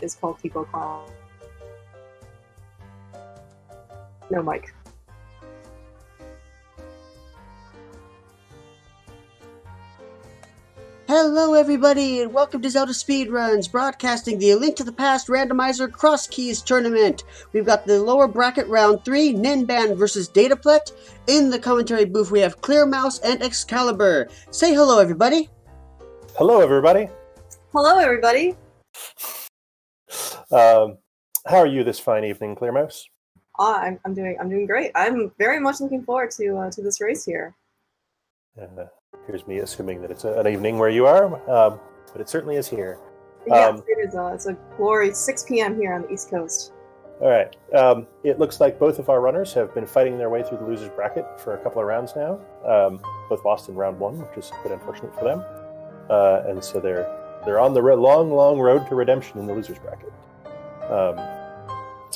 is called Tipo Clown. No mic. Hello everybody, and welcome to ZeldaSpeedRuns, broadcasting the A Link to the Past Randomizer Crosskeys tournament. We've got the lower bracket round 3, Ninban versus dataplet. In the commentary booth we have Clear Mouse and Excalibur. Say hello everybody. Hello everybody. Hello everybody. How are you this fine evening, Clear Mouse? I'm doing great. I'm very much looking forward to this race here. Here's me assuming that it's an evening where you are, but it certainly is here. Yes, it is. It's a glorious 6 p.m. here on the East Coast. All right. It looks like both of our runners have been fighting their way through the losers bracket for a couple of rounds now. Both lost in round 1, which is a bit unfortunate for them, and so they're on the long road to redemption in the losers bracket. What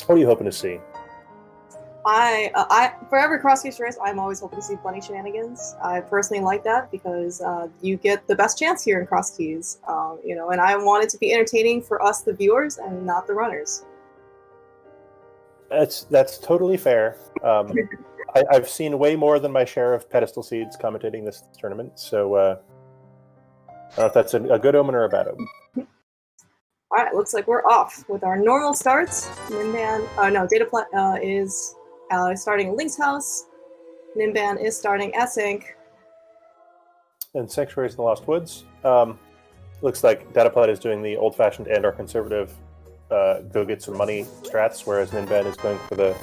are you hoping to see? For every Crosskeys race, I'm always hoping to see bunny shenanigans. I personally like that because you get the best chance here in Crosskeys, and I want it to be entertaining for us, the viewers, and not the runners. That's totally fair. I've seen way more than my share of pedestal seeds commentating this tournament, so I don't know if that's a good omen or a bad omen. All right, looks like we're off with our normal starts. dataplet is starting Link's house. Ninban is starting Async. And Sanctuaries in the Lost Woods. Looks like dataplet is doing the old-fashioned and/or conservative go get some money strats, whereas Ninban is going for the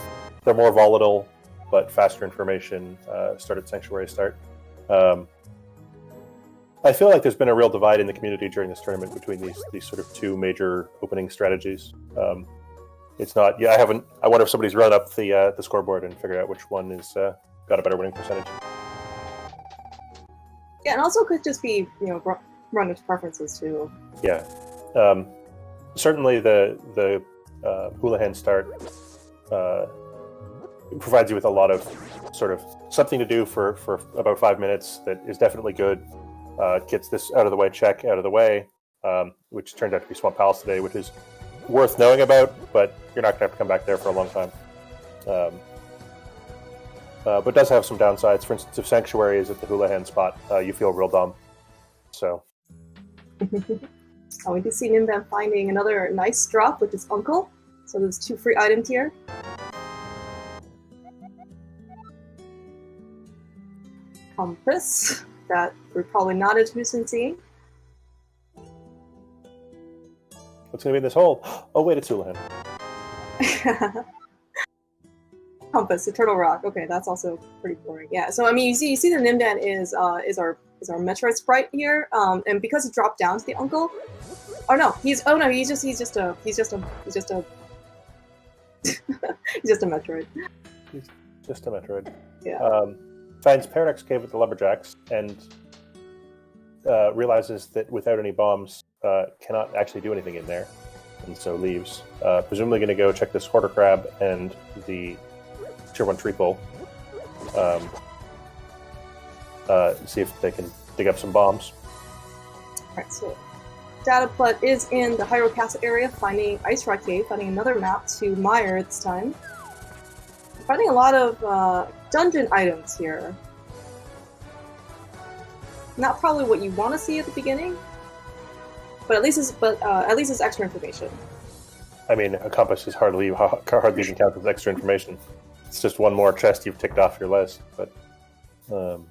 more volatile but faster information start at Sanctuary start. I feel like there's been a real divide in the community during this tournament between these sort of two major opening strategies. It's not. Yeah, I wonder if somebody's run up the scoreboard and figured out which one is got a better winning percentage. Yeah, and also could just be runners' preferences too. Yeah, certainly the Houlihan start provides you with a lot of sort of something to do for about 5 minutes that is definitely good. Gets this out of the way check out of the way, which turned out to be Swamp Palace today, which is worth knowing about, but you're not going to have to come back there for a long time. But does have some downsides. For instance, if Sanctuary is at the Houlihan spot, you feel real dumb. So. We can see Ninban finding another nice drop with his uncle. So there's 2 free items here. Compass, that we're probably not interested in seeing. What's going to be in this hole? Oh, wait, it's Houlihan. Compass, Eternal Rock. Okay, that's also pretty boring. Yeah, so I mean, you see the Ninban is our Metroid sprite here, and because it dropped down to the uncle. He's just a he's just a Metroid. He's just a Metroid. Yeah. Finds Paradox Cave with the Lumberjacks and realizes that without any bombs, cannot actually do anything in there, and so leaves. Presumably going to go check this Hoarder Crab and the Tier 1 Treeple. See if they can dig up some bombs. Alright, so dataplet is in the Hyrule Castle area, finding Ice Rock Cave, finding another map to mire this time. Finding a lot of dungeon items here. Not probably what you want to see at the beginning, but at least it's extra information. I mean, a compass is hardly even counted as extra information. It's just one more chest you've ticked off your list. But so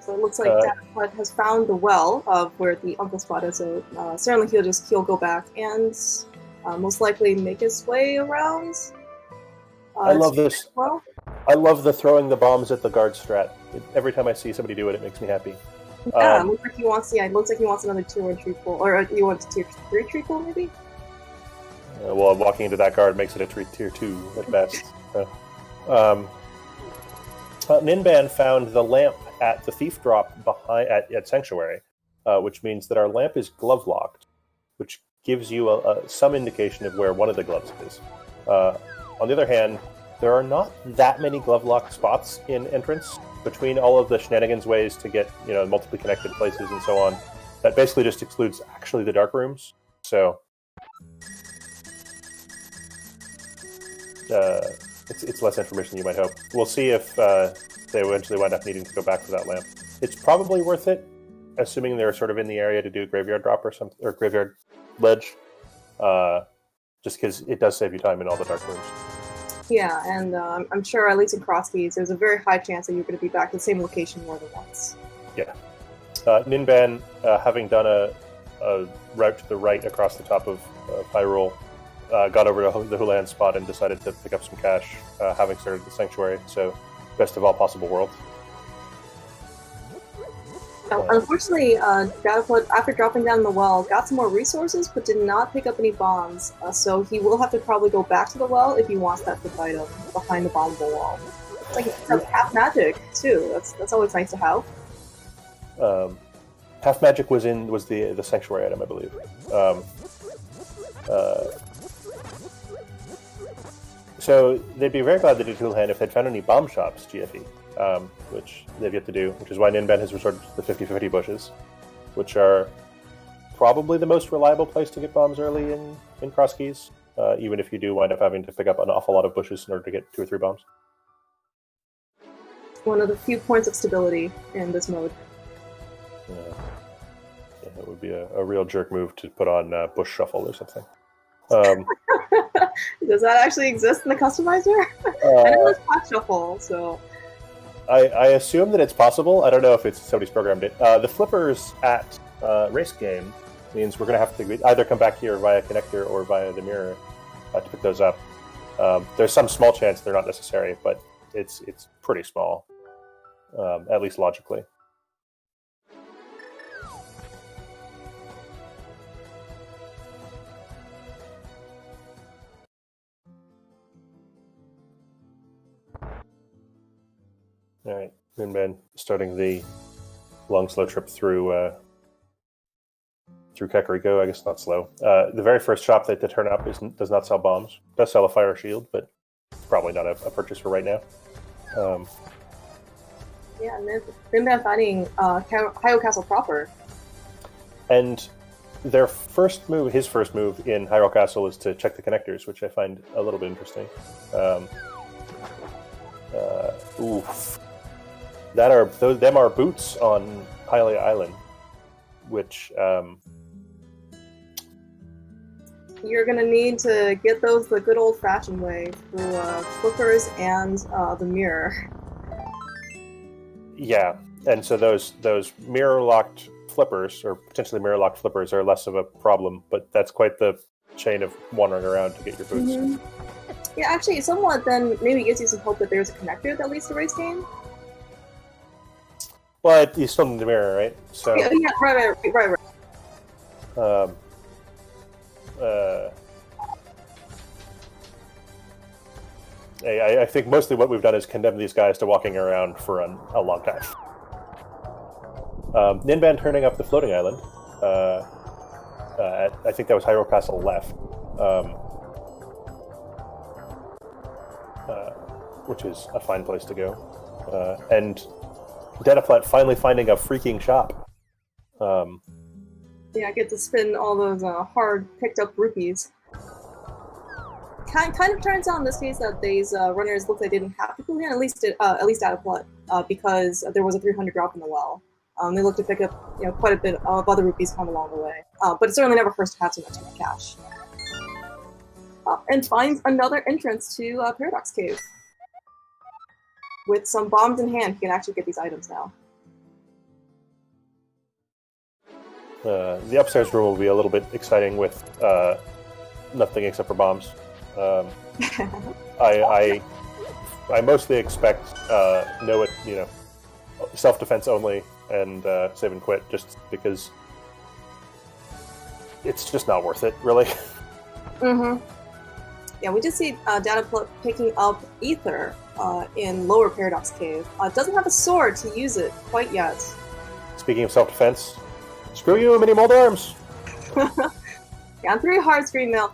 it looks like dataplet has found the well of where the uncle spot is. So certainly he'll go back and most likely make his way around. I love this. Well, I love the throwing the bombs at the guard strat. Every time I see somebody do it, it makes me happy. Yeah, looks like he wants. Yeah, it looks like he wants another Tier 1 Treeple, or he wants a Tier 3 Treeple, maybe. Well, walking into that guard makes it a Tier 2 at best. Ninban found the lamp at the thief drop at Sanctuary, which means that our lamp is glove locked, which gives you some indication of where one of the gloves is. On the other hand, there are not that many glove lock spots in entrance between all of the shenanigans ways to get multiply connected places and so on. That basically just excludes actually the dark rooms. So it's less information than you might hope. We'll see if they eventually wind up needing to go back to that lamp. It's probably worth it, assuming they're sort of in the area to do graveyard drop or something, or graveyard ledge. Just because it does save you time in all the dark rooms. Yeah, and I'm sure at least in Crosskeys, there's a very high chance that you're going to be back to the same location more than once. Yeah. Ninban, having done a route to the right across the top of Hyrule, got over to the Hulan spot and decided to pick up some cash, having started the Sanctuary, so best of all possible worlds. Unfortunately, dataplet, after dropping down the well, got some more resources, but did not pick up any bombs, so he will have to probably go back to the well if he wants that fifth item behind the bombable wall. It's like half magic, too. That's always nice to have. Half magic was the Sanctuary item, I believe. So they'd be very glad they did Hulhan if they'd found any bomb shops, GFE. Which they've yet to do, which is why Ninban has resorted to the 50-50 bushes, which are probably the most reliable place to get bombs early in Crosskeys, even if you do wind up having to pick up an awful lot of bushes in order to get 2 or 3 bombs. One of the few points of stability in this mode. Yeah, it would be a real jerk move to put on Bush Shuffle or something. Does that actually exist in the customizer? I know it's Pot Shuffle, so... I assume that it's possible. I don't know if somebody's programmed it. The flippers at Race Game means we're going to have to either come back here via connector or via the mirror to pick those up. There's some small chance they're not necessary, but it's pretty small, at least logically. All right, Ninban starting the long, slow trip through Kakariko. I guess not slow. The very first shop that they turn up does not sell bombs. It does sell a fire shield, but probably not a purchase for right now. Yeah, and then Ninban finding Hyrule Castle proper. And his first move in Hyrule Castle is to check the connectors, which I find a little bit interesting. Oof. Them are boots on Hylia Island, which you're gonna need to get those the good old-fashioned way through flippers and the mirror. Yeah, and so those mirror-locked flippers, or potentially mirror-locked flippers, are less of a problem, but that's quite the chain of wandering around to get your boots. Mm-hmm. Yeah, actually, somewhat then maybe gives you some hope that there's a connector that leads to Race Game. Well, you still need the mirror, right? So Yeah, right. I think mostly what we've done is condemn these guys to walking around for a long time. Ninban turning up the floating island. I think that was Hyrule Castle left, which is a fine place to go. And dataplet finally finding a freaking shop. Yeah, I get to spin all those hard picked up rupees. Kind of turns out in this case that these runners look like they didn't have to pull in, at least dataplet, because there was a 300 drop in the well. They look to pick up quite a bit of other rupees come along the way, but it certainly never hurts to have so much cash. And finds another entrance to Paradox Cave. With some bombs in hand, you can actually get these items now. The upstairs room will be a little bit exciting with nothing except for bombs. I mostly expect self-defense only and save and quit, just because it's just not worth it, really. Mm-hmm. Yeah, we just see dataplet picking up Ether in Lower Paradox Cave. Doesn't have a sword to use it quite yet. Speaking of self-defense, screw you, mini mold arms! Yeah, on 4 heart screen mail.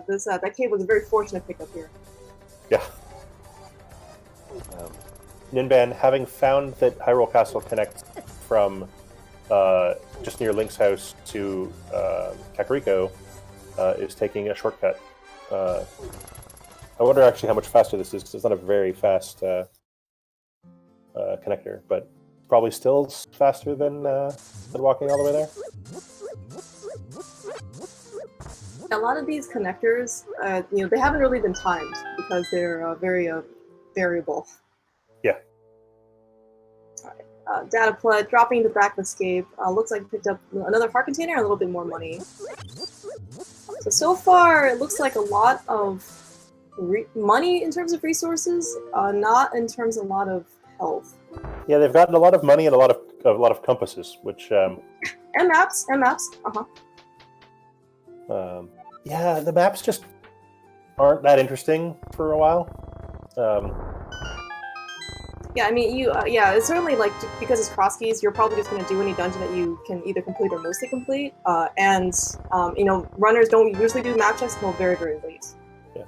That cave was a very fortunate pickup here. Yeah. Ninban, having found that Hyrule Castle connects from just near Link's house to Kakariko, is taking a shortcut. I wonder actually how much faster this is, because it's not a very fast connector, but probably still faster than walking all the way there. A lot of these connectors, they haven't really been timed because they're very variable. Yeah. Dataplet dropping the back of escape. Looks like he picked up another heart container and a little bit more money. So far, it looks like a lot of money in terms of resources, not in terms of a lot of health. Yeah, they've gotten a lot of money and a lot of compasses, which and maps. Yeah, the maps just aren't that interesting for a while. Yeah, I mean, it's certainly like, because it's Crosskeys, you're probably just going to do any dungeon that you can either complete or mostly complete. Runners don't usually do map checks until very, very late. Yeah.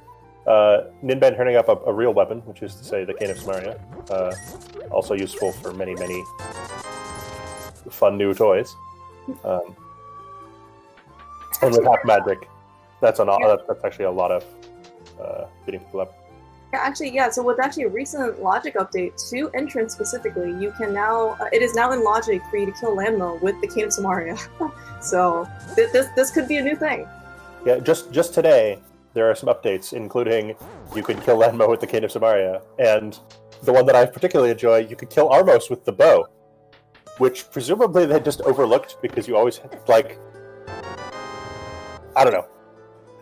Ninban turning up a real weapon, which is to say the Cane of Samaria. Also useful for many, many fun new toys. And with half magic, that's actually a lot of beating people up. So with actually a recent logic update to entrance specifically, you can now, it is now in logic for you to kill Landmo with the Cane of Samaria. So this could be a new thing. Yeah, just today, there are some updates, including you could kill Landmo with the Cane of Samaria, and the one that I particularly enjoy, you could kill Armos with the bow, which presumably they just overlooked because you always, like, I don't know.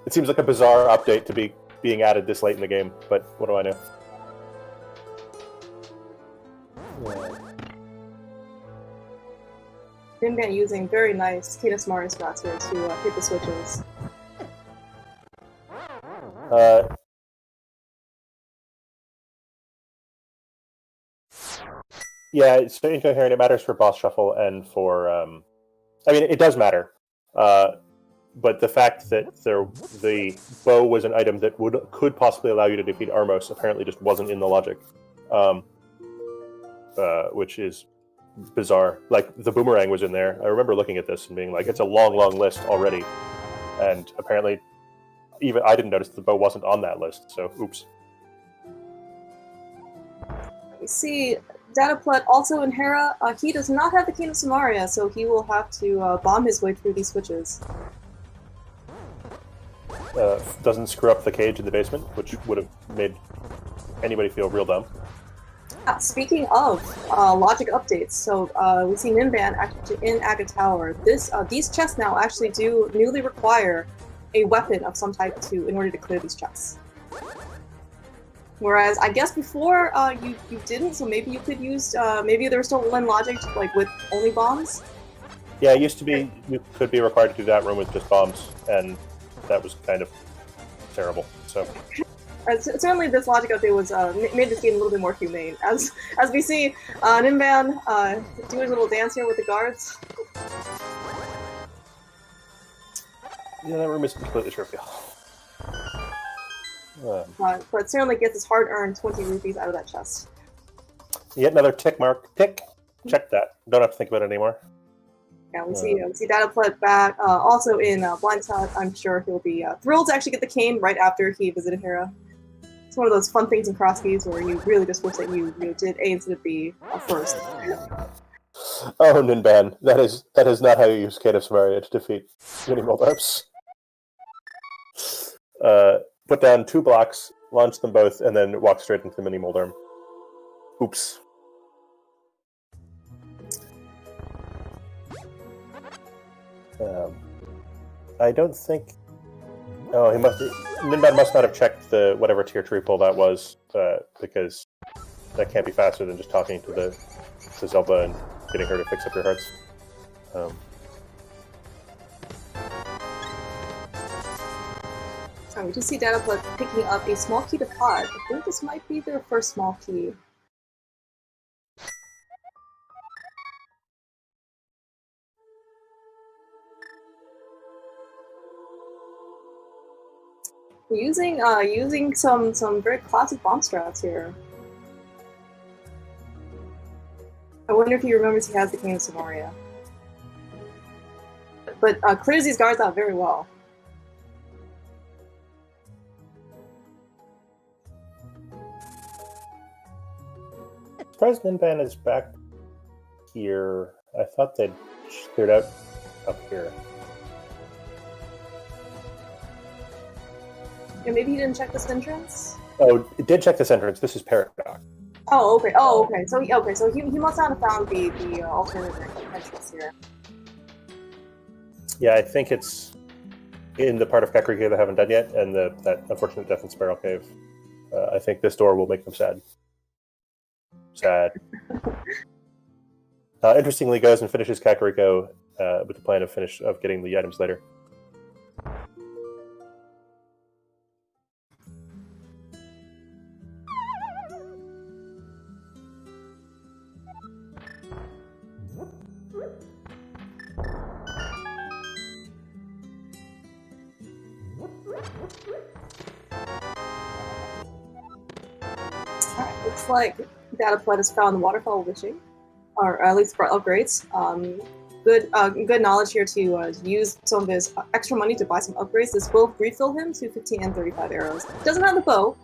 It seems like a bizarre update to be being added this late in the game, but what do I know? Ninban using very nice Cane of Samaria spots here to hit the switches. Yeah, it's incoherent. It matters for boss shuffle and for... I mean, it does matter. But the fact that the bow was an item that could possibly allow you to defeat Armos apparently just wasn't in the logic, which is bizarre. Like, the boomerang was in there. I remember looking at this and being like, it's a long, long list already. And apparently, even I didn't notice the bow wasn't on that list, so oops. You see, Dataplet also in Hera, he does not have the Cane of Samaria, so he will have to bomb his way through these switches. Doesn't screw up the cage in the basement, which would have made anybody feel real dumb. Speaking of logic updates, so we see Ninban actually in Aga Tower. These chests now actually do newly require a weapon of some type in order to clear these chests. Whereas I guess before you didn't, so maybe you could use maybe there was still in logic like with only bombs. Yeah, it used to be you could be required to do that room with just bombs, and that was kind of terrible. So certainly, this logic update was made this game a little bit more humane. As we see, Ninban doing a little dance here with the guards. Yeah, that room is completely trivial. But certainly gets his hard-earned 20 rupees out of that chest. Yet another tick mark. Tick. Check that. Don't have to think about it anymore. Yeah, we see Dataplet back. Also in Blindside, I'm sure he'll be thrilled to actually get the cane right after he visited Hera. It's one of those fun things in Crosskeys where you really just wish that you did A instead of B first. Oh, Ninban, that is not how you use Cane of Samaria to defeat mini Moldarps. Put down 2 blocks, launch them both, and then walk straight into the mini Moldarp. Oops. I don't think... Oh, Ninban must not have checked the whatever tier tree pull that was, because that can't be faster than just talking to Zelda and getting her to fix up your hearts. We just see Dataplet picking up a small key to pod. I think this might be their first small key. Using some very classic bomb strats here. I wonder if he remembers he has the Cane of Samaria. but clears these guards out very well. Surprised Ninban is back here. I thought they'd cleared out up here. Yeah, maybe he didn't check this entrance. Oh, it did check this entrance. This is Paradox. Oh, okay. Oh, okay. So he must not have found the alternative entrance here. Yeah, I think it's in the part of Kakariko they haven't done yet, and that unfortunate death in Spiral Cave. I think this door will make them sad. Sad. Interestingly, goes and finishes Kakariko with the plan of getting the items later. Alright, looks like dataplet has found Waterfall Witching, or at least for upgrades. Good knowledge here to use some of his extra money to buy some upgrades. This will refill him to 15 and 35 arrows. Doesn't have the bow,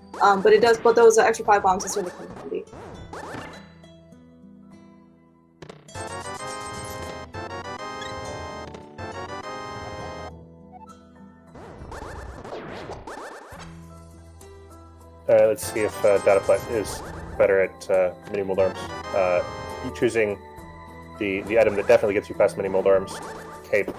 but it does. But those extra 5 bombs is certainly come in handy. Let's see if dataplet is better at mini mold arms. Choosing the item that definitely gets you past mini mold arms, cape.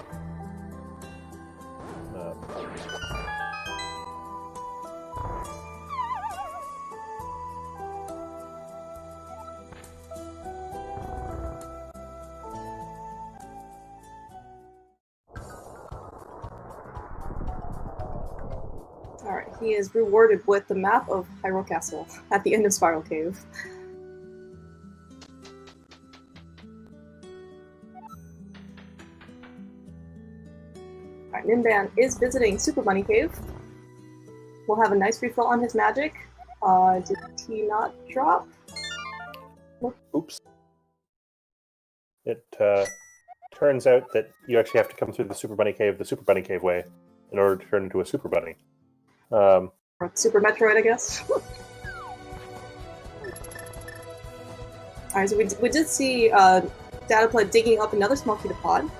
Alright, he is rewarded with the map of Hyrule Castle at the end of Spiral Cave. Alright, Ninban is visiting Super Bunny Cave. We'll have a nice refill on his magic. Did he not drop? Oops. It turns out that you actually have to come through the Super Bunny Cave way, in order to turn into a Super Bunny. Or Super Metroid, I guess. Alright, so we did see dataplet digging up another small key to pod.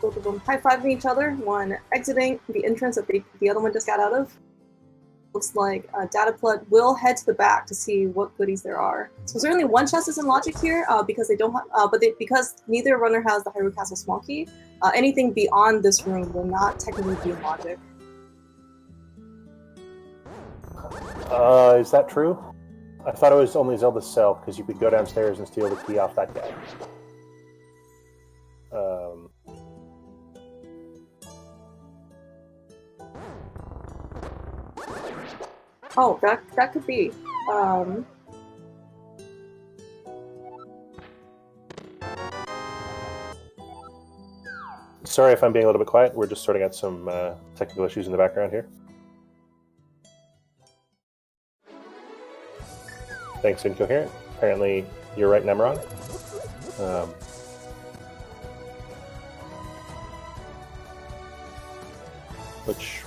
Both of them high-fiving each other, one exiting the entrance that the other one just got out of. Looks like dataplet will head to the back to see what goodies there are. So certainly one chest is in logic here, because they don't have, because neither runner has the Hyrule Castle small key. Anything beyond this room will not technically be in logic. Is that true? I thought it was only Zelda's cell, because you could go downstairs and steal the key off that guy. Oh, that could be. Sorry if I'm being a little bit quiet. We're just sorting out some technical issues in the background here. Thanks, Incoherent. Apparently, you're right and I'm wrong. Which...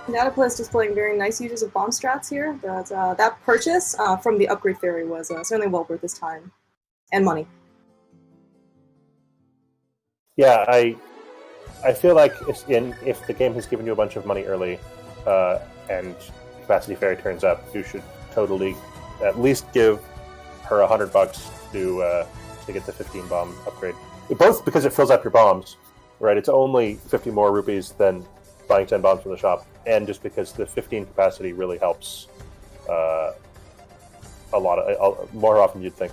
Dataplet is displaying very nice uses of bomb strats here. That purchase from the upgrade fairy was certainly well worth his time and money. Yeah, I feel like if the game has given you a bunch of money early and Capacity Fairy turns up, you should totally at least give her $100 to get the 15 bomb upgrade. Both because it fills up your bombs, right? It's only 50 more rupees than buying 10 bombs from the shop, and just because the 15 capacity really helps a lot more often you'd think.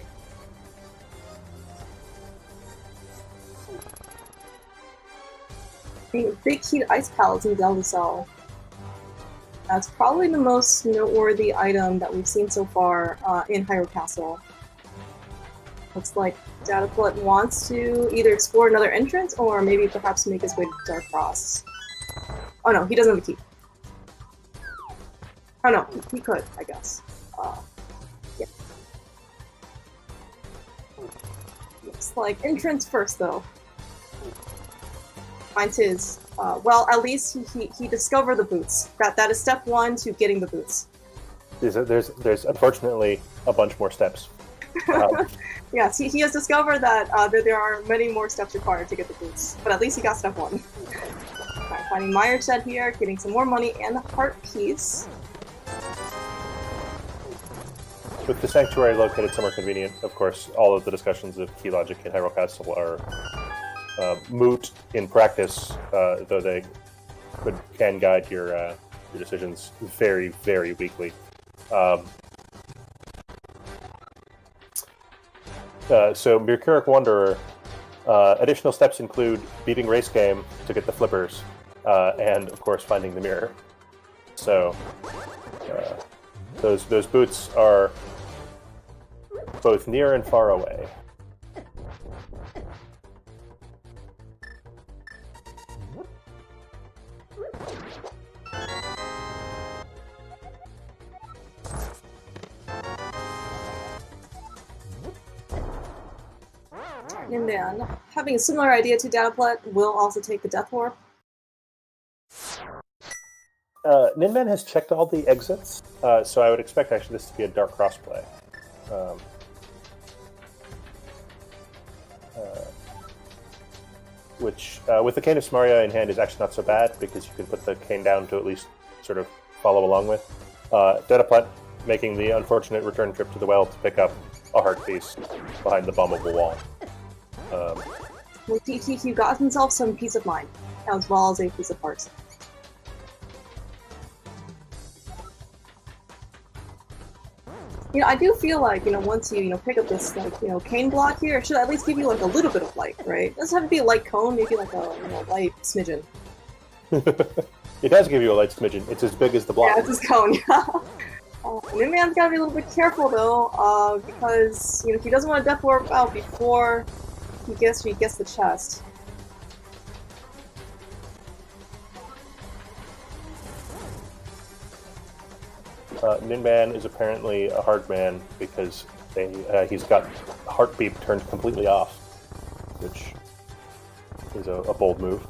Big heated ice pallets in Zelda Cell. That's probably the most noteworthy item that we've seen so far in Hyrule Castle. Looks like dataplet wants to either explore another entrance or maybe perhaps make his way to Dark Cross. Oh no, he doesn't have a key. Oh no, he could, I guess. Yeah. Looks like entrance first though. Finds his. Well, at least he discovered the boots. That is step one to getting the boots. There's unfortunately a bunch more steps. Yes, he has discovered that there are many more steps required to get the boots, but at least he got step one. Right, finding Meyer's shed here, getting some more money and the heart piece. With the sanctuary located somewhere convenient, of course, all of the discussions of key logic in Hyrule Castle are moot in practice, though they can guide your decisions very, very weakly. So, Mercuric Wanderer, additional steps include beating Race Game to get the flippers, and of course finding the mirror. So, those boots are both near and far away. Ninban, having a similar idea to dataplet, will also take the Death Warp. Ninban has checked all the exits, so I would expect actually this to be a Dark Cross play. Which, with the Cane of Samaria in hand, is actually not so bad, because you can put the cane down to at least sort of follow along with. Dataplet making the unfortunate return trip to the well to pick up a heart piece behind the bombable wall. He got himself some peace of mind, as well as a piece of heart. I do feel like, once you, pick up this, cane block here, it should at least give you, a little bit of light, right? It doesn't have to be a light cone, maybe like a, light smidgen. It does give you a light smidgen. It's as big as the block. Yeah, it's his cone, yeah. Ninban's gotta be a little bit careful, though, because, he doesn't want to Death Warp out before he gets the chest. Ninban is apparently a hard man because he's got heartbeat turned completely off, which is a bold move.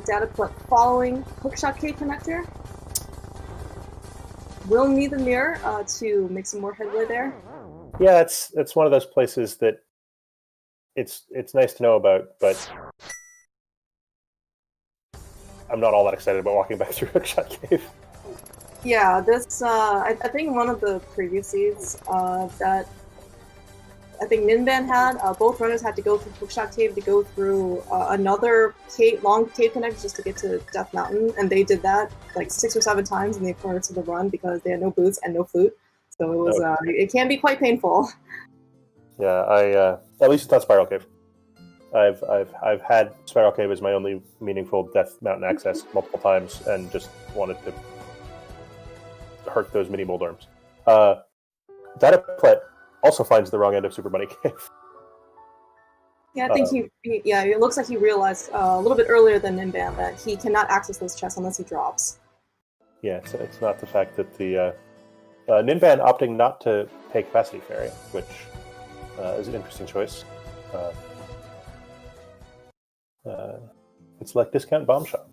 Dataplet following Hookshot Cave connector. We'll need the mirror to make some more headway there. Yeah, it's one of those places that it's nice to know about, but I'm not all that excited about walking back through Hookshot Cave. Yeah, this I think one of the previous seeds that I think Ninban had, both runners had to go through Hookshot Cave to go through another long cave connector just to get to Death Mountain, and they did that like 6 or 7 times in the course of the run because they had no boots and no flute, so it was it can be quite painful. Yeah, at least it's not Spiral Cave. I've had Spiral Cave as my only meaningful Death Mountain access multiple times, and just wanted to hurt those mini Moldorms. Dataplet also finds the wrong end of Super Bunny Cave. Yeah, I think it looks like he realized a little bit earlier than Ninban that he cannot access those chests unless he drops. Yeah, it's not the fact that the Ninban opting not to pay Capacity Fairy, which is an interesting choice. It's like Discount Bomb Shop.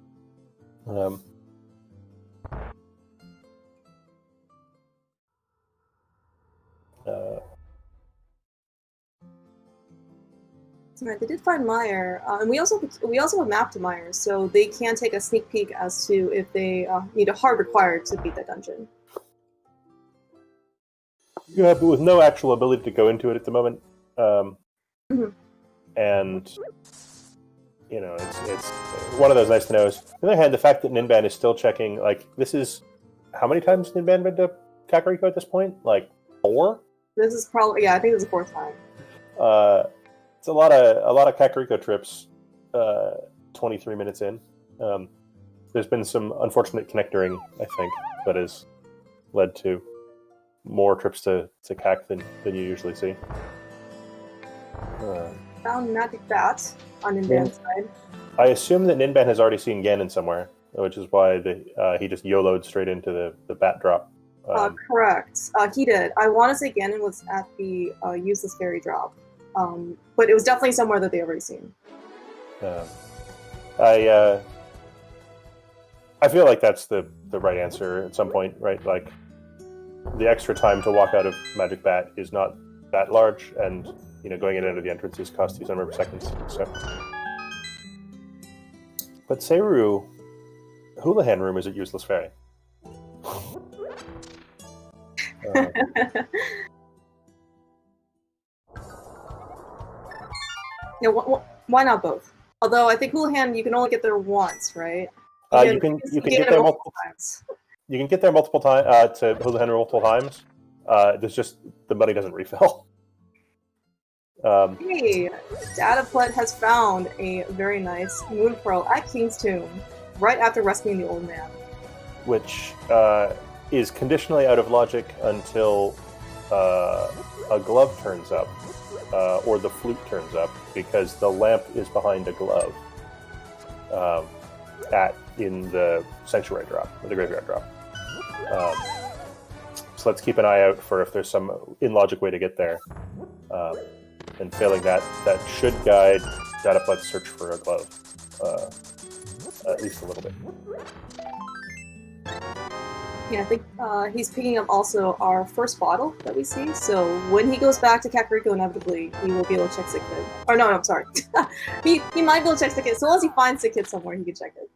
Right, they did find Meyer, and we also have a map to Meyer, so they can take a sneak peek as to if they need a hard required to beat that dungeon. Yeah, but with no actual ability to go into it at the moment, and it's one of those nice to knows. On the other hand, the fact that Ninban is still checking, this is how many times Ninban been to Kakariko at this point? 4? This is probably I think this is the 4th time. It's a lot of Kakariko trips. 23 minutes in. There's been some unfortunate connectoring, I think, that has led to more trips to CAC than you usually see. Found Magic Bat on Ninban's side. I assume that Ninban has already seen Ganon somewhere, which is why he just YOLO'd straight into the bat drop. Correct. He did. I want to say Ganon was at the useless fairy drop. But it was definitely somewhere that they already seen. I feel like that's the right answer at some point, right? Like, the extra time to walk out of Magic Bat is not that large, and going in and out of the entrances costs you some number of seconds. So, but Seru, Houlihan room is at Useless Fairy. Why not both? Although I think Houlihan, you can only get there once, right? You can get there multiple times. You can get there multiple times to Houlihan multiple times. There's just the money doesn't refill. Hey, dataplet has found a very nice moon pearl at King's Tomb right after rescuing the old man, which is conditionally out of logic until a glove turns up. Or the flute turns up, because the lamp is behind a glove in the sanctuary drop, or the graveyard drop. So let's keep an eye out for if there's some in-logic way to get there. And failing that should guide dataplet's search for a glove, at least a little bit. Yeah, I think he's picking up also our first bottle that we see. So when he goes back to Kakariko, inevitably he will be able to check Sick Kid. Or no, I'm sorry. he might be able to check Sick Kid. So once he finds Sick Kid somewhere, he can check it.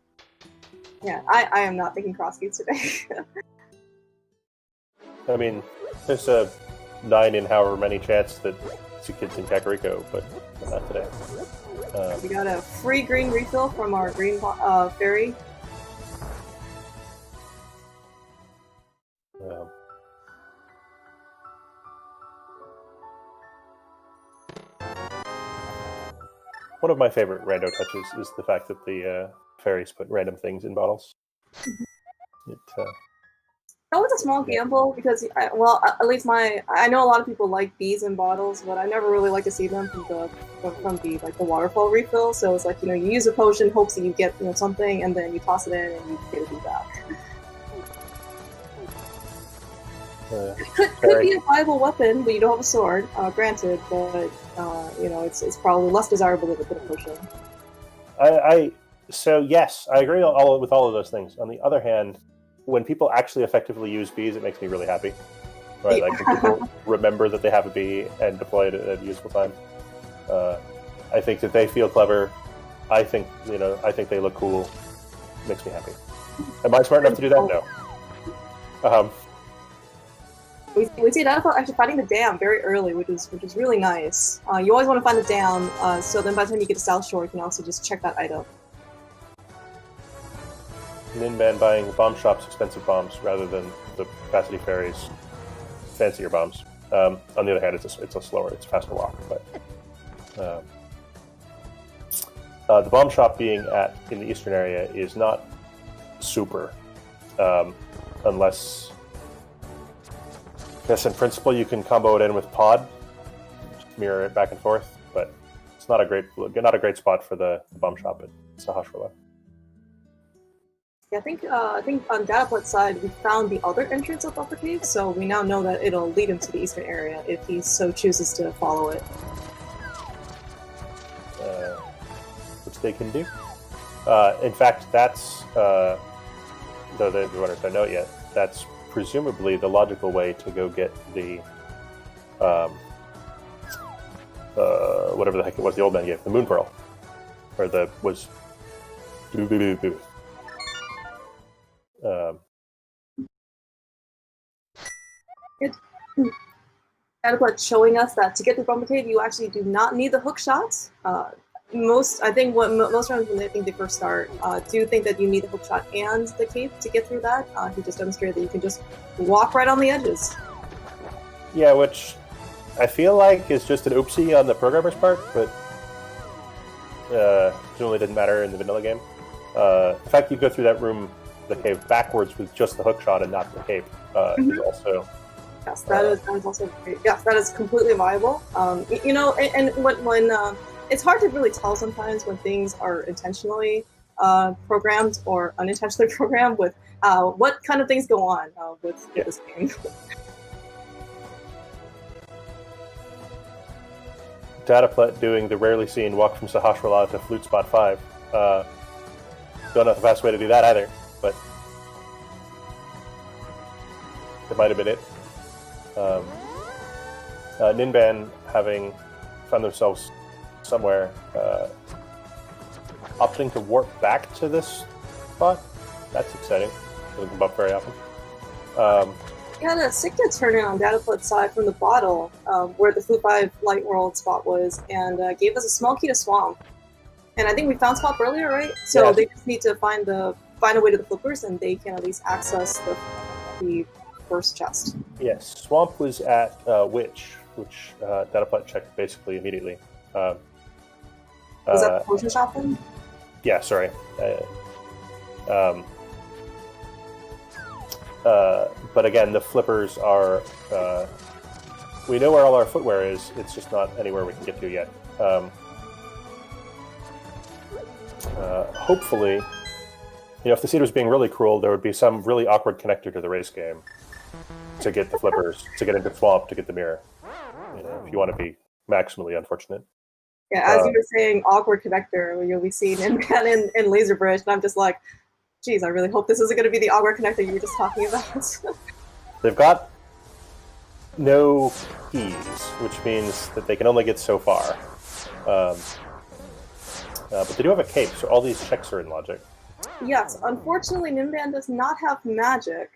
Yeah, I am not thinking Crosskeys today. I mean, there's a 9 in however many chance that Sick Kid's in Kakariko, but not today. We got a free green refill from our green fairy. One of my favorite rando touches is the fact that the fairies put random things in bottles. That was a small gamble because, at least I know a lot of people like bees in bottles, but I never really like to see them from the waterfall refill. So it's like, you use a potion, hopes that you get something, and then you toss it in and you get a bee back. Could be a viable weapon, but you don't have a sword, granted, but it's probably less desirable than a bit of potion. So yes, I agree with all of those things. On the other hand, when people actually effectively use bees, it makes me really happy. Right? Yeah. Like, when people remember that they have a bee and deploy it at a useful time. I think that they feel clever. I think they look cool. It makes me happy. Am I smart enough to do that? No. We see Dataplet actually finding the dam very early, which is really nice. You always want to find the dam, so then by the time you get to South Shore, you can also just check that item. Ninban buying bomb shop's expensive bombs rather than the capacity fairies' fancier bombs. On the other hand, it's a faster walk. But the bomb shop being in the eastern area is not super, unless. Yes, in principle, you can combo it in with Pod, just mirror it back and forth, but it's not a great spot for the bomb shop at Sahasrala. Yeah, I think on Dataplet's side, we found the other entrance of Upper Cave, so we now know that it'll lead him to the eastern area if he so chooses to follow it. Which they can do. In fact, that's, though the runners don't know it yet, that's presumably the logical way to go get the whatever the heck it was the old man gave, the moon pearl, or Dataplet showing us that to get to Bumper Cave, you actually do not need the hook shots. Most times when they think they first start, do think that you need the hook shot and the cape to get through that. He just demonstrated that you can just walk right on the edges. Yeah, which I feel like it's just an oopsie on the programmer's part, but presumably didn't matter in the vanilla game. The fact that you go through that room, the cave, backwards with just the hook shot and not the cape is also... Yes, that is also great. Yes, that is completely viable. You know, and when it's hard to really tell sometimes when things are intentionally programmed or unintentionally programmed with what kind of things go on with this game. Dataplet doing the rarely seen walk from Sahasrara to Flute Spot 5. Don't know the best way to do that either, but it might have been it. Ninban having found themselves somewhere, opting to warp back to this spot. That's exciting. Doesn't come up very often. We had a sick turn in on Dataplet's side from the bottle, where the Flute 5 Light World spot was, and gave us a small key to Swamp. And I think we found Swamp earlier, right? So yeah. They just need to find a way to the flippers, and they can at least access the first chest. Yes, Swamp was at Witch, which Dataplet checked basically immediately. Was that the potion shop then? Yeah, sorry. But again, the flippers are... we know where all our footwear is, it's just not anywhere we can get to yet. Hopefully, if the seed was being really cruel, there would be some really awkward connector to the race game to get the flippers, to get into Swamp, to get the mirror. If you want to be maximally unfortunate. Yeah, as you were saying, awkward connector, you'll be seeing Ninban in Laser Bridge, and I'm just like, geez, I really hope this isn't going to be the awkward connector you were just talking about. They've got no keys, which means that they can only get so far. But they do have a cape, so all these checks are in logic. Yes, unfortunately, Ninban does not have magic.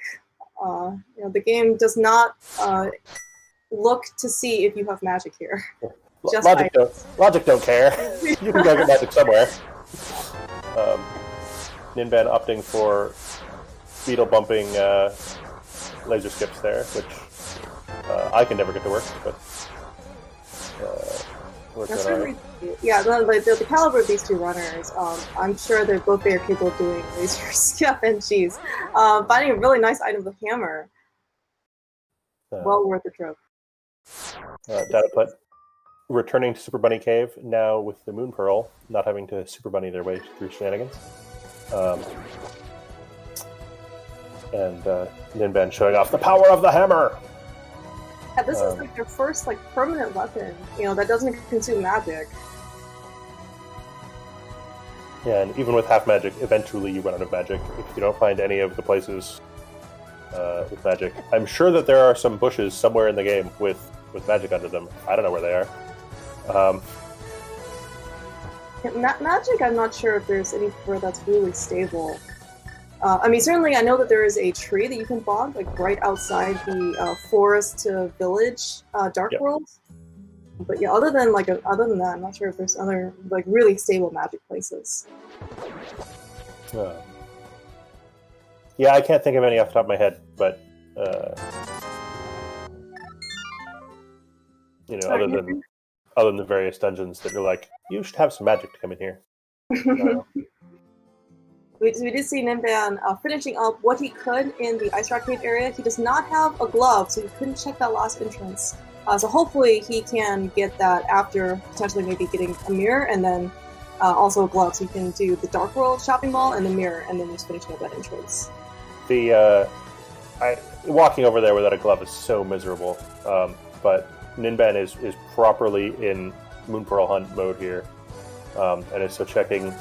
The game does not look to see if you have magic here. Logic don't care. You can go get magic somewhere. Ninban opting for beetle bumping laser skips there, which I can never get to work, but that's really cute. Yeah, the caliber of these two runners, I'm sure they're both very capable of doing laser skip and cheese. Finding a really nice item, the hammer. Well worth the trip. Dataplet returning to Super Bunny Cave, now with the Moon Pearl, not having to Super Bunny their way through shenanigans. And Ninban showing off the power of the hammer! Yeah, this is their first permanent weapon, that doesn't consume magic. Yeah, and even with half magic, eventually you run out of magic if you don't find any of the places with magic. I'm sure that there are some bushes somewhere in the game with magic under them. I don't know where they are. Magic, I'm not sure if there's anywhere that's really stable. Certainly I know that there is a tree that you can bog, right outside the forest to village Dark World. But yeah, other than that, I'm not sure if there's other really stable magic places. Yeah, I can't think of any off the top of my head, but other than the various dungeons that you're like, you should have some magic to come in here. We did see Ninban finishing up what he could in the Ice Rock Cave area. He does not have a glove, so he couldn't check that last entrance. So hopefully he can get that after potentially maybe getting a mirror, and then also a glove, so he can do the Dark World shopping mall and the mirror, and then just finishing up that entrance. Walking over there without a glove is so miserable, but Ninban is properly in Moon Pearl Hunt mode here, and is so checking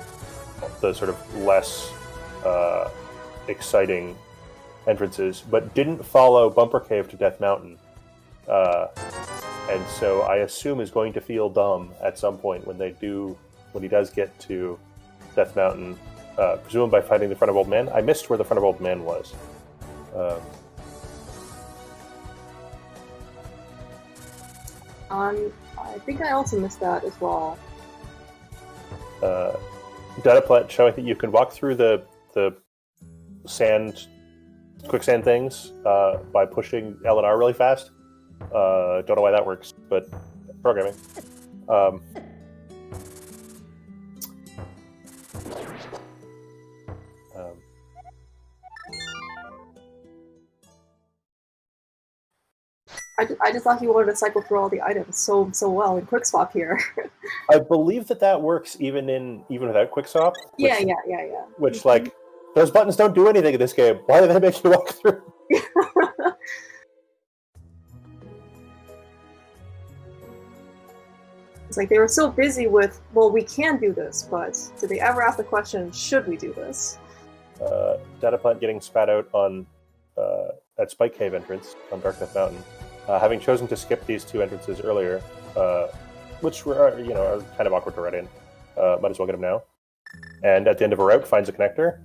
the sort of less exciting entrances, but didn't follow Bumper Cave to Death Mountain, and so I assume is going to feel dumb at some point when he does get to Death Mountain, presumably by fighting the Front of Old Man. I missed where the Front of Old Man was. I think I also missed that as well. Dataplet showing that you can walk through the quicksand things by pushing L and R really fast. Don't know why that works, but programming. Um, um, I just thought he wanted to cycle through all the items so well in Quick Swap here. I believe that works even without Quick Swap. Yeah. Which like those buttons don't do anything in this game. Why do they make you walk through? It's like they were so busy with, well, we can do this, but did they ever ask the question, should we do this? Dataplet getting spat out on at Spike Cave entrance on Dark Death Mountain, having chosen to skip these two entrances earlier, which were are kind of awkward to run in. Might as well get them now. And at the end of a route, finds a connector.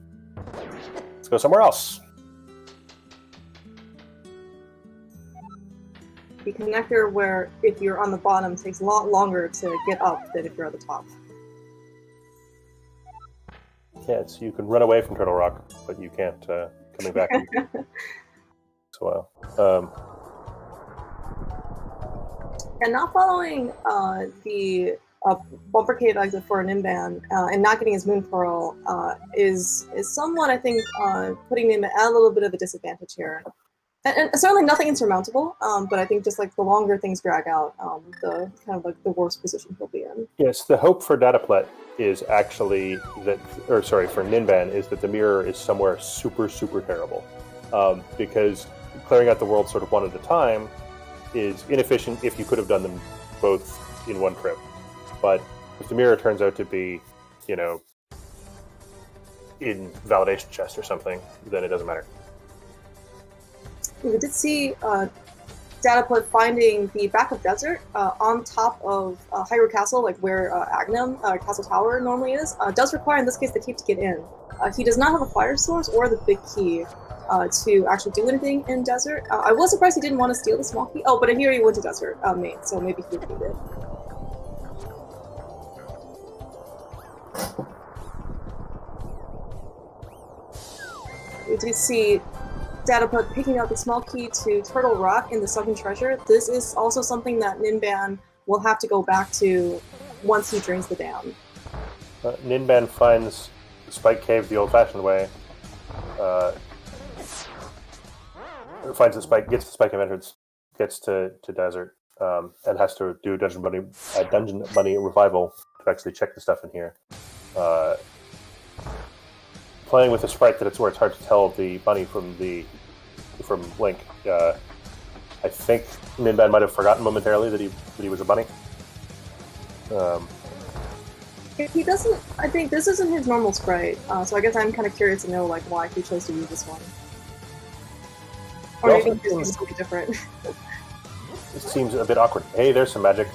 Let's go somewhere else. The connector where if you're on the bottom takes a lot longer to get up than if you're at the top. Yeah, so you can run away from Turtle Rock, but you can't coming back. So And not following the bumper cave exit for Ninban and not getting his Moon Pearl is somewhat, I think, putting Ninban at a little bit of a disadvantage here. And certainly nothing insurmountable, but I think just like the longer things drag out, the kind of like the worst position he'll be in. Yes, the hope for Dataplet is actually for Ninban is that the mirror is somewhere super, super terrible. Because clearing out the world sort of one at a time is inefficient if you could have done them both in one trip. But if the mirror turns out to be, in validation chest or something, then it doesn't matter. We did see Dataplet finding the back of desert on top of Hyrule Castle, like where Agnum, Castle Tower, normally is. Does require, in this case, the keep to get in. He does not have a fire source or the big key to actually do anything in desert. I was surprised he didn't want to steal the small key. Oh, but here he went to desert main, so maybe he would need it. We do see Dataplet picking up the small key to Turtle Rock in the Sunken Treasure. This is also something that Ninban will have to go back to once he drains the dam. Ninban finds the Spike Cave the old-fashioned way. Finds the Spike, gets the Spike Cave entrance, gets to desert, and has to do Dungeon Bunny revival to actually check the stuff in here. Playing with the sprite that it's where it's hard to tell the bunny from Link. I think Ninban might have forgotten momentarily that he was a bunny. He doesn't. I think this isn't his normal sprite, so I guess I'm kind of curious to know like why he chose to use this one, or maybe his is something different. It seems a bit awkward. Hey, there's some magic.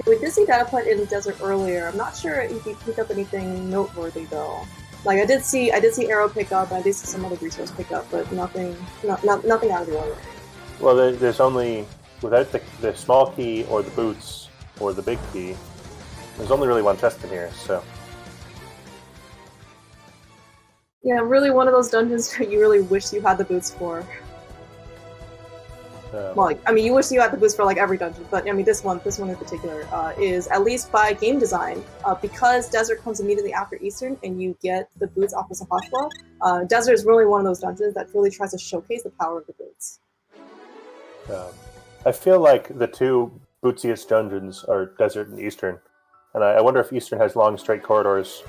We did see Dataplet in the desert earlier. I'm not sure if he picked up anything noteworthy though. Like I did see Arrow pick up, I did see some other resource pick up, but nothing out of the ordinary. Well, there's only, without the small key or the boots or the big key, there's only really one chest in here. So yeah, really one of those dungeons that you really wish you had the boots for. Well, like, I mean, you wish you had the boots for like every dungeon, but I mean, this one in particular is, at least by game design, because Desert comes immediately after Eastern, and you get the boots off of Sahashwa. Desert is really one of those dungeons that really tries to showcase the power of the boots. I feel like the two bootsiest dungeons are Desert and Eastern, and I wonder if Eastern has long, straight corridors,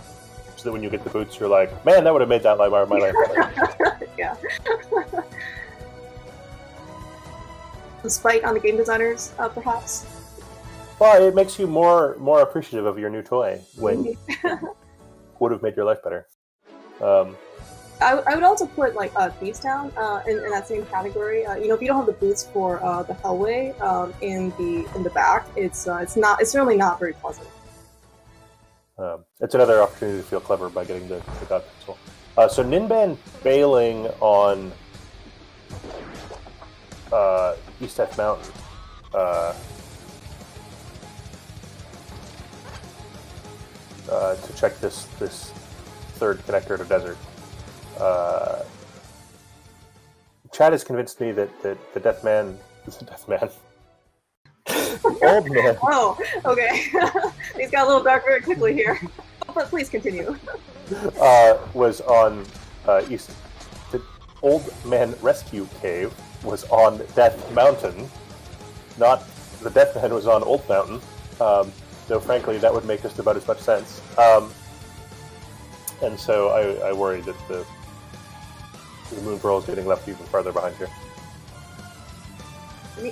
so that when you get the boots, you're like, man, that would have made that my life better. Yeah. A spite on the game designers, perhaps? Well, it makes you more appreciative of your new toy when would have made your life better. I would also put like Thieves Town in that same category. If you don't have the boots for the Hellway in the back, it's certainly not very pleasant. It's another opportunity to feel clever by getting the God Pencil. So Ninban bailing on East Death Mountain. To check this third connector to desert. Chad has convinced me that the Death Man is the Death Man. Old man. Oh, okay. He's got a little dark very quickly here. But please continue. Was on East. The Old Man Rescue Cave was on Death Mountain. Not the Death Man was on Old Mountain. Though frankly, that would make just about as much sense. And so I worry that the Moon Pearl is getting left even farther behind here.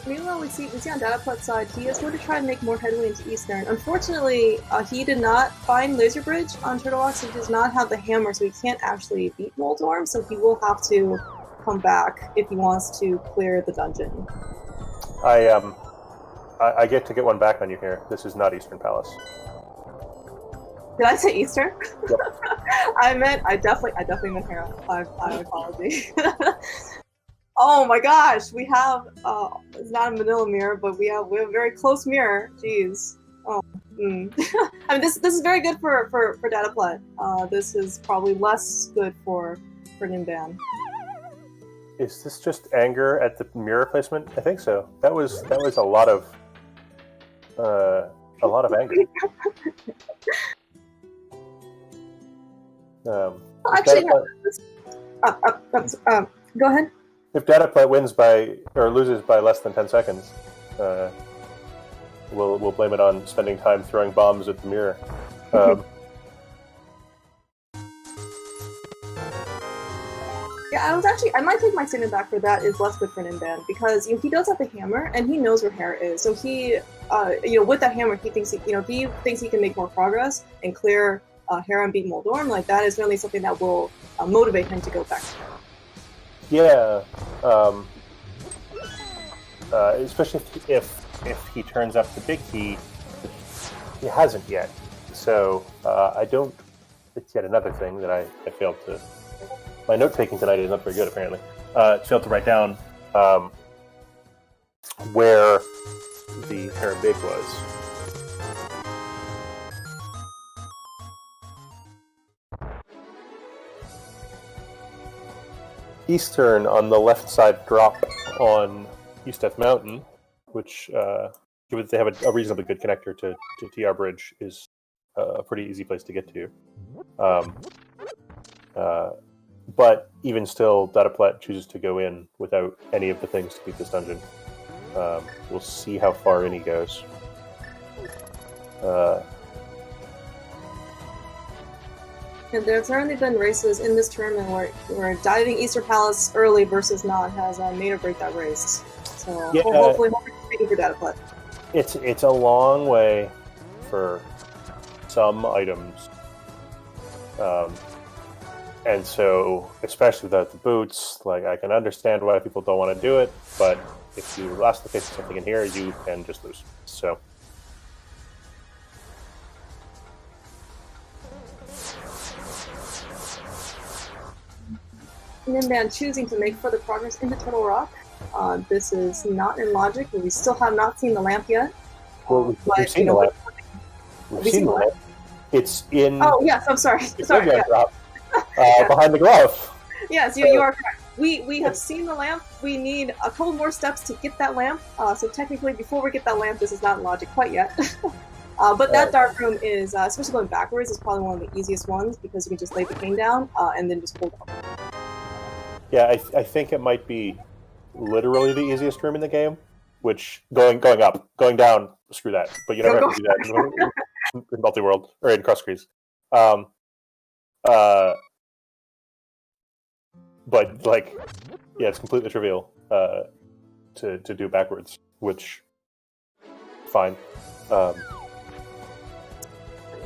Meanwhile, we see on dataplet's side, he is going to try and make more headway into Eastern. Unfortunately, he did not find Laser Bridge on Turtle Rock, so he does not have the hammer, so he can't actually beat Moldorm, so he will have to come back if he wants to clear the dungeon. I get to get one back on you here. This is not Eastern Palace. Did I say Eastern? Yep. I definitely meant Hera. My apology. Oh my gosh, we have it's not a manila mirror, but we have a very close mirror. Jeez. Oh. I mean, this is very good for dataplet. This is probably less good for Ninban. Is this just anger at the mirror placement? I think so. That was a lot of anger. Well, actually, go ahead. If dataplet wins by or loses by less than 10 seconds, we'll blame it on spending time throwing bombs at the mirror. Yeah, I might take my statement back for that is less good for Ninban because he does have the hammer and he knows where Hera is. So he, with that hammer, he thinks he can make more progress and clear Hera and beat Moldorm. Like that is really something that will motivate him to go back. Yeah, especially if he turns up the big key, he hasn't yet. So I don't. It's yet another thing that I failed to. My note taking tonight is not very good, apparently. Failed to write down where the Hera Big was. Eastern on the left side drop on East Death Mountain, which, given that they have a reasonably good connector to TR Bridge, is a pretty easy place to get to. But even still, dataplet chooses to go in without any of the things to beat this dungeon. We'll see how far in he goes. And there have certainly been races in this tournament where diving Eastern Palace early versus not has made or break that race. So yeah, hopefully speaking for dataplet. It's a long way for some items. And so, especially without the boots, like I can understand why people don't want to do it, but if you lost the face of something in here, you can just lose. So. Ninban choosing to make further progress into Turtle Rock. This is not in logic, but we still have not seen the lamp yet. Well, we've seen the lamp. We've seen the lamp. It's in. Oh yes, I'm sorry. Sorry. Yeah. Drop, behind the glove. Yes, you are correct. We have seen the lamp. We need a couple more steps to get that lamp. So technically, before we get that lamp, this is not in logic quite yet. But that dark room is, especially going backwards, is probably one of the easiest ones because you can just lay the king down and then just hold up. Yeah, I think it might be literally the easiest room in the game, which going up, going down, screw that. But you never have to do that in multi-world, or in Crosskeys. But, like, yeah, it's completely trivial to do backwards, which, fine.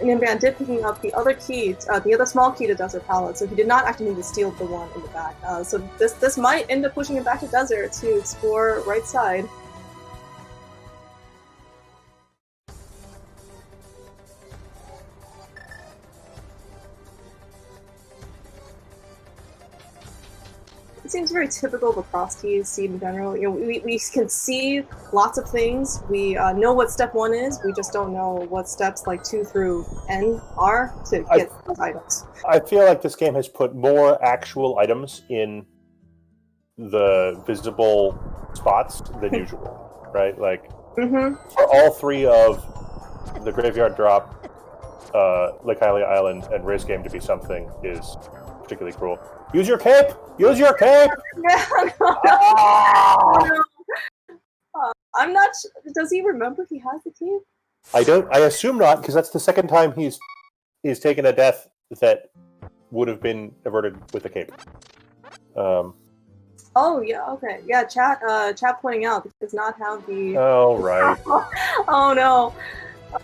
Ninban did picking up the other key, the other small key to Desert Palace, so he did not actually need to steal the one in the back. So this might end up pushing him back to Desert to explore right side. It seems very typical of a Crosskeys seed in general. We can see lots of things. We know what step 1 is. We just don't know what steps like 2 through N are to get those items. I feel like this game has put more actual items in the visible spots than usual, right? Like, Mm-hmm. for all three of the Graveyard Drop, Lake Hylia Island, and Race Game to be something is particularly cruel. Use your cape! Use your cape! Ah! I'm not. Does he remember he has the cape? I don't. I assume not, because that's the second time he's taken a death that would have been averted with the cape. Oh yeah. Okay. Yeah. Chat pointing out that does not have the. Oh right. Oh no.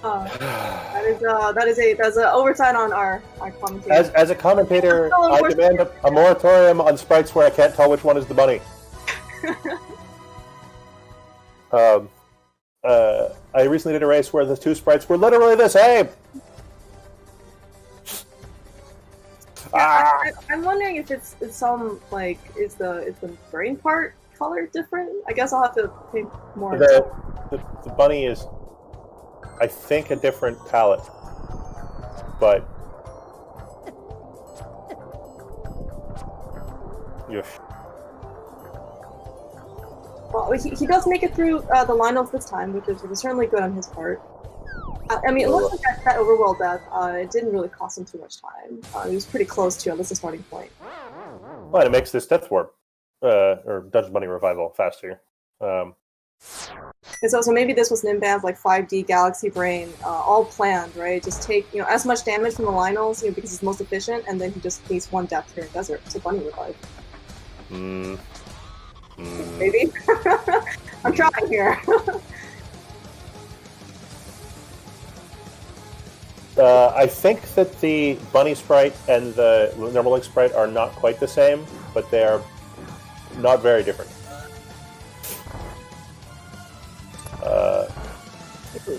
That is an oversight on our commentator. As a commentator, I demand a moratorium on sprites where I can't tell which one is the bunny. I recently did a race where the two sprites were literally the same. I'm wondering if it's some like is the brain part color different? I guess I'll have to pay more. The bunny is, I think, a different palette, but well, he does make it through the Lionels this time, which is certainly good on his part. I mean, it looks like that overworld death, it didn't really cost him too much time. He was pretty close to at least the starting point. Well, it makes this Death Warp, or Dungeon Bunny Revival faster. And so maybe this was Ninban's like 5D Galaxy Brain, all planned, right? Just take as much damage from the Lionels, because it's most efficient, and then he just takes one death here in Desert, so Bunny Revive. Maybe? I'm trying here. I think that the bunny sprite and the normal link sprite are not quite the same, but they are not very different.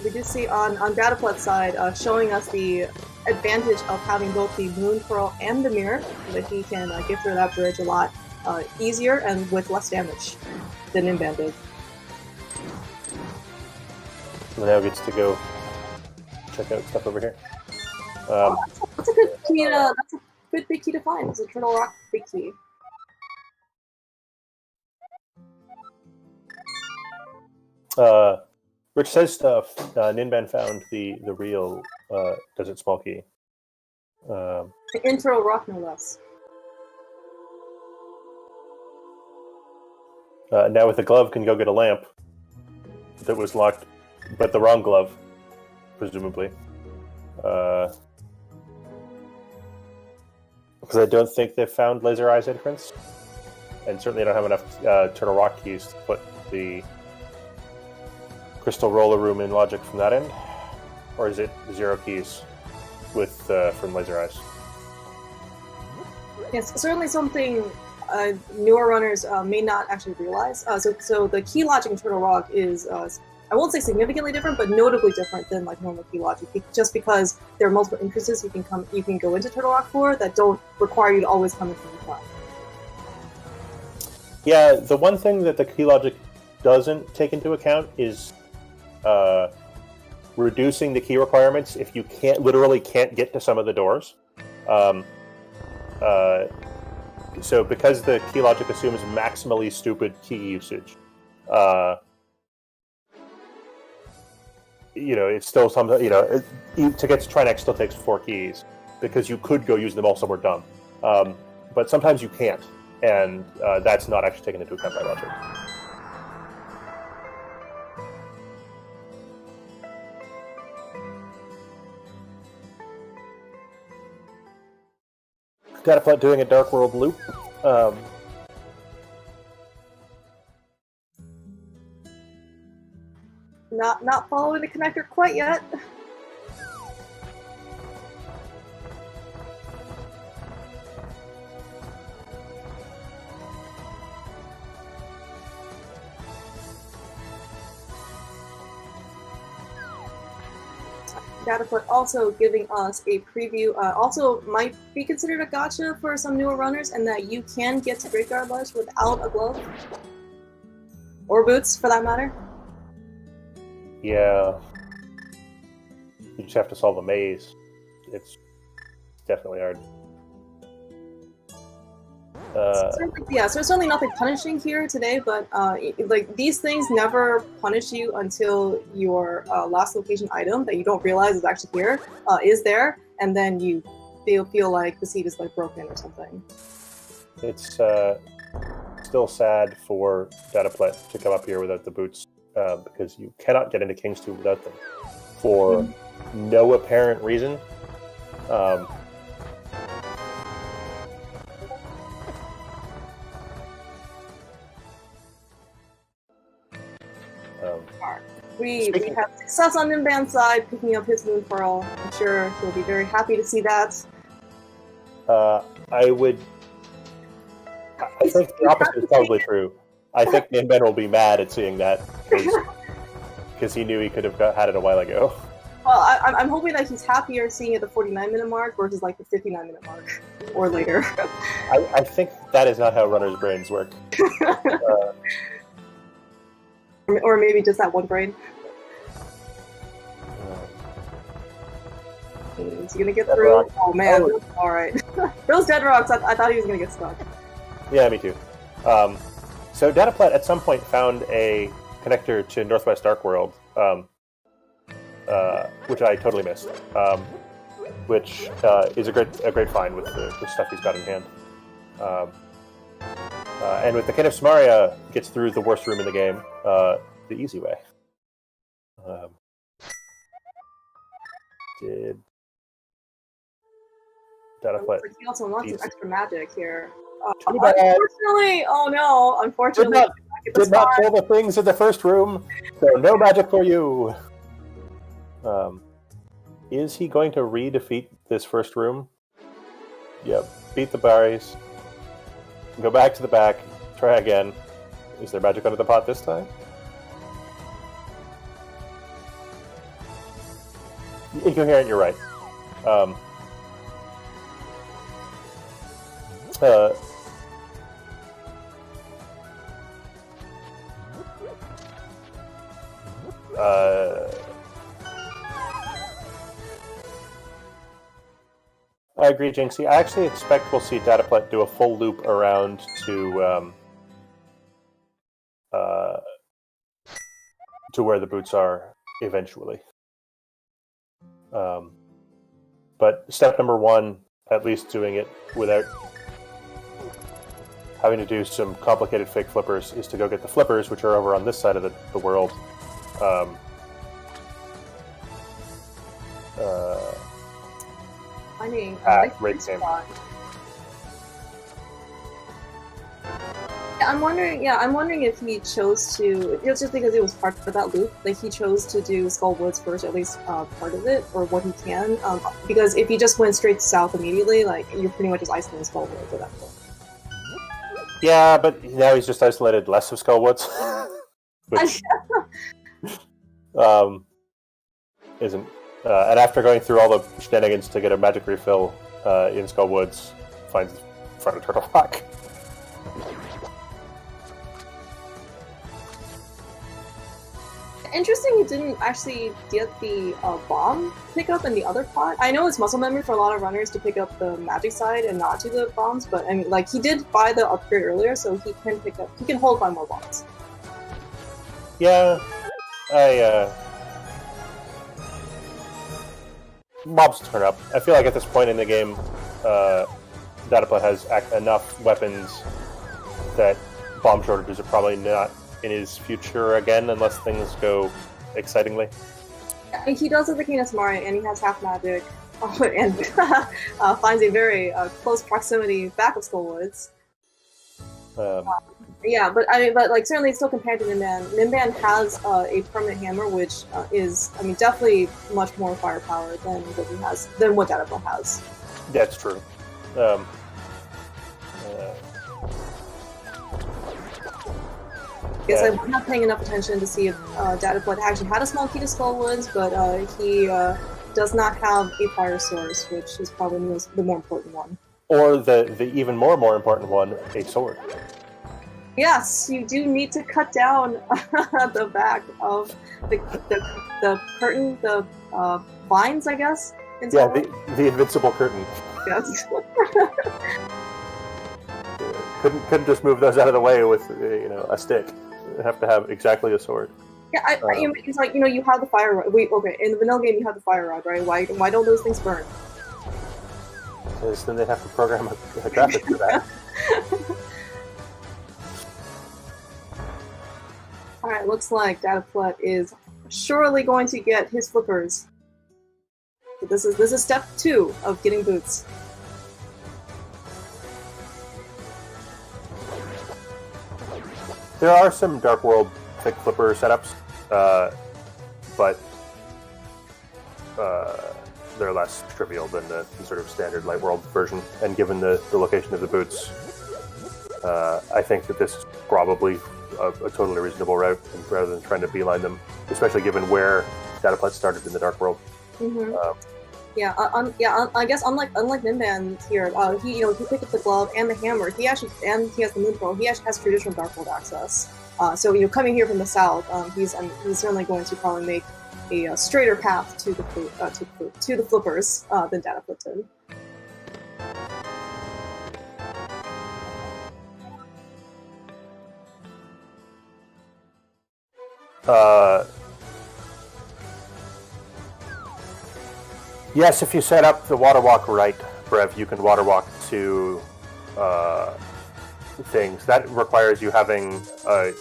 We do see on dataplet's side showing us the advantage of having both the Moon Pearl and the Mirror, so that he can get through that bridge a lot easier and with less damage than Ninban did. So now gets to go check out stuff over here. That's a good key. That's a good big key to find. It's a Turtle Rock big key. Rich says stuff. Ninban found the real Desert Small Key. The intro rock, no less. Now with the glove, can go get a lamp that was locked, but the wrong glove, presumably. Because I don't think they've found Laser Eyes entrance, and certainly don't have enough Turtle Rock keys to put the Crystal Roller Room in logic from that end. Or is it 0 keys with from Laser Eyes? Yes, certainly something newer runners may not actually realize. So the key logic in Turtle Rock is, I won't say significantly different, but notably different than like normal key logic. Just because there are multiple entrances you can go into Turtle Rock for that don't require you to always come in from the front. Yeah, the one thing that the key logic doesn't take into account is reducing the key requirements if you literally can't get to some of the doors. So because the key logic assumes maximally stupid key usage, it's still something, to get to Trinex still takes 4 keys, because you could go use them all somewhere dumb. But sometimes you can't, and that's not actually taken into account by logic. Dataplet doing a Dark World loop. Not following the connector quite yet. Dataplet also giving us a preview, also might be considered a gotcha for some newer runners, and that you can get to Graveyard Ledge without a glove. Or boots, for that matter. Yeah. You just have to solve a maze. It's definitely hard. Yeah, so there's certainly nothing punishing here today, but like these things never punish you until your last location item that you don't realize is actually here is there, and then you feel like the seat is like broken or something. It's still sad for dataplet to come up here without the boots, because you cannot get into King's 2 without them for no apparent reason. We have success on Ninban's side, picking up his Moon Pearl. I'm sure he'll be very happy to see that. I think the opposite is probably true. I think Ninban will be mad at seeing that because he knew he could have had it a while ago. Well, I'm hoping that he's happier seeing it at the 49-minute mark versus like the 59-minute mark or later. I think that is not how runners' brains work. Or maybe just that one brain. Is he gonna get through? Rock. Oh man, alright. Those dead rocks, I thought he was gonna get stuck. Yeah, me too. So dataplet at some point found a connector to Northwest Dark World, which I totally missed, which is a great find with the stuff he's got in hand. And with the King of Samaria gets through the worst room in the game the easy way. Did dataplet? He also wants some extra magic here. Too bad. Unfortunately, oh no! Unfortunately, did not pull the things in the first room, so no magic for you. Is he going to re-defeat this first room? Yep. Beat the berries. Go back to the back. Try again. Is there magic under the pot this time? Incoherent, you're right. I agree, Jinxie. I actually expect we'll see dataplet do a full loop around to where the boots are eventually. But step number one, at least doing it without having to do some complicated fake flippers, is to go get the flippers, which are over on this side of the world. Finding great game. I'm wondering if he chose to. It's just because it was part of that loop. Like he chose to do Skull Woods first, at least part of it, or what he can. Because if he just went straight south immediately, like you're pretty much just isolating Skull Woods at that point. Yeah, but now he's just isolated less of Skull Woods, which isn't. And after going through all the shenanigans to get a magic refill in Skull Woods, finds front of Turtle Rock. Interesting, he didn't actually get the bomb pickup in the other pot. I know it's muscle memory for a lot of runners to pick up the magic side and not do the bombs, but I mean, like he did buy the upgrade earlier, so he can hold 5 more bombs. Yeah, mobs turn up. I feel like at this point in the game, dataplet has enough weapons that bomb shortages are probably not in his future again, unless things go excitingly. He does have the King of Samaria, and he has half magic, and finds a very close proximity back of Skull Woods. Yeah, but like certainly it's still compared to Ninban. Ninban has a permanent hammer, which is, I mean, definitely much more firepower than what dataplet has. That's true. I guess I'm not paying enough attention to see if dataplet actually had a small key to Skull Woods, but he does not have a fire source, which is probably the more important one. Or the even more important one, a sword. Yes, you do need to cut down the back of the curtain, the vines, I guess. Yeah, the invincible curtain. Yes. couldn't just move those out of the way with a stick. You have to have exactly a sword. Yeah, it's like you have the fire rod. Wait, okay. In the vanilla game, you have the fire rod, right? Why don't those things burn? Because then they'd have to program a graphic for that. All right, looks like dataplet is surely going to get his flippers. So this is step 2 of getting boots. There are some Dark World thick flipper setups, but they're less trivial than the sort of standard Light World version. And given the location of the boots, I think that this is probably a totally reasonable route, rather than trying to beeline them, especially given where dataplet started in the Dark World. Mm-hmm. I guess unlike Ninban here, he picked up the glove and the hammer. He has the moon pearl. He actually has traditional Dark World access. So coming here from the south, he's certainly going to probably make a straighter path to the flippers than dataplet did. Yes, if you set up the water walk right, Brev, you can water walk to things. That requires you having a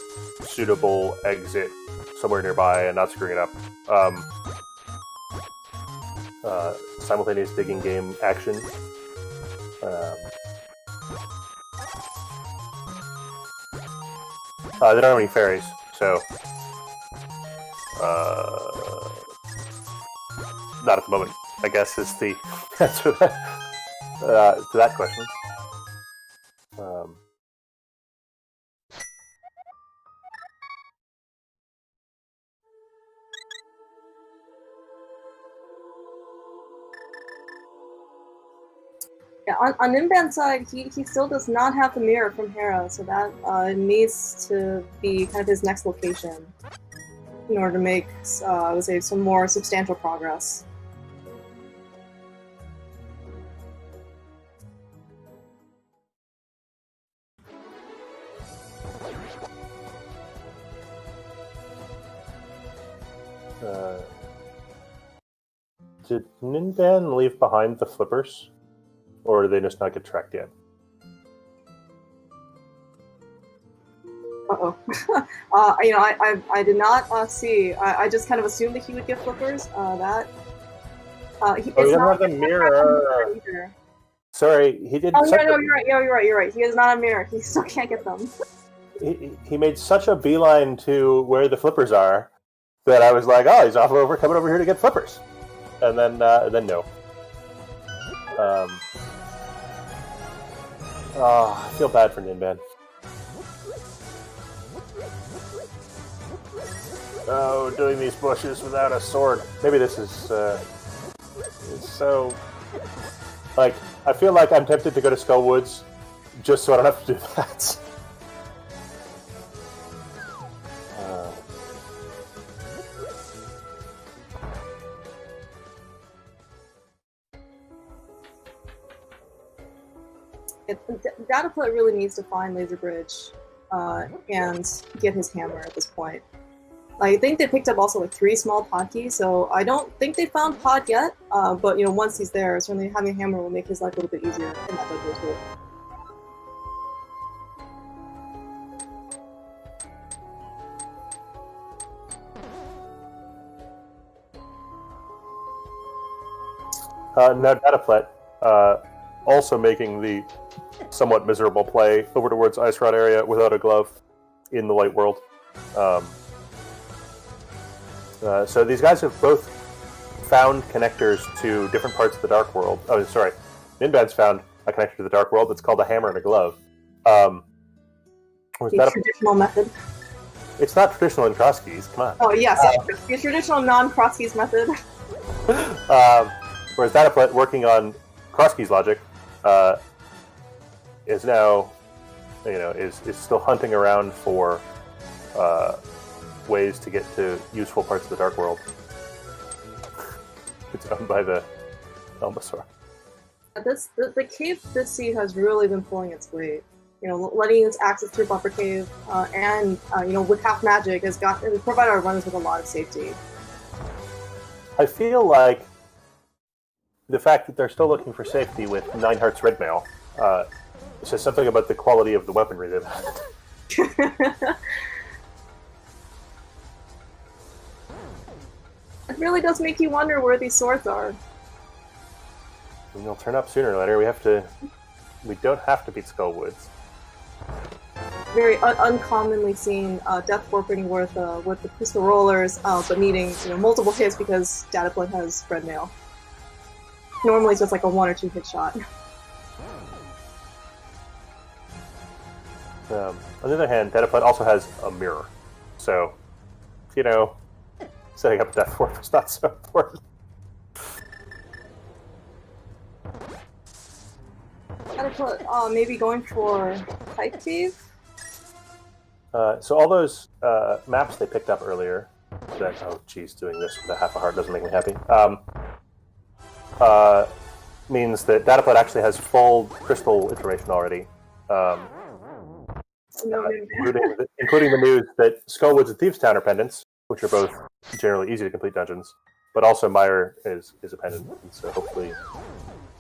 suitable exit somewhere nearby and not screwing it up. Simultaneous digging game action. They don't have any fairies, so not at the moment, I guess, is the answer to that question. Yeah, on Ninban's side, he still does not have the mirror from Hera, so that needs to be kind of his next location in order to make, I would say, some more substantial progress. Did Ninban leave behind the flippers? Or do they just not get tracked yet? Uh-oh. I did not see. I just kind of assumed that he would get flippers. He doesn't have the mirror. Sorry, he did. Oh, no, you're right. You're right. He is not a mirror. He still can't get them. He made such a beeline to where the flippers are that I was like, oh, he's coming over here to get flippers. And then no. I feel bad for Ninban. Oh, doing these bushes without a sword. Maybe this is so... Like, I feel like I'm tempted to go to Skull Woods just so I don't have to do that. Dataplet really needs to find Laser Bridge and get his hammer at this point. I think they picked up also like 3 small pod keys, so I don't think they found Pod yet. But once he's there, certainly having a hammer will make his life a little bit easier in that dojo too. Now Dataplet, also making the somewhat miserable play over towards Ice Rod area without a glove in the Light World. So these guys have both found connectors to different parts of the Dark World. Oh, sorry. Ninban's found a connector to the Dark World that's called a hammer and a glove. The traditional method. It's not traditional in Crosskeys, come on. Oh, yes, the traditional non-Crosskeys method. Whereas Dataplet, working on Crosskeys logic, is now, is still hunting around for ways to get to useful parts of the Dark World. It's owned by the Elmasaur. The cave this seed has really been pulling its weight. letting us access through Buffer Cave, and with half magic has provided our runners with a lot of safety. I feel like the fact that they're still looking for safety with 9 Hearts Red Mail says something about the quality of the weaponry they've had. It really does make you wonder where these swords are. I mean, they'll turn up sooner or later. We don't have to beat Skullwoods. Very uncommonly seen death warping with the crystal rollers, but needing multiple hits because dataplet has red mail. Normally, it's just like a 1 or 2 hit shot. On the other hand, dataplet also has a mirror, so setting up a death warp is not so important. Dataplet maybe going for Type Cave. So all those maps they picked up earlier, doing this with a half a heart doesn't make me happy, means that dataplet actually has full crystal information already, including the news that Skullwoods and Thieves' Town are pendants, which are both generally easy to complete dungeons, but also Mire is a pendant, and so hopefully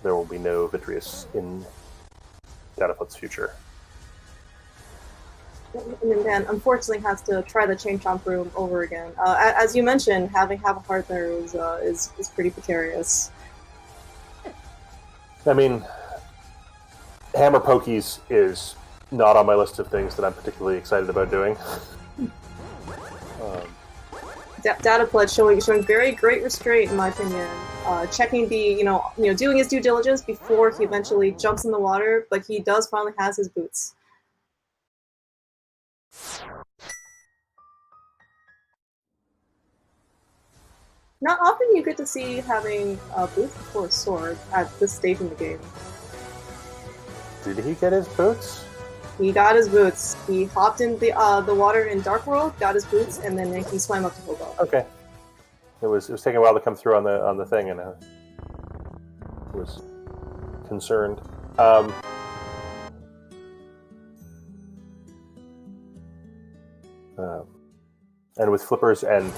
there will be no Vitreous in dataplet's future. And then, unfortunately, has to try the chain chomp room over again. As you mentioned, having half a heart there is pretty precarious. I mean, hammer pokies is not on my list of things that I'm particularly excited about doing. Dataplet showing very great restraint, in my opinion. Checking doing his due diligence before he eventually jumps in the water, but he does finally has his boots. Not often you get to see having boots before a sword at this stage in the game. Did he get his boots? He got his boots. He hopped in the water in Dark World, got his boots, and then he swam up to Hobo. Okay. It was taking a while to come through on the thing, and I was concerned. And with flippers and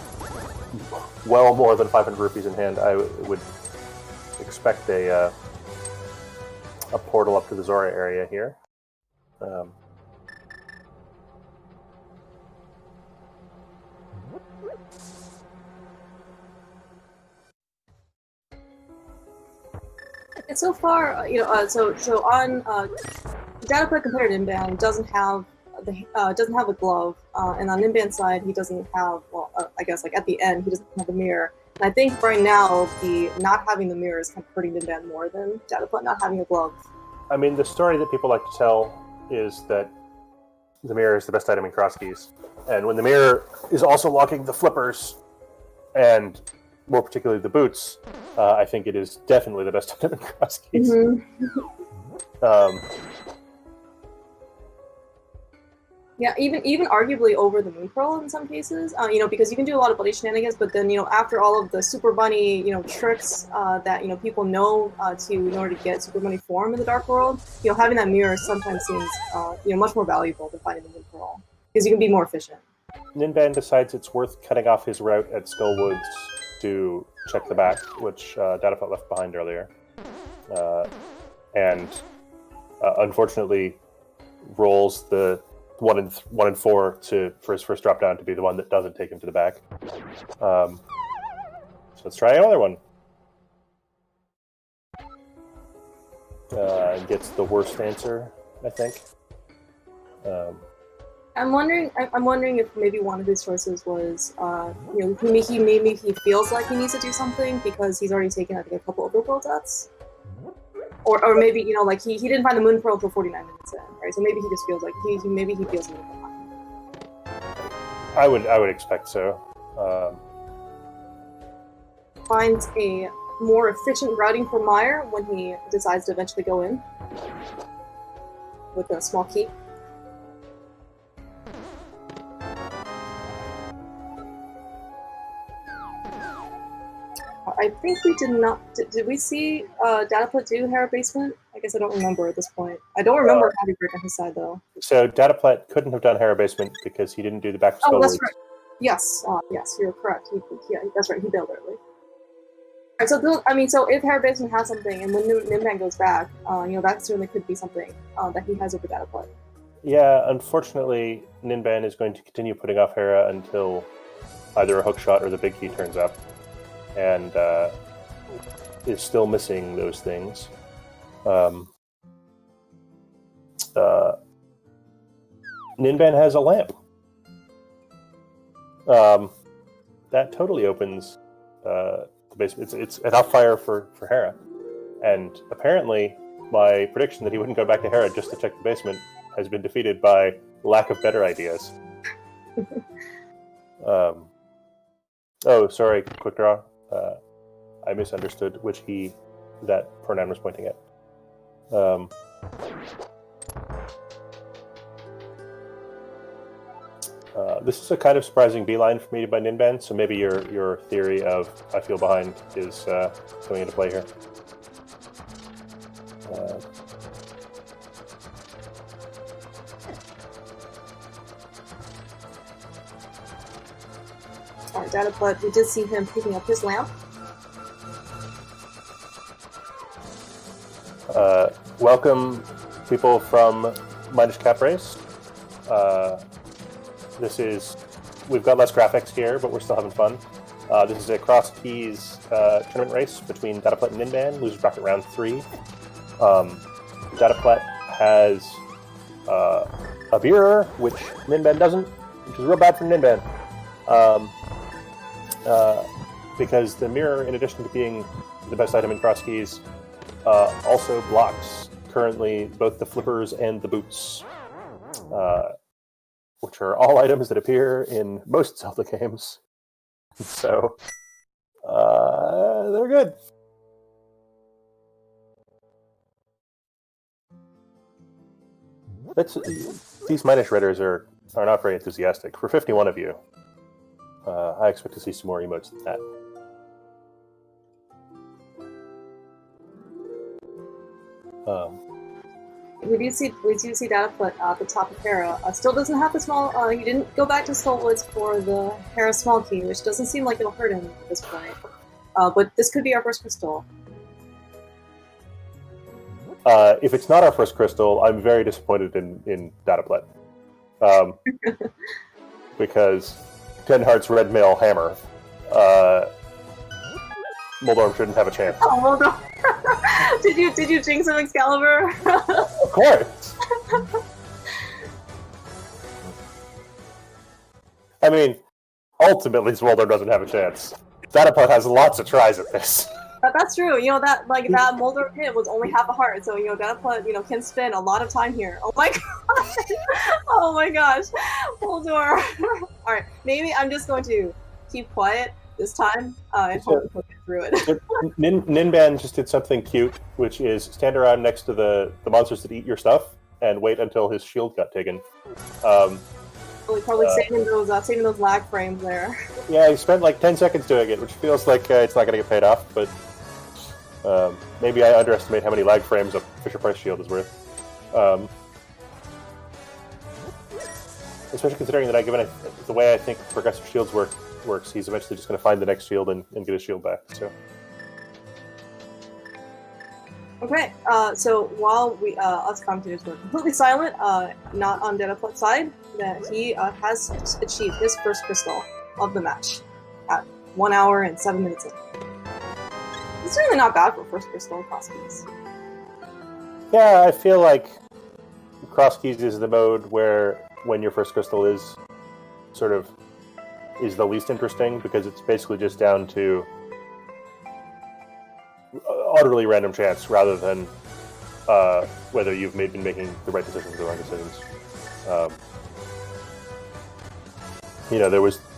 well more than 500 rupees in hand, I would expect a portal up to the Zora area here. And so far, so on dataplet compared to Ninban doesn't have a glove, and on Ninban's side he doesn't have. Well, I guess like at the end he doesn't have the mirror. And I think right now the not having the mirror is kind of hurting Ninban more than dataplet not having a glove. I mean, the story that people like to tell is that the mirror is the best item in Crosskeys, and when the mirror is also locking the flippers, and more particularly the boots, I think it is definitely the best item in Crosskeys. Mm-hmm. Yeah, even arguably over the Moon Pearl in some cases, because you can do a lot of bloody shenanigans, but then after all of the Super Bunny tricks that people know in order to get Super Bunny form in the Dark World, having that mirror sometimes seems much more valuable than finding the Moon Pearl because you can be more efficient. Ninban decides it's worth cutting off his route at Skullwoods to check the back, which dataplet left behind earlier, and unfortunately rolls the 1 and 4 for his first drop down to be the one that doesn't take him to the back. So let's try another one. Gets the worst answer, I think. I'm wondering if maybe one of his choices was, maybe he feels like he needs to do something because he's already taken, I think, a couple of overworld deaths. Or maybe, he didn't find the Moon Pearl until 49 minutes in, right? So maybe he just feels like he feels a little behind. I would expect so. Finds a more efficient routing for Mire when he decides to eventually go in with a small keep. I think we did not. Did we see dataplet do Hera Basement? I guess I don't remember at this point. I don't remember having Brick on his side, though. So dataplet couldn't have done Hera Basement because he didn't do the back. Oh, that's right. Yes, yes, you're correct. Yeah, that's right. He bailed early. Right, so so if Hera Basement has something, and when Ninban goes back, that certainly could be something that he has over dataplet. Yeah, unfortunately, Ninban is going to continue putting off Hera until either a hookshot or the big key turns up, and is still missing those things. Ninban has a lamp. That totally opens the basement. It's enough fire for Hera, and apparently my prediction that he wouldn't go back to Hera just to check the basement has been defeated by lack of better ideas. Oh, sorry, quick draw. I misunderstood which that pronoun was pointing at. This is a kind of surprising beeline for me by Ninban, so maybe your theory of I feel behind is coming into play here. Alright, dataplet, we did see him picking up his lamp. Welcome, people from Minus Cap Race. We've got less graphics here, but we're still having fun. This is a Crosskeys tournament race between dataplet and Ninban, losers bracket round 3. Dataplet has a mirror, which Ninban doesn't, which is real bad for Ninban. Because the mirror, in addition to being the best item in Crosskeys, also blocks currently both the flippers and the boots, which are all items that appear in most Zelda games. So, they're good. These minus shredders are not very enthusiastic. For 51 of you, I expect to see some more emotes than that. We do see dataplet at the top of Hera. Still doesn't have the small. He didn't go back to Soulwoods for the Hera small key, which doesn't seem like it'll hurt him at this point. But this could be our first crystal. If it's not our first crystal, I'm very disappointed in dataplet. Because 10 Hearts Red Mail Hammer, Moldorm shouldn't have a chance. Oh, Moldorm! Did you jinx him, Excalibur? Of course. I mean, ultimately, Moldorm doesn't have a chance. Dataplet has lots of tries at this. That's true. That Moldorm hit was only half a heart, so dataplet can spend a lot of time here. Oh my god! Oh my gosh, Moldorm. All right, maybe I'm just going to keep quiet this time and hope we get through it. Ninban just did something cute, which is stand around next to the monsters that eat your stuff and wait until his shield got taken. Probably saving those lag frames there. Yeah, he spent like 10 seconds doing it, which feels like it's not going to get paid off, but maybe I underestimate how many lag frames a Fisher-Price shield is worth. Especially considering that given the way I think progressive shields works, he's eventually just going to find the next shield and get his shield back. So. Okay, so while us commentators were completely silent, not on dataplet's side, that he has achieved his first crystal of the match at 1 hour and 7 minutes in. It's really not bad for first crystal Crosskeys. Yeah, I feel like Crosskeys is the mode where when your first crystal is the least interesting, because it's basically just down to utterly random chance rather than whether you've been making the right decisions or the wrong decisions.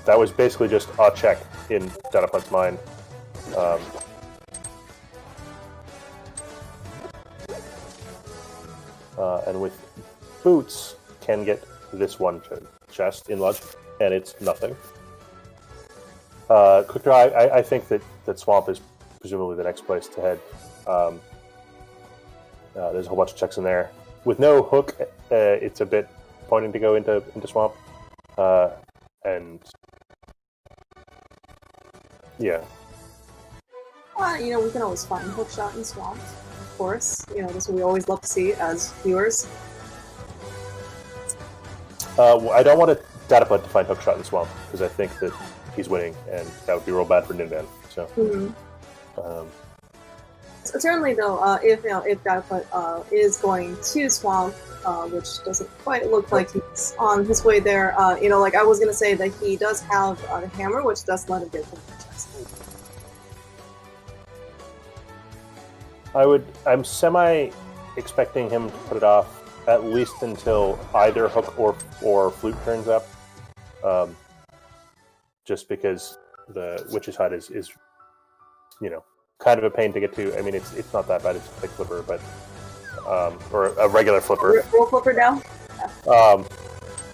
That was basically just a check in dataplet's mind. And with boots, can get this one chest in logic, and it's nothing. Quick draw, I think that Swamp is presumably the next place to head. There's a whole bunch of checks in there. With no hook, it's a bit pointing to go into swamp. And yeah. We can always find hookshot in swamps, of course. That's what we always love to see as viewers. I don't want a dataplet to find hookshot in swamp because I think that he's winning, and that would be real bad for Ninban. So. Certainly, though, if dataplet is going to swamp, which doesn't quite look like he's on his way there, I was gonna say that he does have the hammer, which does let him get from the chest. I'm semi expecting him to put it off at least until either hook or flute turns up. Just because the witch's hut is kind of a pain to get to. I mean, it's not that bad. It's a quick flipper, but or a regular flipper. Roll flipper down.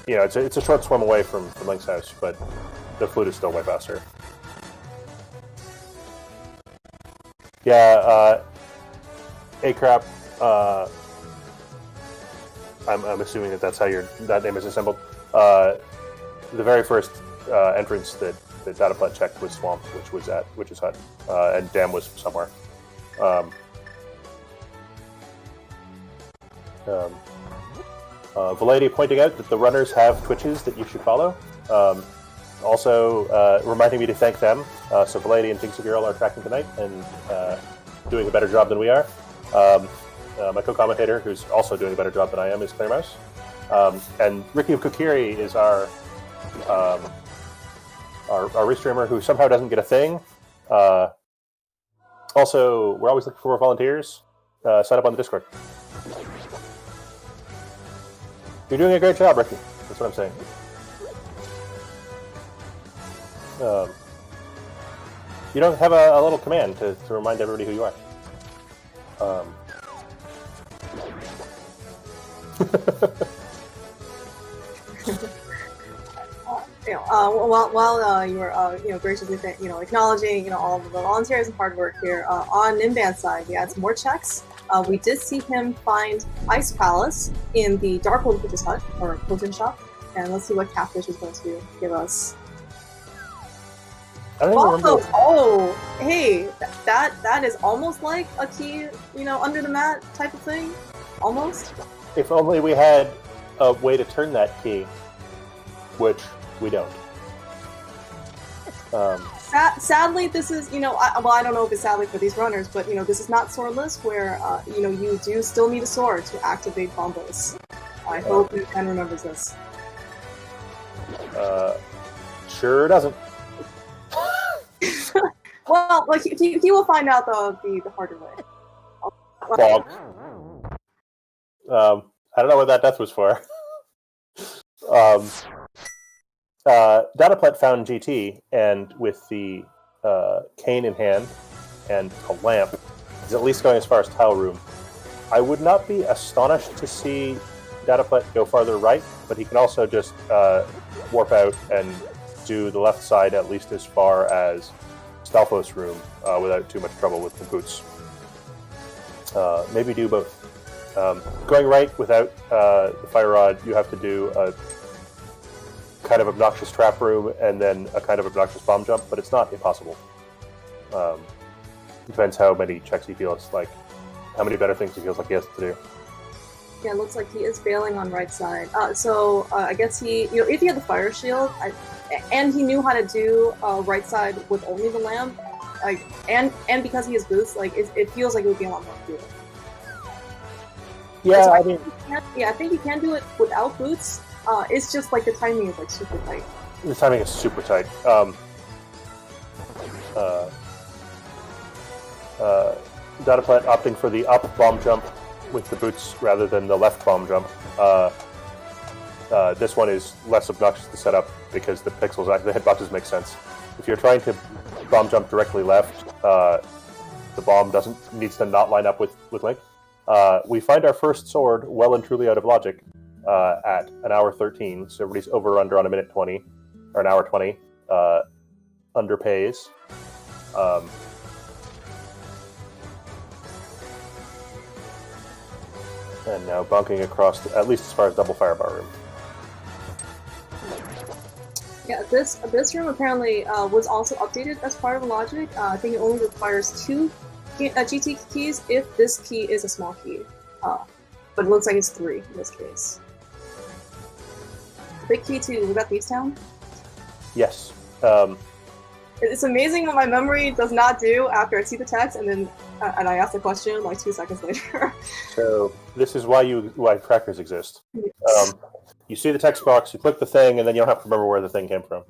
It's a short swim away from Link's house, but the flute is still way faster. Yeah, A-Crap. I'm assuming that's how that name is assembled. The very first entrance that dataplet checked was swamp, which was at Witch's Hut, and Dam was somewhere. Valady pointing out that the runners have Twitches that you should follow. Also reminding me to thank them. So Valady and Jinxie Girl are tracking tonight and doing a better job than we are. My co-commentator, who's also doing a better job than I am, is Claire Mouse. And Ricky of Kokiri is our restreamer who somehow doesn't get a thing. Also, we're always looking for more volunteers. Sign up on the Discord. You're doing a great job, Ricky. That's what I'm saying. You don't have a little command to remind everybody who you are. While you're graciously acknowledging all of the volunteers and hard work here on Ninban's side, we had some more checks. We did see him find Ice Palace in the Darkhold Witch's Hut or potion shop, and let's see what Catfish is going to give us. I don't remember. Oh, hey, that is almost like a key, under the mat type of thing, almost. If only we had a way to turn that key, which we don't. Sadly, this is, I don't know if it's sadly for these runners, but, this is not swordless, where, you do still need a sword to activate combos. I hope Ninban remembers this. Sure doesn't. Well, he will find out the harder way. Fog. I don't know what that death was for. Dataplet found GT, and with the cane in hand and a lamp, is at least going as far as Tile Room. I would not be astonished to see Dataplet go farther right, but he can also just warp out and do the left side at least as far as Stalfos Room without too much trouble with the boots. Maybe do both. Going right without the Fire Rod, you have to do a kind of obnoxious trap room and then a kind of obnoxious bomb jump, but it's not impossible. Depends how many checks he feels like, how many better things he feels like he has to do. Yeah, it looks like he is bailing on right side. So I guess he, if he had the fire shield, and he knew how to do right side with only the lamp, and because he has boots, it feels like it would be a lot more doable. Yeah, so I mean, I think you can do it without boots. It's just the timing is super tight. The timing is super tight. Dataplet opting for the up bomb jump with the boots rather than the left bomb jump. This one is less obnoxious to set up because the pixels, the hitboxes make sense. If you're trying to bomb jump directly left, the bomb needs to not line up with Link. We find our first sword well and truly out of logic at an hour 13, so everybody's over or under on a minute 20, or an hour 20. Underpays. And now bunking across, at least as far as double firebar room. Yeah, this room apparently was also updated as part of logic. I think it only requires 2 GT keys if this key is a small key. But it looks like it's 3 in this case. Big key to we got Thieves Town? Yes. It's amazing what my memory does not do after I see the text and then and I ask the question like 2 seconds later. So this is why trackers exist. You see the text box, you click the thing, and then you don't have to remember where the thing came from.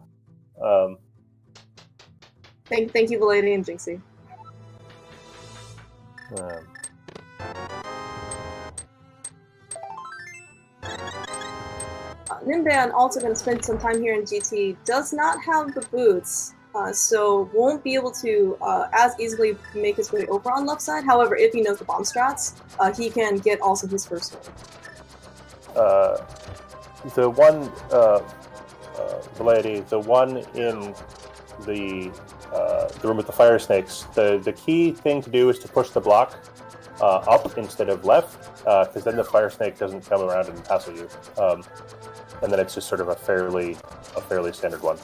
Thank you, Valady and Jinxie. Ninban, also going to spend some time here in GT, does not have the boots, so won't be able to as easily make his way over on left side. However, if he knows the bomb strats, he can get also his first one. The one, Valady, the one in the room with the fire snakes, the key thing to do is to push the block up instead of left, because then the fire snake doesn't come around and hassle you. And then it's just sort of a fairly standard one.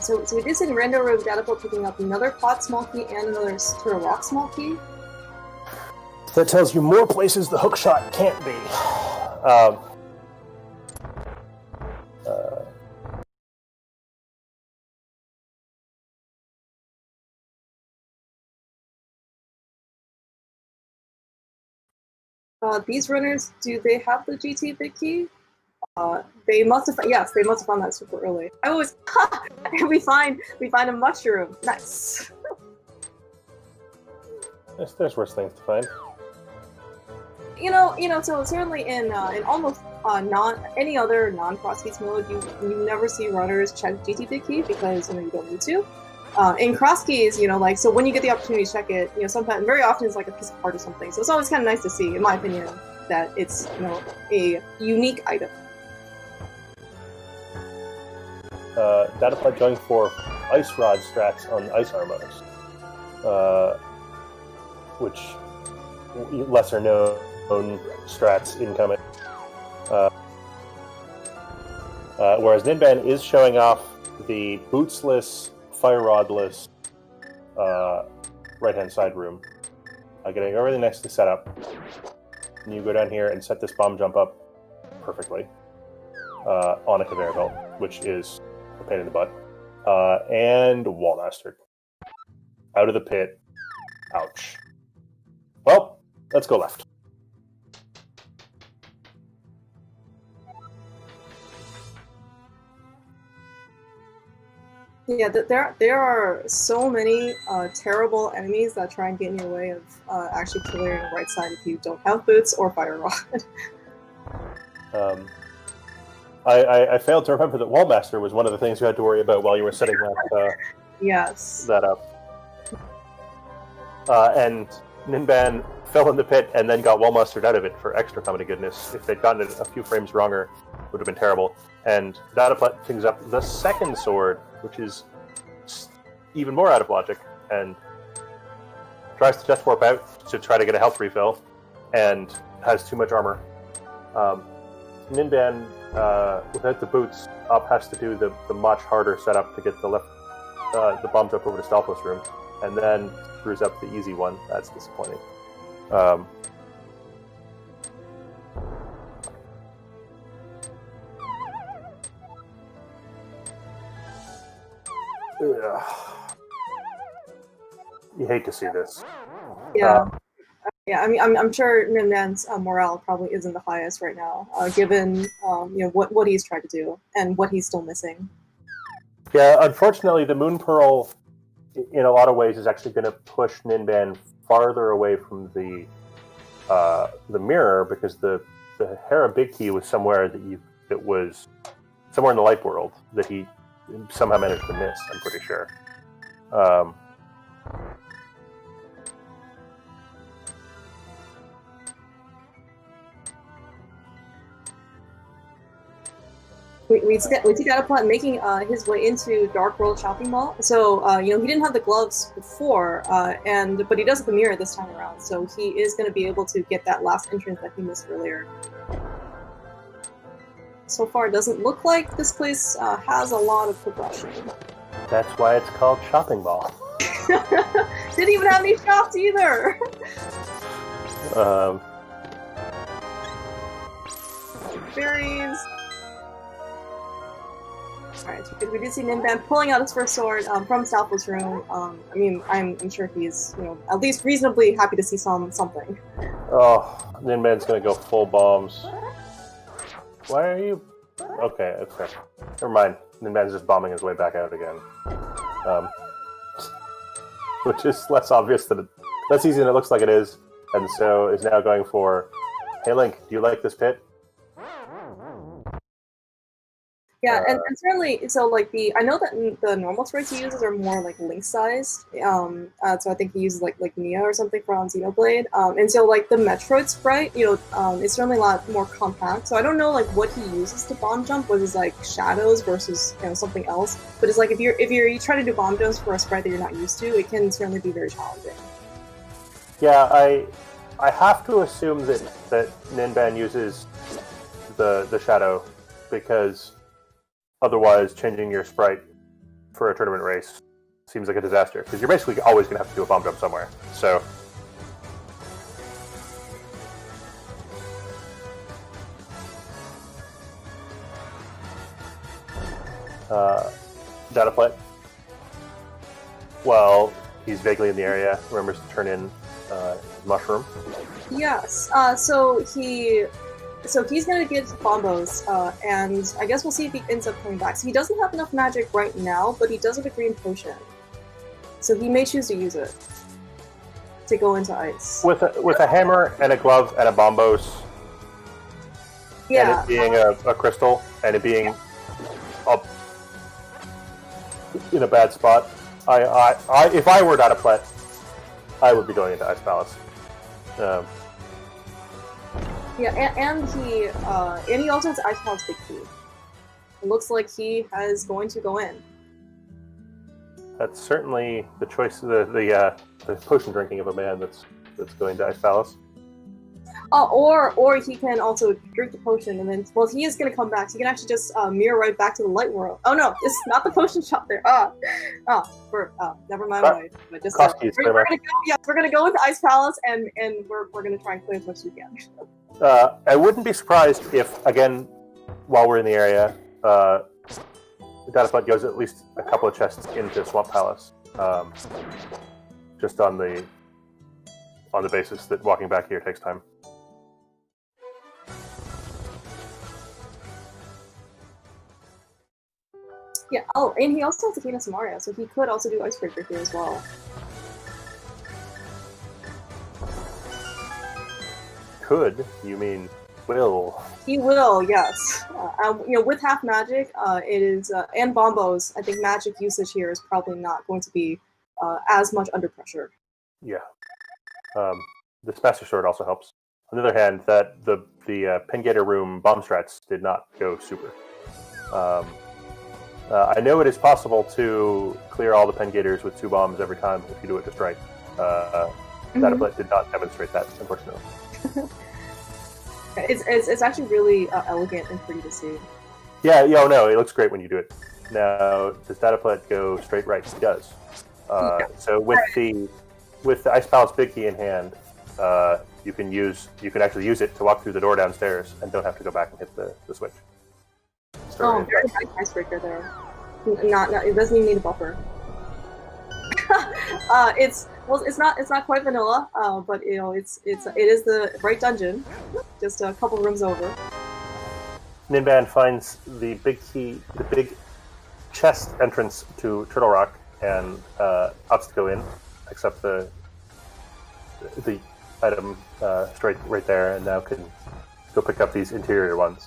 So we did see in Rando Room Dataplet picking up another pot small key and another Turtle Rock small key. That tells you more places the hook shot can't be. These runners, do they have the GT big key? They must have. Yes, they must have found that super early. I always we find a mushroom. Nice. There's worse things to find. You know. So certainly in almost any other non-Crosskeys mode, you never see runners check GT big key because you don't need to. In Crosskeys, so when you get the opportunity to check it, sometimes, very often it's like a piece of art or something. So it's always kind of nice to see, in my opinion, that it's a unique item. Dataplet going for ice rod strats on ice armors, which lesser known strats incoming. Whereas Ninban is showing off the bootsless, fire rodless right-hand side room. Getting everything next to setup. And you go down here and set this bomb jump up perfectly on a conveyor belt, which is a pain in the butt. And wall mastered. Out of the pit. Ouch. Well, let's go left. Yeah, there are so many terrible enemies that try and get in your way of actually clearing the right side if you don't have boots or fire rod. I failed to remember that Wallmaster was one of the things you had to worry about while you were setting that yes. that up. And Ninban fell in the pit and then got Wallmastered out of it for extra comedy goodness. If they'd gotten it a few frames wronger, it would have been terrible. And Dataplet picks up the second sword, which is even more out of logic, and tries to death warp out to try to get a health refill, and has too much armor. Ninban, without the boots, has to do the much harder setup to get the bomb jump over to Stalfos room, and then screws up the easy one. That's disappointing. You hate to see this. Yeah. Yeah, I mean, I'm sure Ninban's morale probably isn't the highest right now, given what he's tried to do and what he's still missing. Yeah, unfortunately, the Moon Pearl, in a lot of ways, is actually going to push Ninban farther away from the mirror, because the Hera Big Key was somewhere that was somewhere in the light world that he somehow managed to miss. I'm pretty sure. we see dataplet making his way into Dark World Shopping Mall. So he didn't have the gloves before, but he does have the mirror this time around. So he is going to be able to get that last entrance that he missed earlier. So far, it doesn't look like this place has a lot of progression. That's why it's called Shopping Mall. Didn't even have any shops either. Berries. Alright, we did see Ninban pulling out his first sword from Southwest room. I'm sure he's, at least reasonably happy to see something. Oh, Ninban's gonna go full bombs. Why are you... Okay, that's fair. Never mind. Ninban's just bombing his way back out again. Which is less obvious less easy than it looks like it is, and so is now going for, hey Link, do you like this pit? Yeah, and certainly, so I know that the normal sprites he uses are more Link sized. So I think he uses like Nia or something from Xenoblade. And so the Metroid sprite, is certainly a lot more compact. So I don't know what he uses to bomb jump, whether it's shadows versus something else. But it's if you try to do bomb jumps for a sprite that you're not used to, it can certainly be very challenging. Yeah, I have to assume that Ninban uses the shadow, because otherwise, changing your sprite for a tournament race seems like a disaster, because you're basically always going to have to do a bomb jump somewhere. So, dataplet. Well, he's vaguely in the area. Remembers to turn in his mushroom. Yes. So he's going to get Bombos, and I guess we'll see if he ends up coming back. So he doesn't have enough magic right now, but he does have a green potion. So he may choose to use it to go into ice. With a hammer and a glove and a Bombos, yeah, and it being a crystal, and it being up in a bad spot, if I were dataplet, I would be going into Ice Palace. Yeah, and he also has Ice Palace Big Key. It looks like he is going to go in. That's certainly the choice, the potion drinking of a man that's going to Ice Palace. Or he can also drink the potion and then, well, he is going to come back, so he can actually just mirror right back to the light world. Oh no, this is not the potion shop there. Never mind. But just we're gonna go into Ice Palace and we're gonna try and clear as much as we can. I wouldn't be surprised if, again, while we're in the area, dataplet goes at least a couple of chests into Swamp Palace, just on the basis that walking back here takes time. Yeah. Oh, and he also has Akina Samaria, so he could also do Icebreaker here as well. Could? You mean will? He will, yes. With half magic, it is, and Bombos, I think magic usage here is probably not going to be as much under pressure. Yeah. The Master Sword also helps. On the other hand, that the Pengator room bomb strats did not go super. I know it is possible to clear all the Pengators with 2 bombs every time if you do it just right. Dataplet did not demonstrate that, unfortunately. It's actually really elegant and pretty to see. Yeah, no, it looks great when you do it. Now, does dataplet go straight right? He does. So with the Ice Palace Big Key in hand, you can actually use it to walk through the door downstairs and don't have to go back and hit the switch. Very nice icebreaker there. Not it doesn't even need a buffer. It's not quite vanilla, but it is the right dungeon, just a couple rooms over. Ninban finds the big chest entrance to Turtle Rock, and opts to go in, accept the item straight right there, and now can go pick up these interior ones.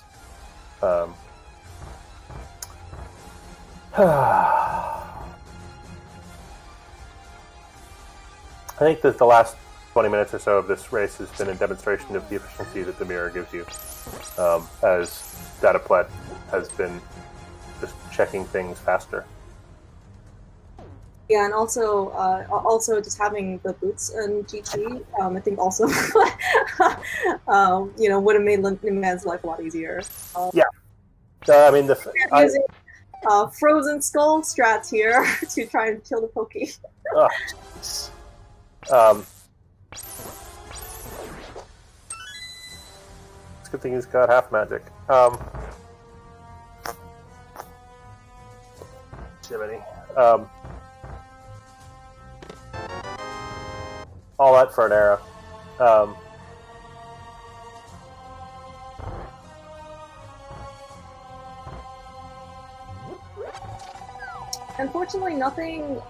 I think that the last 20 minutes or so of this race has been a demonstration of the efficiency that the mirror gives you, as dataplet has been just checking things faster. Yeah, and also just having the boots and GT, I think also, would have made Ninban's life a lot easier. Yeah. I mean, using frozen skull strats here to try and kill the Pokey. It's a good thing he's got half magic. Jiminy. All that for an arrow. Unfortunately, nothing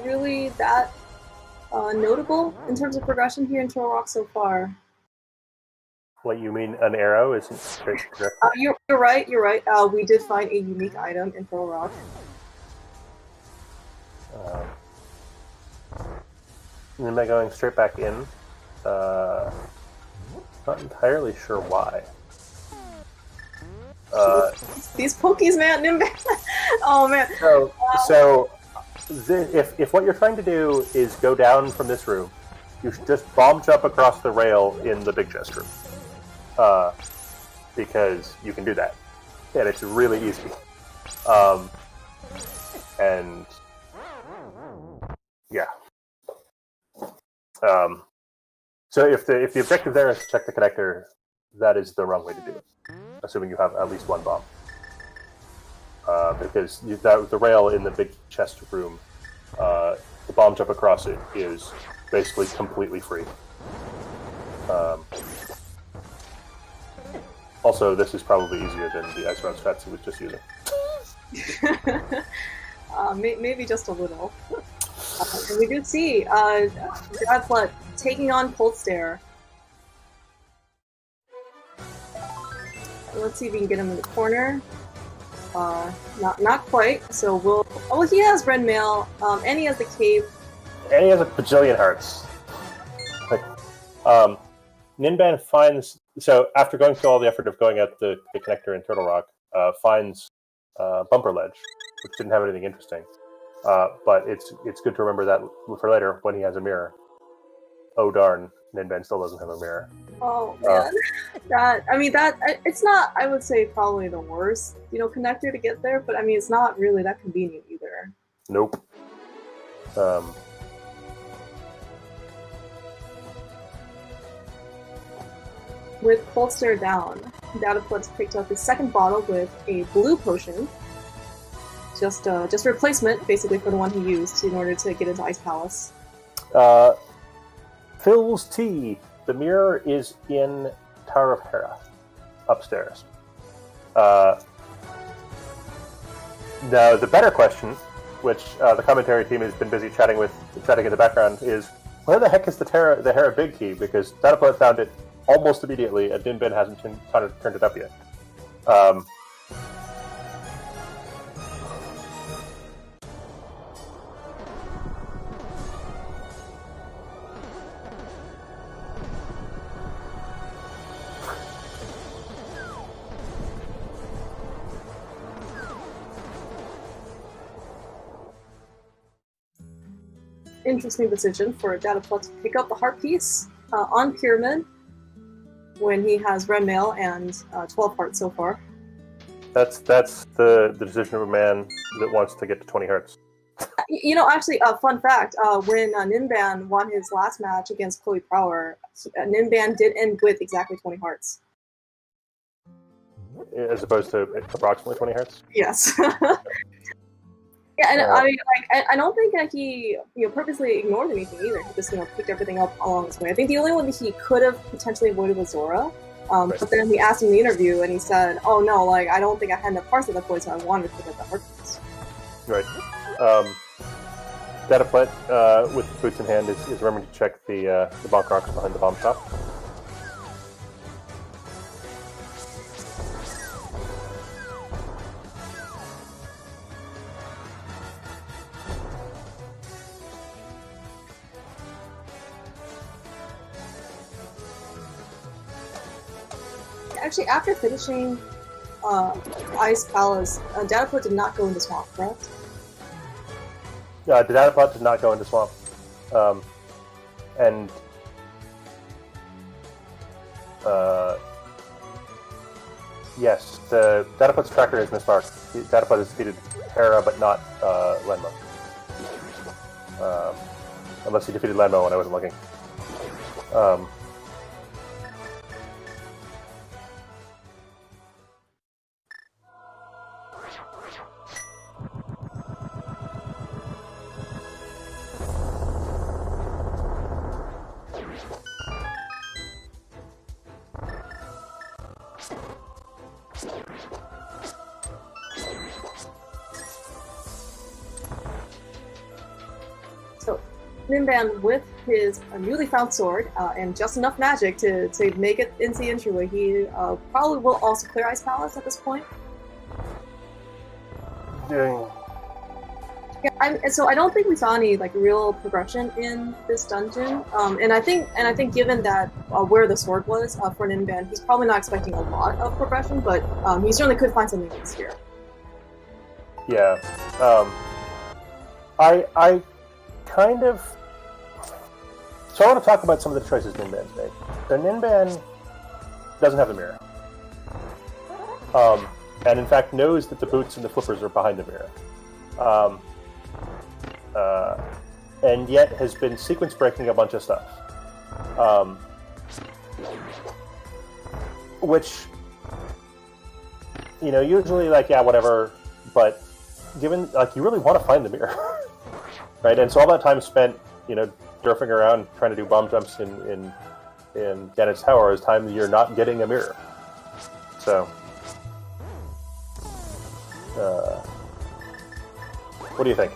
really that notable in terms of progression here in Turtle Rock so far. What, you mean an arrow isn't straight correct? You're right. We did find a unique item in Turtle Rock. And then by going straight back in, not entirely sure why. These Pokies, man, Ninban. Oh man. So if what you're trying to do is go down from this room, you should just bomb jump across the rail in the big chest room, because you can do that, and it's really easy. And yeah. So if the objective there is to check the connector, that is the wrong way to do it, assuming you have at least one bomb. Because the rail in the big chest room, the bomb jump across it is basically completely free. Also, this is probably easier than the ice round strats he was just using. Maybe just a little. And we do see dataplet taking on Cold Stare. Let's see if we can get him in the corner. Not quite. So we'll. Oh, he has red mail. And he has the cave. And he has a bajillion hearts. Ninban finds. So after going through all the effort of going at the connector in Turtle Rock, finds Bumper Ledge, which didn't have anything interesting. But it's good to remember that for later when he has a mirror. Oh darn, Ninban still doesn't have a mirror. Oh man, it's not. I would say probably the worst, connector to get there. But I mean, it's not really that convenient either. Nope. With Cold Stare down, dataplet's picked up his second bottle with a blue potion. Just replacement, basically, for the one he used in order to get into Ice Palace. Phil's tea. The mirror is in Tower of Hera, upstairs. Now, the better question, which the commentary team has been busy chatting in the background, is where the heck is the Hera Big Key? Because dataplet found it almost immediately, and Ninban hasn't turned it up yet. Interesting decision for dataplet to pick up the heart piece on Pyramid when he has red mail and 12 hearts so far. That's the decision of a man that wants to get to 20 hearts. Actually, fun fact, when Ninban won his last match against Chloe Prower, Ninban did end with exactly 20 hearts. As opposed to approximately 20 hearts? Yes. Yeah, and I don't think that he purposely ignored anything either. He just picked everything up along his way. I think the only one that he could have potentially avoided was Zora. Right. But then he asked him in the interview, and he said, "Oh no, I don't think I had enough parts at that point, so I wanted to pick up the heart piece." Right. Dataplet, with boots in hand, is remembering to check the bonk rocks behind the bomb shop. actually, after finishing Ice Palace, dataplet did not go into Swamp, correct? The dataplet did not go into Swamp. And yes, the dataplet's tracker is mismarked. The dataplet has defeated Hera, but not Lenmo. Unless he defeated Lenmo when I wasn't looking. Ninban, with his newly found sword and just enough magic to make it into the entryway, he probably will also clear Ice Palace at this point. Yeah. Yeah, so I don't think we saw any like real progression in this dungeon, and I think given that where the sword was for Ninban, he's probably not expecting a lot of progression, but he certainly could find something else here. Yeah, I kind of. So I want to talk about some of the choices Ninban's made. So Ninban doesn't have a mirror. And in fact knows that the boots and the flippers are behind the mirror. And yet has been sequence breaking a bunch of stuff. Which, you know, usually like, yeah, whatever, but given, like, you really want to find the mirror. Right? And so all that time spent, you know, surfing around trying to do bomb jumps in Ganon's Tower is time you're not getting a mirror. So, what do you think?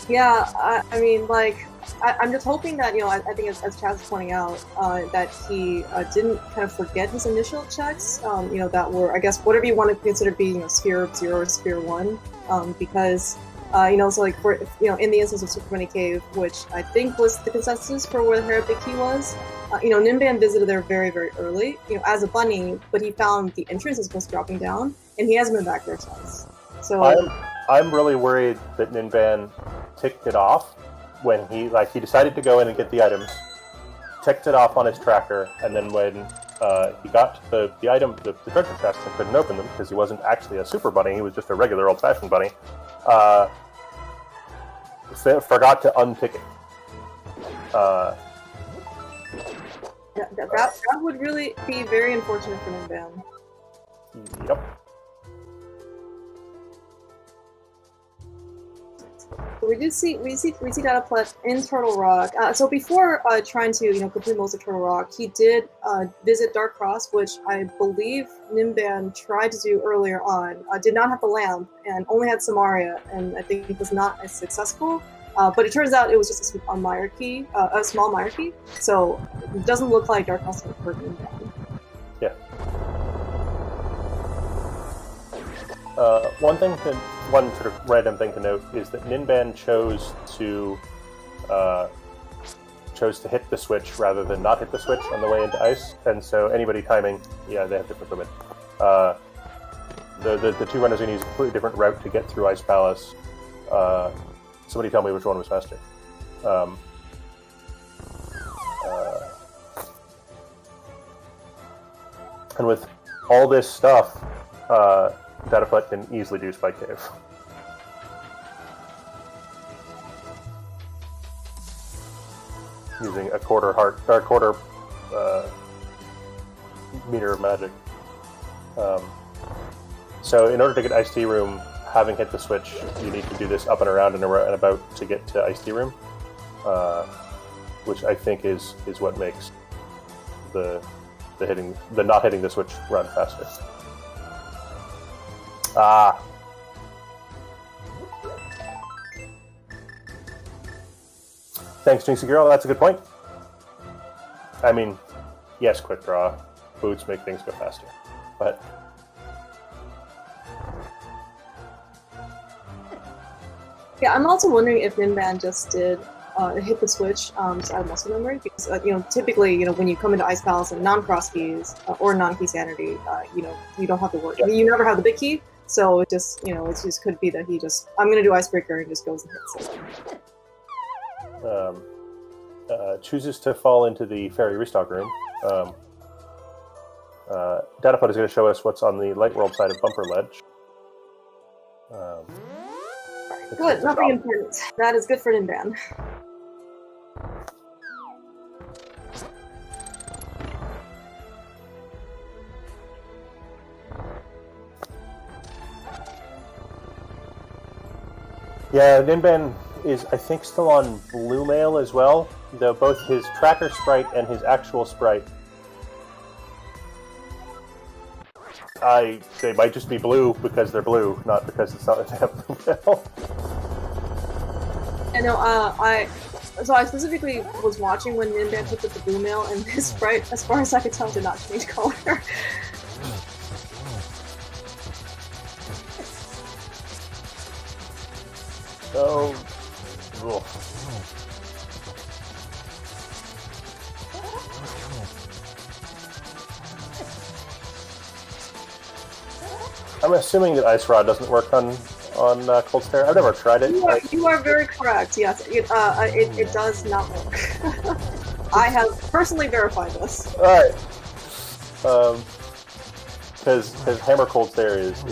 Yeah, I mean, like, I'm just hoping that, you know, I think as Chaz was pointing out, that he didn't kind of forget his initial checks, you know, that were, I guess, whatever you want to consider being, you know, Sphere 0 or Sphere 1, because you know, so like for, you know, in the instance of Super Bunny Cave, which I think was the consensus for where the Hera Big Key was, you know, Ninban visited there very, very early, you know, as a bunny, but he found the entrance as opposed to dropping down, and he hasn't been back there since. So I'm really worried that Ninban ticked it off when he decided to go in and get the items, ticked it off on his tracker, and then when he got the item, the treasure chest, and couldn't open them because he wasn't actually a super bunny, he was just a regular old-fashioned bunny. Forgot to untick it. That would really be very unfortunate for Ninban. Yep. We see dataplet in Turtle Rock. So before trying to, you know, complete most of Turtle Rock, he did visit Dark Cross, which I believe Ninban tried to do earlier on. Did not have the lamp and only had Samaria, and I think it was not as successful. But it turns out it was just a small Mire key. So it doesn't look like Dark Cross would hurt Ninban. Yeah. One sort of random thing to note is that Ninban chose to hit the switch rather than not hit the switch on the way into ice, and so anybody timing, yeah, they have different equipment. The two runners are going to use a completely different route to get through Ice Palace. Somebody tell me which one was faster. And with all this stuff, dataplet can easily do Spike Cave. Using a quarter meter of magic. So in order to get Ice Tea Room, having hit the switch, you need to do this up and around and about to get to Ice Tea Room, which I think is what makes the not hitting the switch run faster. Thanks, Jinxie Girl. That's a good point. I mean, yes, quick draw. Boots make things go faster. But yeah, I'm also wondering if Ninban just did hit the switch just out of muscle memory because typically when you come into Ice Palace and non-Crosskeys or non-Key Sanity, you don't have to worry. Yeah. You never have the big key, so it just it just could be that he just I'm gonna do Icebreaker and just goes and hits it. Chooses to fall into the fairy restock room. Dataplet is going to show us what's on the light world side of Bumper Ledge. Good, nothing important. That is good for Ninban. Yeah, Ninban is, I think, still on Blue Mail as well, though both his tracker sprite and his actual sprite, they might just be blue because they're blue, not because it's not a Blue Mail. I know, I specifically was watching when Ninban picked up the Blue Mail, and his sprite, as far as I could tell, did not change color. Oh, ugh. I'm assuming that Ice Rod doesn't work on Cold Stare. I've never tried it. You are very correct. Yes, it does not work. I have personally verified this. All right, because Hammer Cold Stare is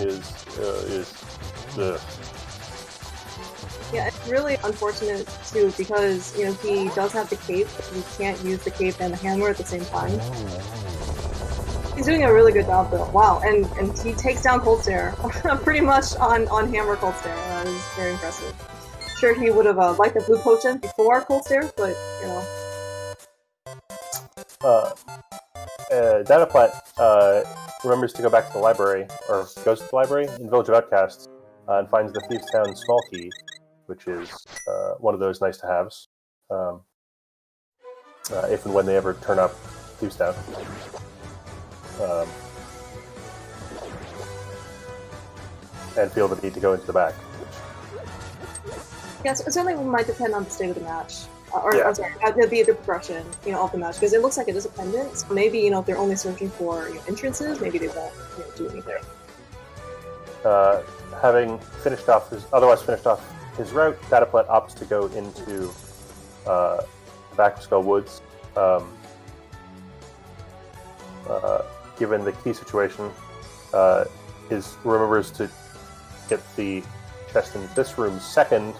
Yeah, it's really unfortunate too because he does have the cape, but he can't use the cape and the hammer at the same time. He's doing a really good job though. Wow, and he takes down Cold Stare pretty much on Hammer Cold Stare. That is very impressive. Sure, he would have liked the blue potion before Cold Stare, but Dataplet remembers to go back to the library, or goes to the library in Village of Outcasts, and finds the Thieves' Town small key, which is one of those nice-to-haves, if and when they ever turn up Thieves' Town. And feel the need to go into the back. yeah, so it certainly might depend on the state of the match. Yeah. I'm sorry, the progression, of the match, because it looks like it is a pendant. So maybe, if they're only searching for entrances, maybe they won't do anything. Having otherwise finished off his route, Dataplet opts to go into Back of Skull Woods. Given the key situation, remembers to get the chest in this room second,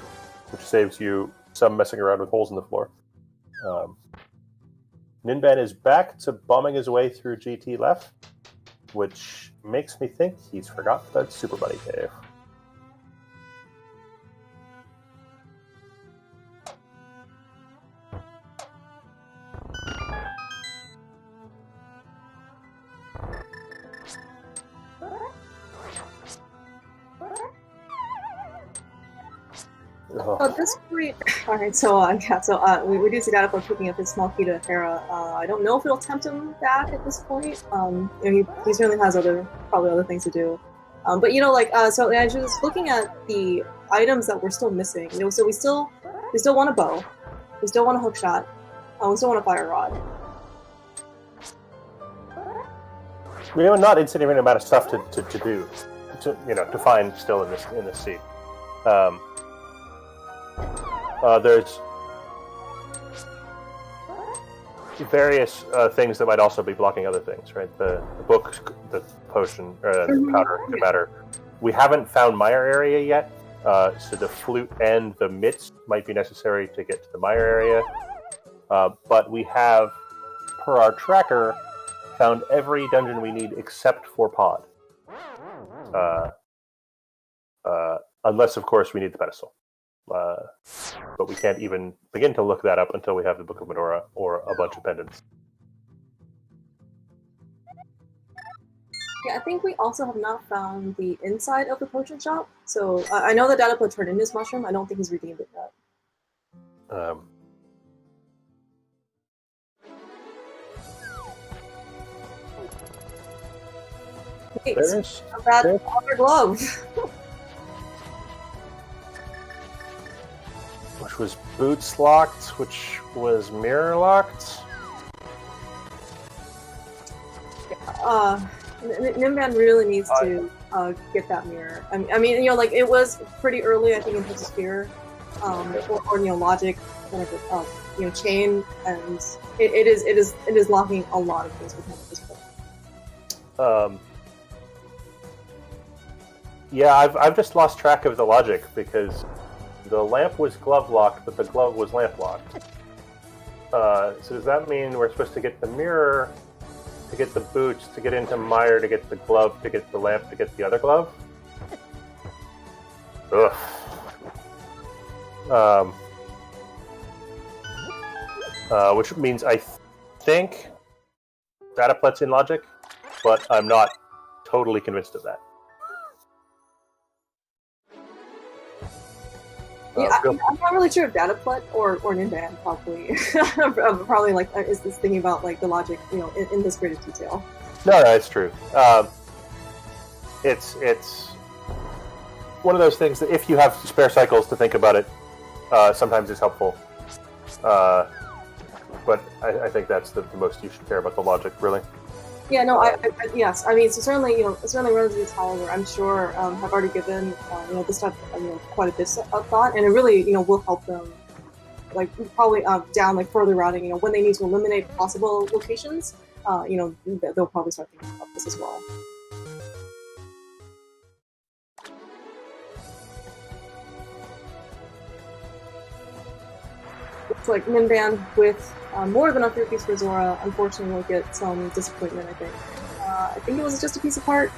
which saves you some messing around with holes in the floor. Ninban is back to bombing his way through GT left, which makes me think he's forgot that Super Buddy Cave. At this point, alright, so we do see Dataplet picking up his small key to Hera. I don't know if it'll tempt him back at this point. He certainly has probably other things to do. But so I was just looking at the items that we're still missing. So we still want a bow, we still want a hook shot, we still want a fire rod. We have a not insignificant amount of stuff to do, to find still in this seat. There's various things that might also be blocking other things, right? The book, the potion, the powder, the matter. We haven't found Mire area yet, so the flute and the mitts might be necessary to get to the Mire area. But we have, per our tracker, found every dungeon we need except for Pod. Unless, of course, we need the pedestal. But we can't even begin to look that up until we have the Book of Medora or a bunch of pendants. Yeah, I think we also have not found the inside of the potion shop. So I know that Dataplet turned in his mushroom. I don't think he's redeemed it yet. Wait, that other glove. which was boots locked, which was mirror locked. Ninban really needs to get that mirror. I mean, like it was pretty early, I think, in terms of sphere, or logic, whatever, chain, and it is locking a lot of things with him at this point. Yeah, I've just lost track of the logic because the lamp was glove locked, but the glove was lamp locked. So does that mean we're supposed to get the mirror to get the boots, to get into Meyer, to get the glove, to get the lamp, to get the other glove? Ugh. Which means I think dataplet's in logic, but I'm not totally convinced of that. Yeah, I'm not really sure if dataplet or Ninban probably probably like is this thinking about like the logic, in this great detail. No, it's true. It's one of those things that if you have spare cycles to think about it, sometimes it's helpful. But I think that's the most you should care about the logic, really. Yeah, no, yes. I mean, so certainly, certainly Rosie's, however, I'm sure have already given, this stuff, quite a bit of thought, and it really, will help them, like, probably down, like, further routing, when they need to eliminate possible locations, they'll probably start thinking about this as well. It's like Ninban with more than enough rupees for Zora, unfortunately will get some disappointment, I think. I think it was just a piece of heart.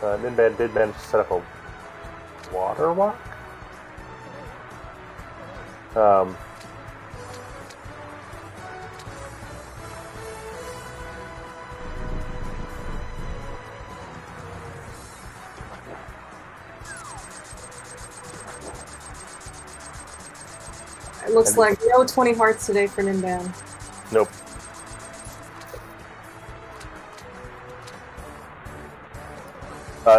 Ninban did manage to set up a water walk. It looks like no 20 hearts today for Ninban. Nope.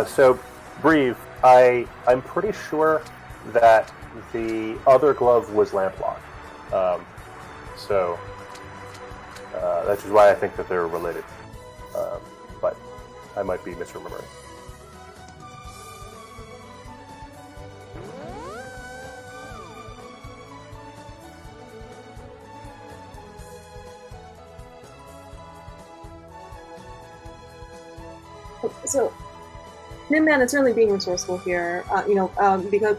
So, Breve, I'm pretty sure that the other glove was lamp locked. So, that is why I think that they're related. But I might be misremembering. So, Ninban is certainly being resourceful here,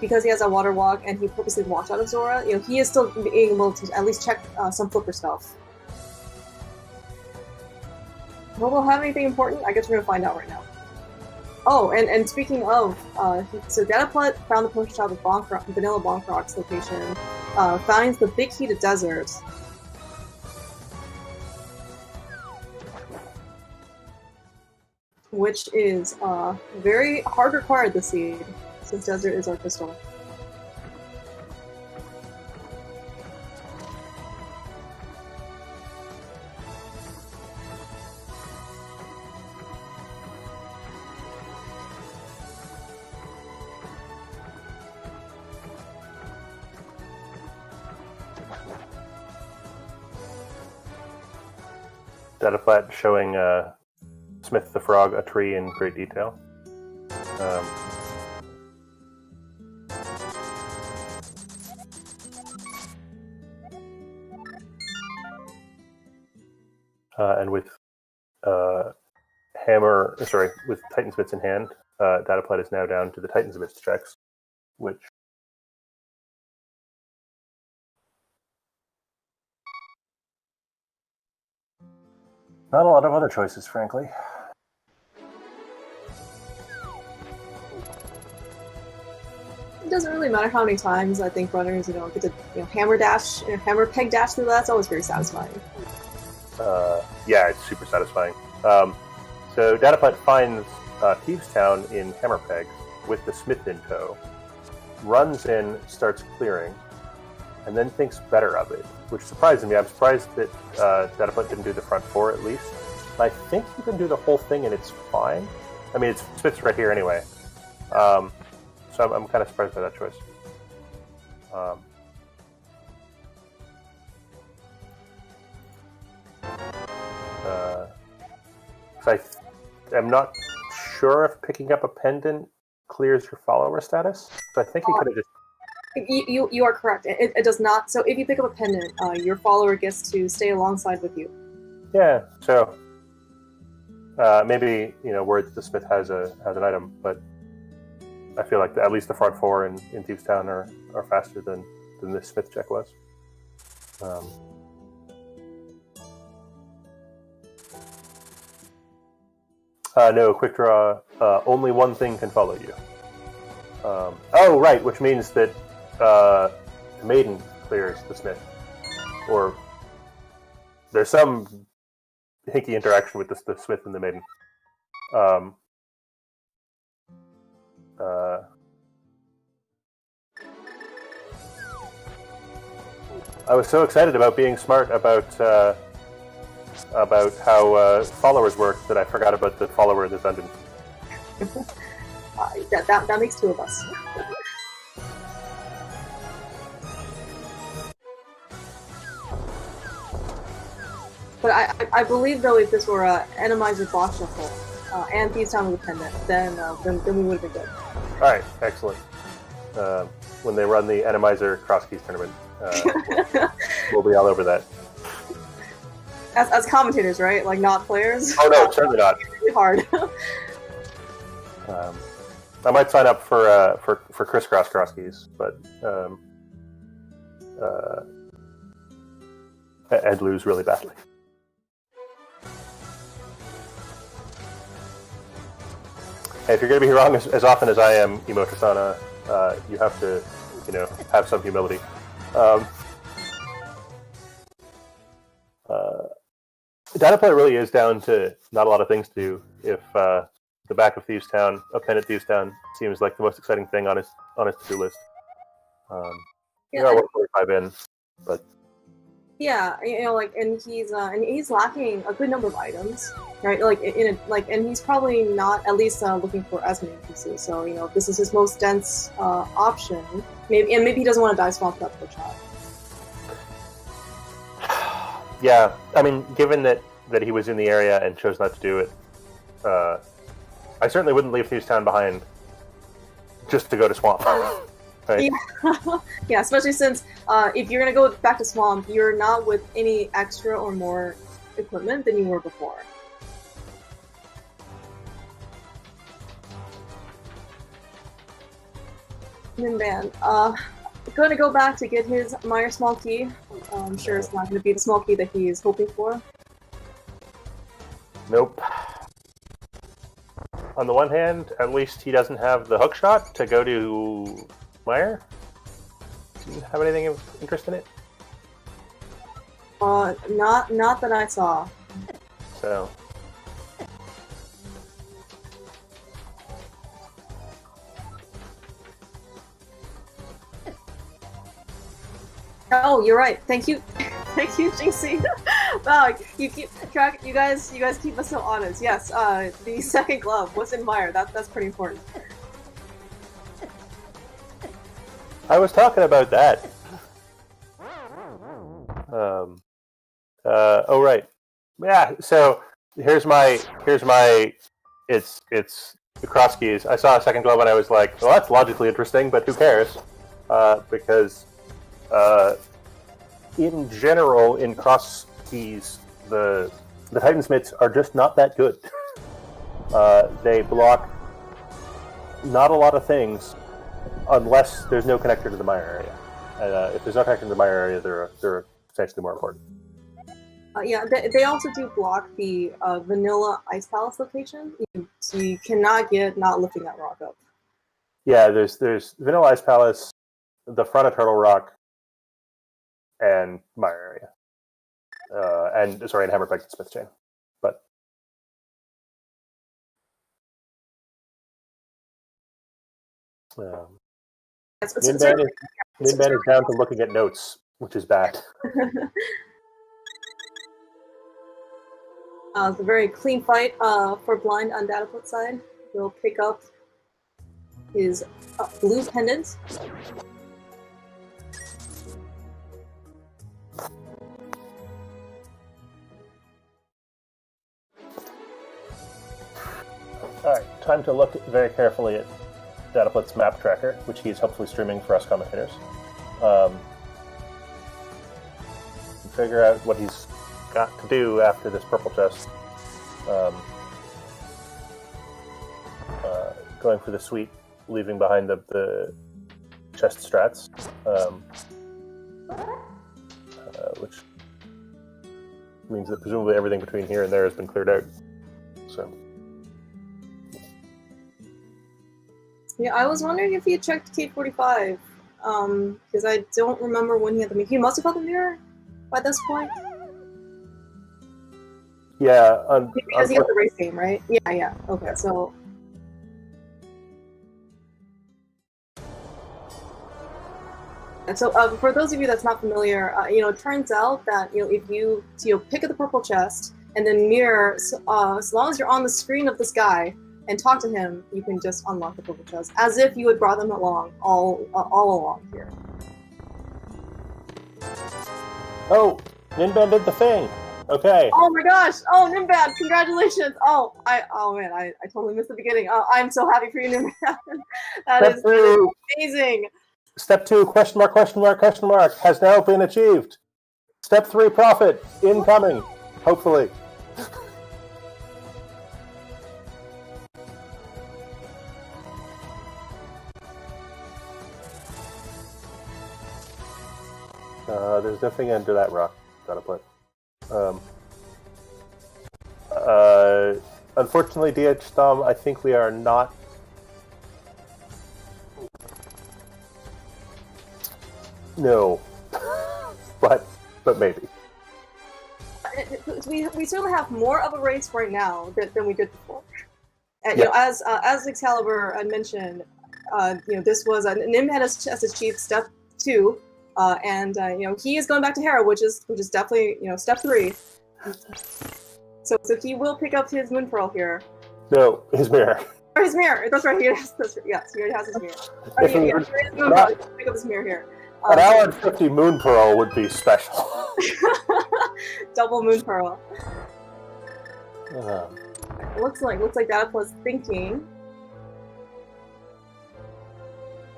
because he has a water walk and he purposely walked out of Zora, he is still being able to at least check some flipper stuff. Will we'll have anything important? I guess we're gonna find out right now. Oh, and speaking of, so dataplet found the poster child of Vanilla Bonkrock's location, finds the Big Heated Desert. Which is very hard required this seed, since Desert is our crystal. Dataplet showing Smith the Frog a tree in great detail. And with with Titan's Bits in hand, Dataplet is now down to the Titan's Bits checks, which not a lot of other choices, frankly. It doesn't really matter how many times I think runners, get to hammer peg dash through that. It's always very satisfying. Yeah, it's super satisfying. So Dataplet finds Thieves Town in hammer pegs with the Smith in tow, runs in, starts clearing, and then thinks better of it, which surprised me. I'm surprised that Dataplet didn't do the front four at least. I think you can do the whole thing and it's fine. I mean, it's Smith's right here anyway. So I'm kind of surprised by that choice. I'm not sure if picking up a pendant clears your follower status. So I think he could have just. You are correct. It does not. So if you pick up a pendant, your follower gets to stay alongside with you. Yeah. So maybe Words the Smith has an item, but I feel like at least the front four in Thieves Town are faster than the Smith check was. No, quick draw. Only one thing can follow you. Oh, right, which means that the maiden clears the Smith. Or there's some hinky interaction with the Smith and the maiden. I was so excited about being smart about how followers work that I forgot about the follower in the dungeon. That makes two of us. But I believe though if this were a Randomizer boss shuffle and Thieves Town with a pendant, then we would have been good. All right, excellent. When they run the Randomizer Crosskeys tournament, we'll be all over that. As commentators, right? Like not players. Oh no, certainly not. It's really hard. I might sign up for crisscross Crosskeys, but I'd lose really badly. Hey, if you're going to be wrong as often as I am, Emotisana, you have to, have some humility. Dataplet really is down to not a lot of things to do. If the back of Thieves Town, a pendant Thieves Town, seems like the most exciting thing on his to-do list. You got 145 in, but yeah, and he's lacking a good number of items, right? And he's probably not at least looking for as many pieces. So if this is his most dense option, maybe he doesn't want to die swamp that poor child. Yeah, I mean, given that he was in the area and chose not to do it, I certainly wouldn't leave Thieves Town behind just to go to Swamp. Right? Yeah, especially since if you're going to go back to Swamp, you're not with any extra or more equipment than you were before. Ninban, going to go back to get his Meyer small key. I'm sure it's not going to be the small key that he's hoping for. Nope. On the one hand, at least he doesn't have the hook shot to go to Meyer. Do you have anything of interest in it? Not that I saw. So. Oh, you're right. Thank you, thank you, Jinxie. Wow, you keep track. You guys keep us so honest. Yes, the second glove was in Meyer. That's pretty important. I was talking about that. Oh right. Yeah. So here's my. It's the Crosskeys. I saw a second glove and I was like, well, that's logically interesting, but who cares? Because. In general, in Crosskeys, the Titansmiths are just not that good. They block not a lot of things unless there's no connector to the Meyer area. If there's no connector to the Meyer area, they're essentially more important. Yeah, they also do block the vanilla Ice Palace location, so you cannot get not lifting that rock up. Yeah, there's vanilla Ice Palace, the front of Turtle Rock, and Meyer area, and Hammerpeg and Smith Chain, but Ninban is down to looking at notes, which is bad. It's a very clean fight for blind on Dataplet side. We'll pick up his blue pendant. Alright, time to look very carefully at dataplet's map tracker, which he's hopefully streaming for us commentators. Figure out what he's got to do after this purple chest. Going for the suite, leaving behind the chest strats, which means that presumably everything between here and there has been cleared out. So. Yeah, I was wondering if he had checked K45, because I don't remember when he had the mirror. He must have had the mirror by this point. Yeah, because he had the race game, right? Yeah. Okay, so. And so, for those of you that's not familiar, it turns out that if you pick up the purple chest and then mirror, as long as you're on the screen of this guy and talk to him, you can just unlock the purple chest, as if you had brought them along all along here. Oh, Ninban did the thing. Okay. Oh my gosh! Oh, Ninban, congratulations! Oh, man, I totally missed the beginning. I'm so happy for you, Ninban. that is amazing. Step 2, question mark, has now been achieved. Step 3, profit, incoming, hopefully. There's nothing under that rock, dataplet. Unfortunately, DH Stom, I think we are not. No, but maybe. We certainly have more of a race right now than we did before. And, as Excalibur mentioned, this was Ninban has achieved step 2, and he is going back to Hera, which is definitely step 3. So he will pick up his moon pearl here. No, his mirror. Or his mirror. That's right. He already has his mirror. Pick up his mirror here. An hour and 50 moon pearl would be special. Double moon pearl. Looks like Dataplet's thinking.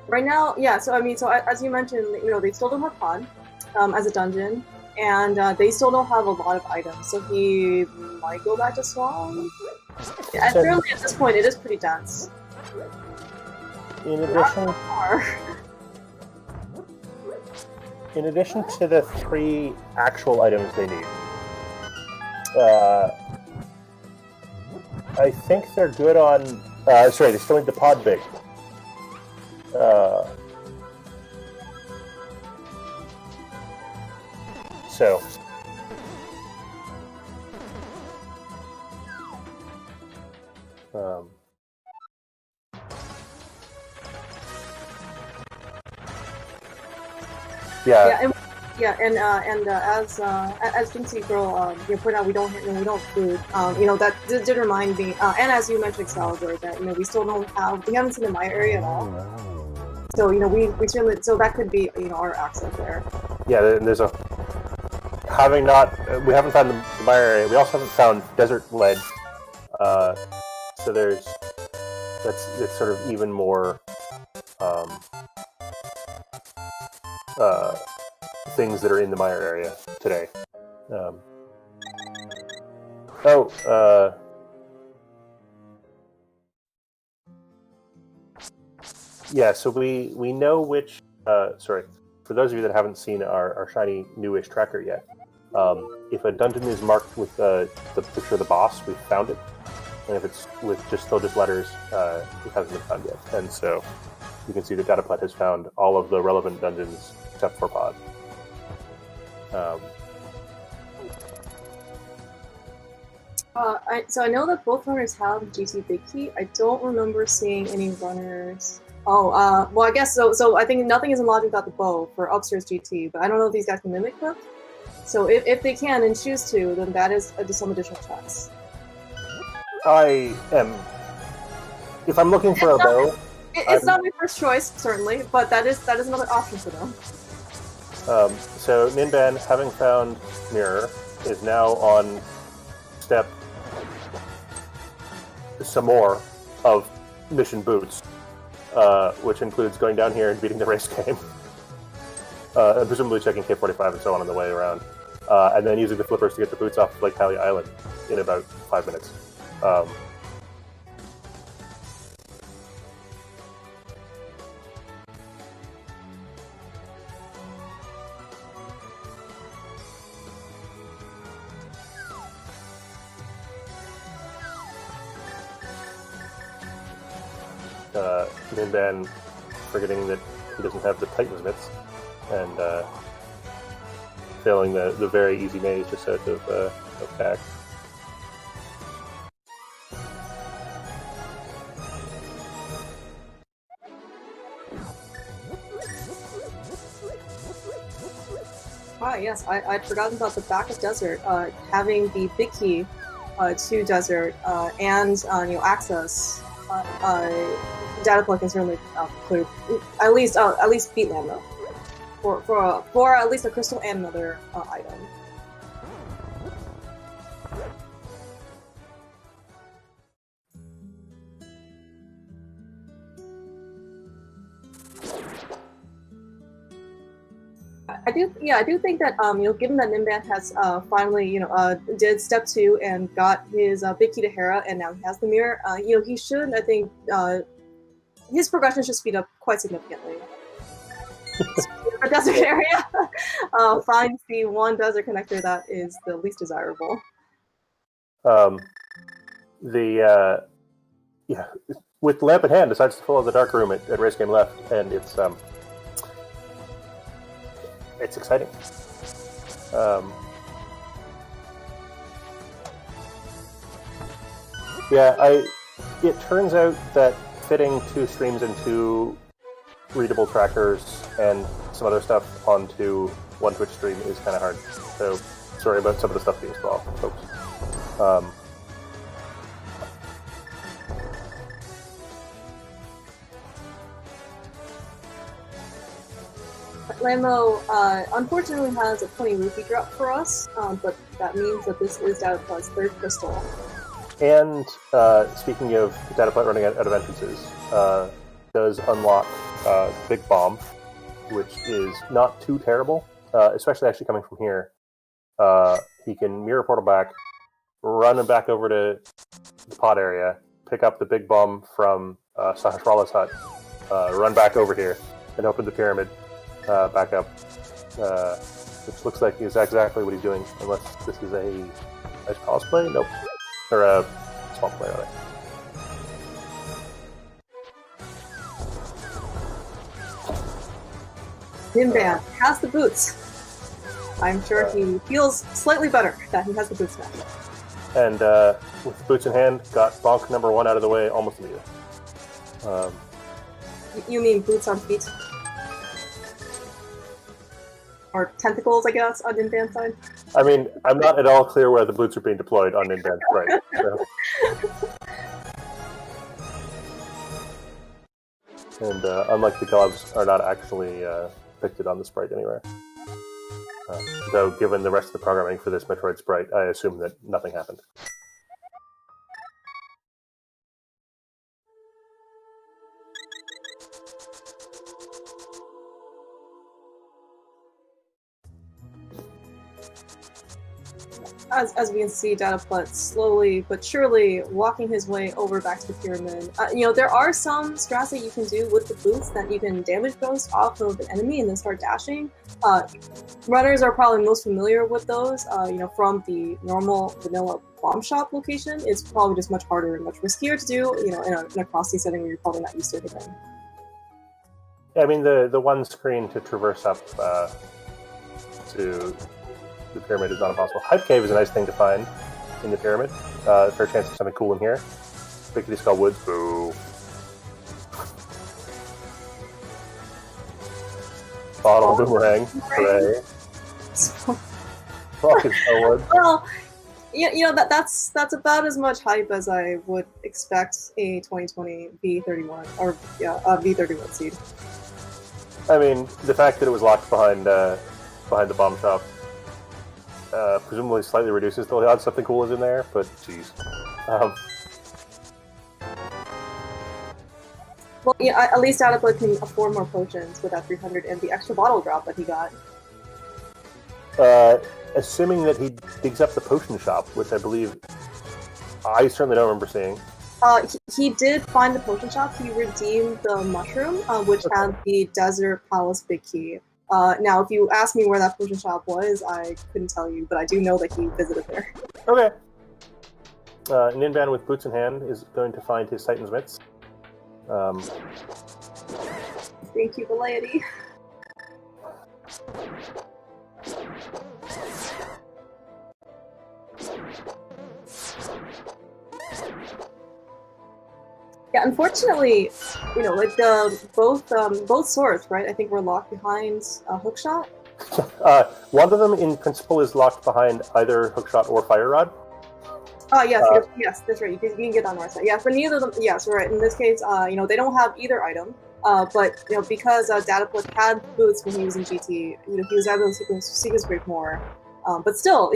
Right now, yeah. So as you mentioned, they still don't have Pod as a dungeon, and they still don't have a lot of items. So he might go back to Swamp. Yeah, certainly at this point, it is pretty dense. In addition to the 3 actual items they need, I think they're good on. They still need the pod big. So. And as Jinxie Girl pointed out, we don't have food. That did remind me, and as you mentioned, Excalibur, that we still we haven't seen the Maya area at all. So we certainly, so that could be our access there. Yeah, and there's we haven't found the Maya area. We also haven't found Desert Ledge. So it's sort of even more things that are in the Maya area today. So we know which. For those of you that haven't seen our shiny newish tracker yet, if a dungeon is marked with the picture of the boss, we've found it. And if it's still just letters, it hasn't been found yet. And so you can see that Dataplet has found all of the relevant dungeons except for Pod. I know that both runners have GT Big Key. I don't remember seeing any runners. Well, I guess so. So I think nothing is in logic without the bow for upstairs GT, but I don't know if these guys can mimic them. So if they can and choose to, then that is some additional checks. If I'm looking for a bow. It's not my first choice, certainly, but that is another option for them. So Ninban, having found Mirror, is now on step some more of Mission Boots, which includes going down here and beating the race game, and presumably checking K45 and so on the way around, and then using the flippers to get the boots off Lake Pally Island in about 5 minutes. Ninban forgetting that he doesn't have the Titan's mitts, and failing the very easy maze just south of Pack. Yes, I'd forgotten about the back of Desert, having the big key to Desert, and access. Dataplet can certainly clear at least beat Lambda for at least a crystal and another item. I do think that given that Ninban has finally did step 2 and got his big key to Hera, and now he has the mirror, he should, I think, his progression should speed up quite significantly. The desert area finds the one desert connector that is the least desirable. With lamp in hand, decides to follow the dark room at race game left, and it's exciting. It turns out that fitting 2 streams and 2 readable trackers and some other stuff onto one Twitch stream is kind of hard. So sorry about some of the stuff being spoiled, folks. Lambo unfortunately has a 20 rupee drop for us, but that means that this is Dataplet's 3rd crystal. And speaking of Dataplet running out of entrances, does unlock Big Bomb, which is not too terrible, especially actually coming from here. He can mirror portal back, run back over to the pod area, pick up the Big Bomb from Sahasrala's hut, run back over here, and open the pyramid back up, which looks like is exactly what he's doing, unless this is a nice cosplay? Nope. Or a small play, rather. Ninban has the boots. I'm sure he feels slightly better that he has the boots now. And with the boots in hand, got bonk number 1 out of the way almost immediately. You mean boots on feet? Or tentacles, I guess, on Ninban's side? I mean, I'm not at all clear where the boots are being deployed on Ninban's right. So. And unlike the gloves, are not actually depicted on the sprite anywhere. Though, given the rest of the programming for this Metroid sprite, I assume that nothing happened. As we can see, Dataplet slowly but surely walking his way over back to the pyramid. There are some strats that you can do with the boots that you can damage ghost off of an enemy and then start dashing. Runners are probably most familiar with those. From the normal vanilla bomb shop location, it's probably just much harder and much riskier to do. In a crossy setting where you're probably not used to everything. Yeah, I mean the one screen to traverse up to the pyramid is not impossible. Hype Cave is a nice thing to find in the pyramid. Fair chance of something cool in here. Pickety Skull Woods, boo. Bottle Boomerang, hooray. Rock is Skull Woods. Well, Yeah, that's about as much hype as I would expect a 2020 V31 or V31 seed. I mean, the fact that it was locked behind the bomb shop presumably slightly reduces the odds something cool is in there, but jeez. Well, yeah, at least dataplet can afford more potions with that 300 and the extra bottle drop that he got. Assuming that he digs up the potion shop, which I believe I certainly don't remember seeing. He did find the potion shop. He redeemed the mushroom, which had the Desert Palace big key. Now, if you ask me where that potion shop was, I couldn't tell you, but I do know that he visited there. Okay. Ninban with boots in hand is going to find his Titan's Mitts. Thank you, Validity. Yeah, unfortunately, like both swords, right? I think were locked behind a hookshot. One of them, in principle, is locked behind either hookshot or fire rod. Oh yes, yes, that's right. You can get on the right side. Yeah, but neither of them. Yes, right. In this case, they don't have either item. But because dataplet had boots when he was in GT, he was able to sequence break more. But still,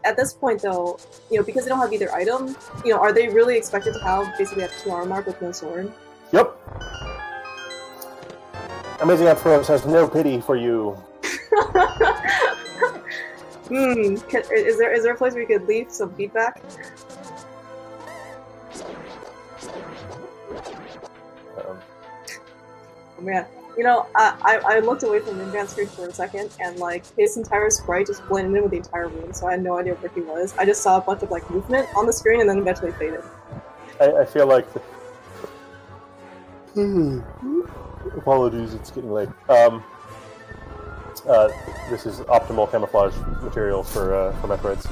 at this point though, because they don't have either item, are they really expected to have basically a 2 hour mark with no sword? Yep. Amazing Outflows has no pity for you. Is there a place where you could leave some feedback? Oh man, I looked away from the Ninban screen for a second, and like his entire sprite just blended in with the entire room, so I had no idea where he was. I just saw a bunch of like movement on the screen, and then eventually faded. I feel like. Apologies, it's getting late. This is optimal camouflage material for Metroids.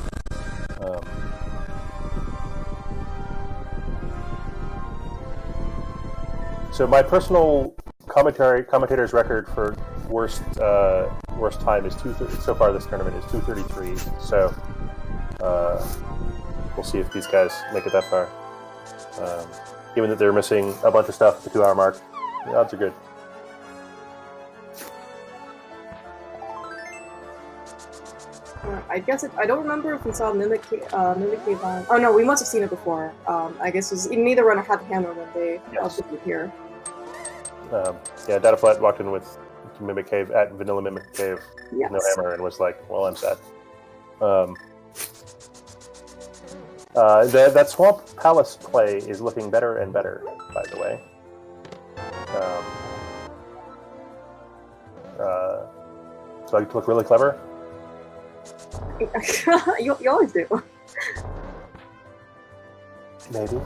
So my personal commentator's record for worst time is 2:30. So far, this tournament is 2:33. So we'll see if these guys make it that far. Given that they're missing a bunch of stuff at the 2 hour mark, the odds are good. I guess I don't remember if we saw Mimic Cave on. Oh no, we must have seen it before. I guess it was neither runner had the hammer when they visited here. Yeah, dataplet walked in with Mimic Cave at Vanilla Mimic Cave, yes. No hammer, and was like, "Well, I'm sad." That Swamp Palace play is looking better and better, by the way. So I get to look really clever. you always do. Maybe.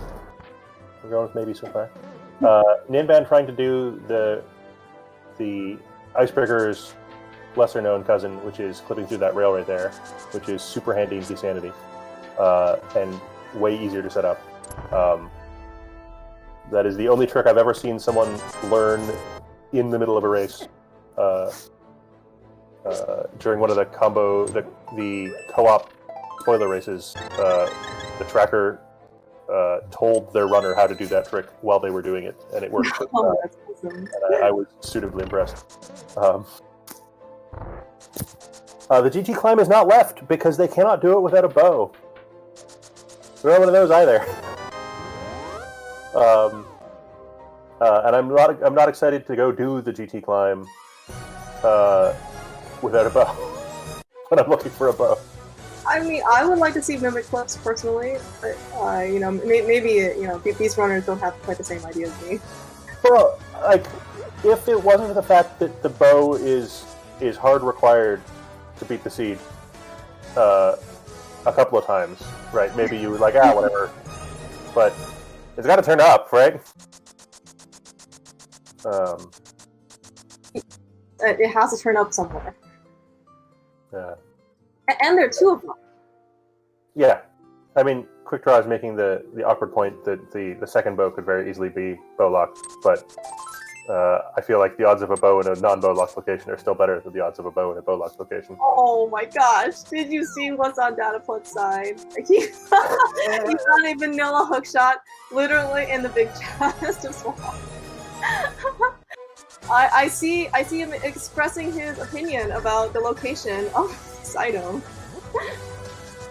We're going with maybe so far. Ninban trying to do the Icebreaker's lesser known cousin, which is clipping through that rail right there, which is super handy in Sanity, and way easier to set up. That is the only trick I've ever seen someone learn in the middle of a race. During one of the co-op spoiler races, the tracker told their runner how to do that trick while they were doing it, and it worked. Oh, that's awesome. I was suitably impressed. The GT climb is not left because they cannot do it without a bow. They're not one of those either. And I'm not excited to go do the GT climb without a bow. But I'm looking for a bow. I mean, I would like to see Mimic clips personally, but maybe these runners don't have quite the same idea as me. Well, like, if it wasn't for the fact that the bow is hard required to beat the seed a couple of times, right? Maybe you would like, whatever. But it's got to turn up, right? It has to turn up somewhere. Yeah. And there are two of them. Yeah. I mean, Quick Draw is making the awkward point that the second bow could very easily be bow locked, but I feel like the odds of a bow in a non-bow locked location are still better than the odds of a bow in a bow locked location. Oh my gosh! Did you see what's on dataplet's side? He found a vanilla hookshot literally in the big chest as well. I see him expressing his opinion about the location of this item.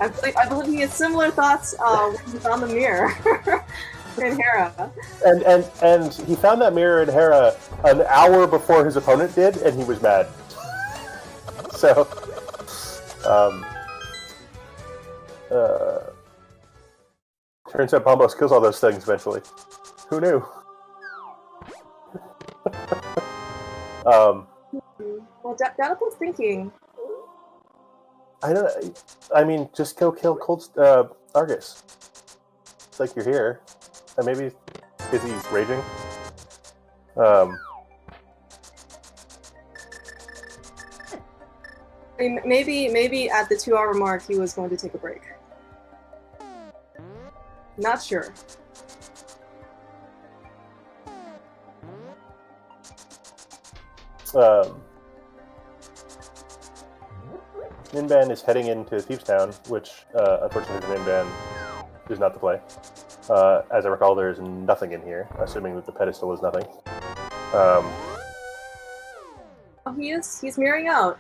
I believe he had similar thoughts when he found the mirror in Hera. And he found that mirror in Hera an hour before his opponent did, and he was mad. So, turns out Bombos kills all those things eventually. Who knew? Well, Dataplet's thinking. I mean, just go kill Argus. It's like you're here. And maybe is he raging? Maybe at the 2-hour mark he was going to take a break. Not sure. Ninban is heading into Thieves Town, which unfortunately for Ninban is not the play. As I recall, there is nothing in here, assuming that the pedestal is nothing. Oh, he is. He's mirroring out.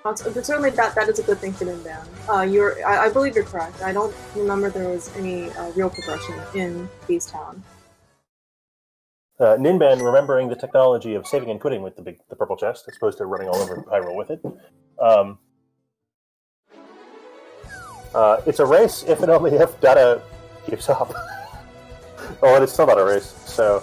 But certainly that is a good thing for Ninban. I believe you're correct. I don't remember there was any real progression in Thieves Town. Ninban, remembering the technology of saving and quitting with the purple chest, as opposed to running all over Hyrule with it. It's a race, if and only if Data keeps up. Well, it's still not a race, so...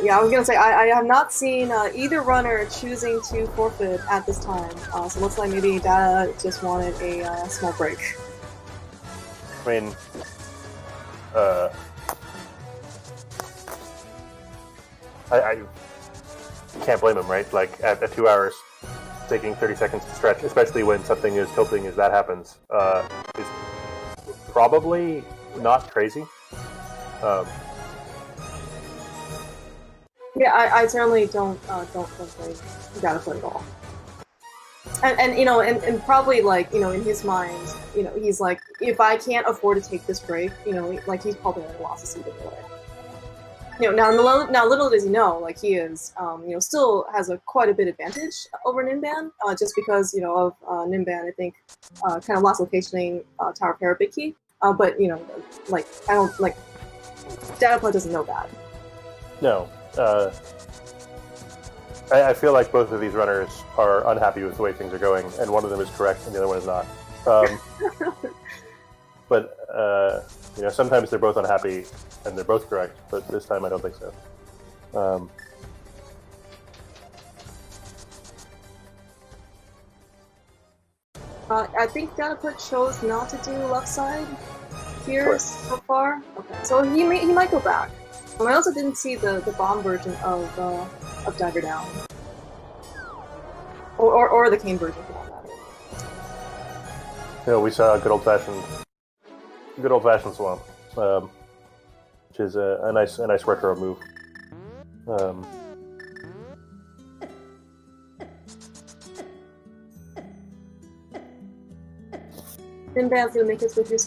Yeah, I was gonna say, I have not seen either runner choosing to forfeit at this time, so it looks like maybe Data just wanted a small break. I mean, I can't blame him, right? Like, at 2 hours, taking 30 seconds to stretch, especially when something as tilting as that happens, is probably not crazy. Yeah, I certainly don't blame Dataplet at all. And you know, and probably like, you know, in his mind, you know, he's like, if I can't afford to take this break, you know, like he's probably like lost a seat anyway. You know, now little does he know, like he is, you know, still has quite a bit advantage over Ninban, just because, you know, of Ninban, I think, kind of lost locationing Tower of Hera Big Key. But you know, like I don't like Dataplet doesn't know that. No. I feel like both of these runners are unhappy with the way things are going, and one of them is correct and the other one is not. But, you know, sometimes they're both unhappy and they're both correct, but this time I don't think so. I think Dataplet chose not to do left side here so far. Okay, so he might go back. I also didn't see the bomb version of Dagger Down, or the cane version for that matter. You know, we saw a good old fashioned swamp, which is a nice retro move. Ninban's gonna make his way through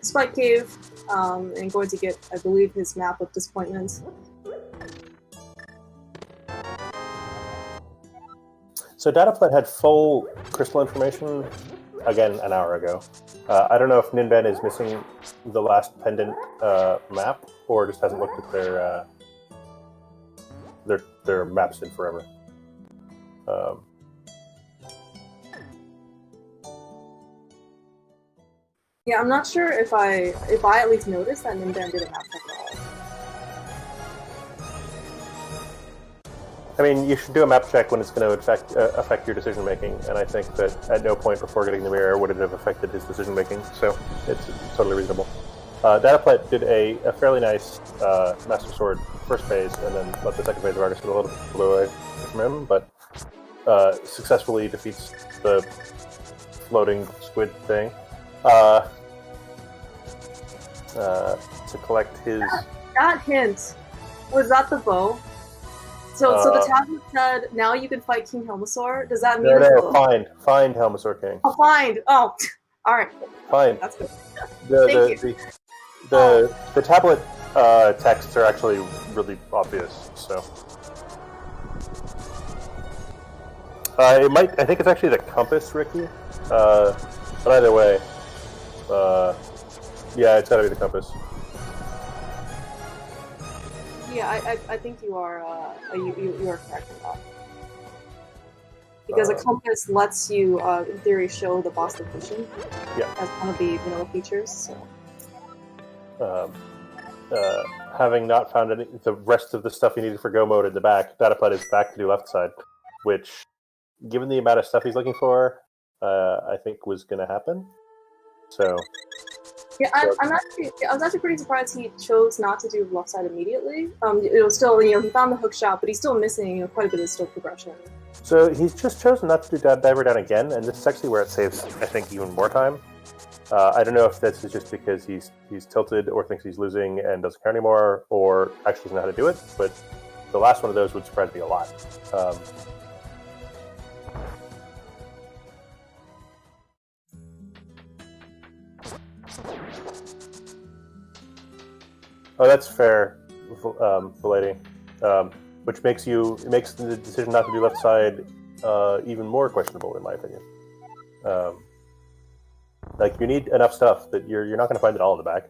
Spike Cave, and going to get, I believe, his map of disappointment. So Dataplet had full crystal information, again, an hour ago. I don't know if Ninban is missing the last pendant map, or just hasn't looked at their maps in forever. Yeah, I'm not sure if I at least noticed that Ninban did a map check at all. I mean, you should do a map check when it's going to affect your decision making, and I think that at no point before getting the mirror would it have affected his decision making, so it's totally reasonable. Dataplet did a fairly nice Master Sword first phase, and then let the second phase of Argus get a little bit away from him, but successfully defeats the floating squid thing. To collect his... That hint, was that the bow? So the tablet said, now you can fight King Helmasaur. Does that mean No, find Helmasaur King. Oh, find! Oh, alright. Find. That's good. The tablet texts are actually really obvious, so... I think it's actually the compass, Ricky. But either way, yeah, it's gotta be the compass. Yeah, I think you are you are correct in that. Because a compass lets you, in theory, show the boss location. Yeah. As one of the vanilla features. So. Having not found the rest of the stuff you needed for Go mode in the back, dataplet is back to do left side, which, given the amount of stuff he's looking for, I think was going to happen. So. Yeah, I was actually pretty surprised he chose not to do left side immediately. It was still, he found the hook shot, but he's still missing, quite a bit of stroke progression. So he's just chosen not to do Diver Down again, and this is actually where it saves, I think, even more time. I don't know if this is just because he's tilted or thinks he's losing and doesn't care anymore, or actually doesn't know how to do it, but the last one of those would surprise me a lot. Oh, that's fair, Belady. Which makes the decision not to do left side even more questionable, in my opinion. Like, you need enough stuff that you're not going to find it all in the back.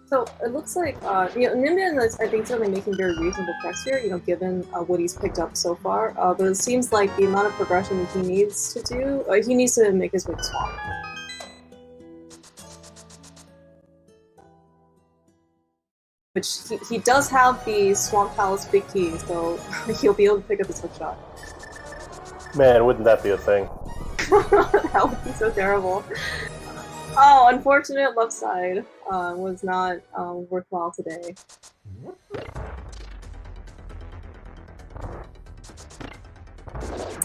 So it looks like Ninban is, I think, certainly making very reasonable progress here. Given what he's picked up so far, but it seems like the amount of progression that he needs to do, he needs to make his way to Swamp. Which he does have the Swamp Palace big key, so he'll be able to pick up his hook shot. Man, wouldn't that be a thing? That would be so terrible. Oh, unfortunate left side was not worthwhile today.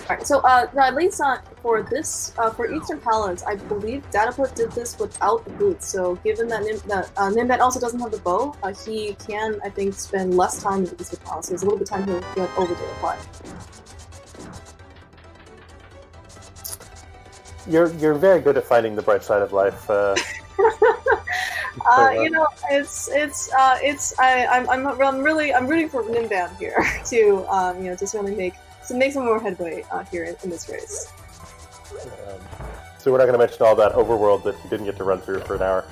Alright, so at least for this, for Eastern Palace, I believe dataplet did this without the boots, so given that Ninban also doesn't have the bow, he can, I think, spend less time with Eastern Palace. There's a little bit of time he'll get over to apply. You're very good at finding the bright side of life. I'm rooting for Ninban here to certainly make some more headway here in this race. So we're not going to mention all that overworld that he didn't get to run through for an hour.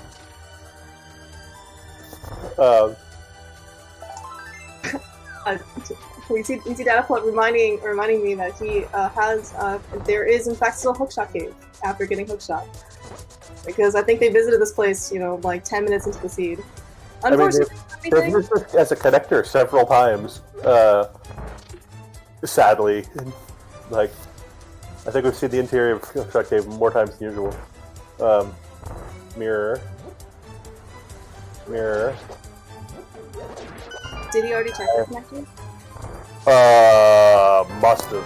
We see dataplet reminding me that he there is in fact still a hookshot cave after getting hookshot, because I think they visited this place like 10 minutes into the seed. Unfortunately, they've used this as a connector several times. Sadly, like, I think we've seen the interior of hookshot cave more times than usual. Mirror. Did he already check the connector? Must have.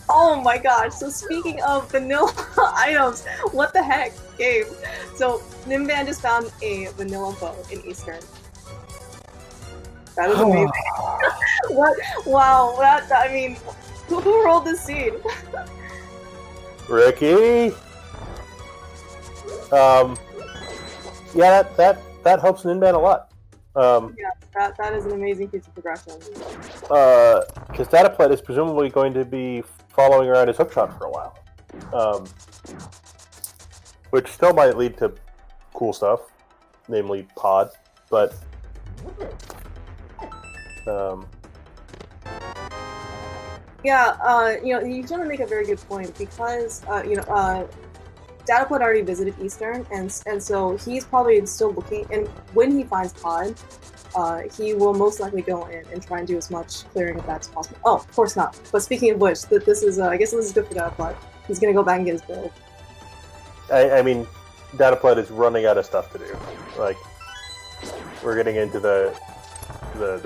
Oh my gosh, so speaking of vanilla items, what the heck, game? So, Ninban just found a vanilla bow in Eastern. That is amazing. What? Wow, I mean, who rolled this seed? Ricky? Yeah, that helps Ninban a lot. Yeah, that is an amazing piece of progression. Because dataplet is presumably going to be following around his hookshot for a while. Which still might lead to cool stuff, namely pod, but yeah, you generally make a very good point, because Dataplet already visited Eastern, and so he's probably still looking. And when he finds Pod, he will most likely go in and try and do as much clearing of that as possible. Oh, of course not. But speaking of which, this is I guess this is good for Dataplet. He's gonna go back and get his build. I mean, Dataplet is running out of stuff to do. Like, we're getting into the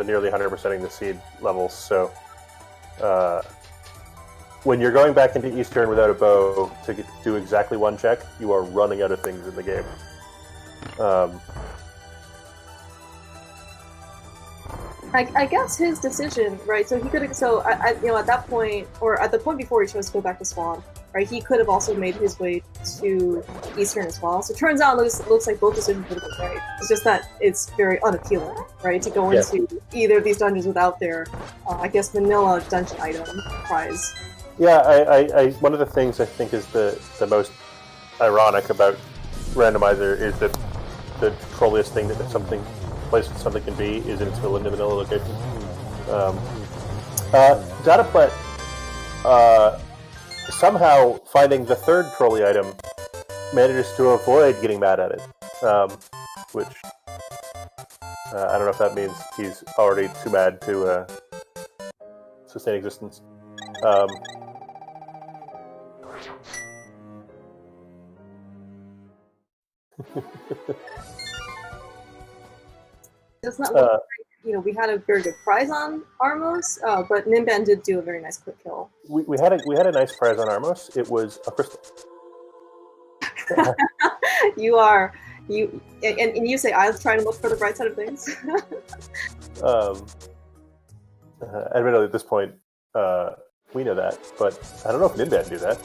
nearly 100%ing the seed levels, so when you're going back into Eastern without a bow to do exactly one check, you are running out of things in the game. I guess his decision, right? So he could have, at that point, or at the point before he chose to go back to Swan, right? He could have also made his way to Eastern as well. So it turns out it looks like both decisions would have been right. It's just that it's very unappealing, right? To go into either of these dungeons without their, I guess, vanilla dungeon item prize. Yeah, I one of the things I think is the most ironic about Randomizer is that the trolliest thing that something can be is in its vanilla location. Dataplet somehow finding the third trolley item manages to avoid getting mad at it, which I don't know if that means he's already too mad to sustain existence. It's not like, we had a very good prize on Armos, but Ninban did do a very nice quick kill. We had a nice prize on Armos. It was a crystal. And you say I was trying to look for the bright side of things. Admittedly, at this point, we know that, but I don't know if Ninban knew that.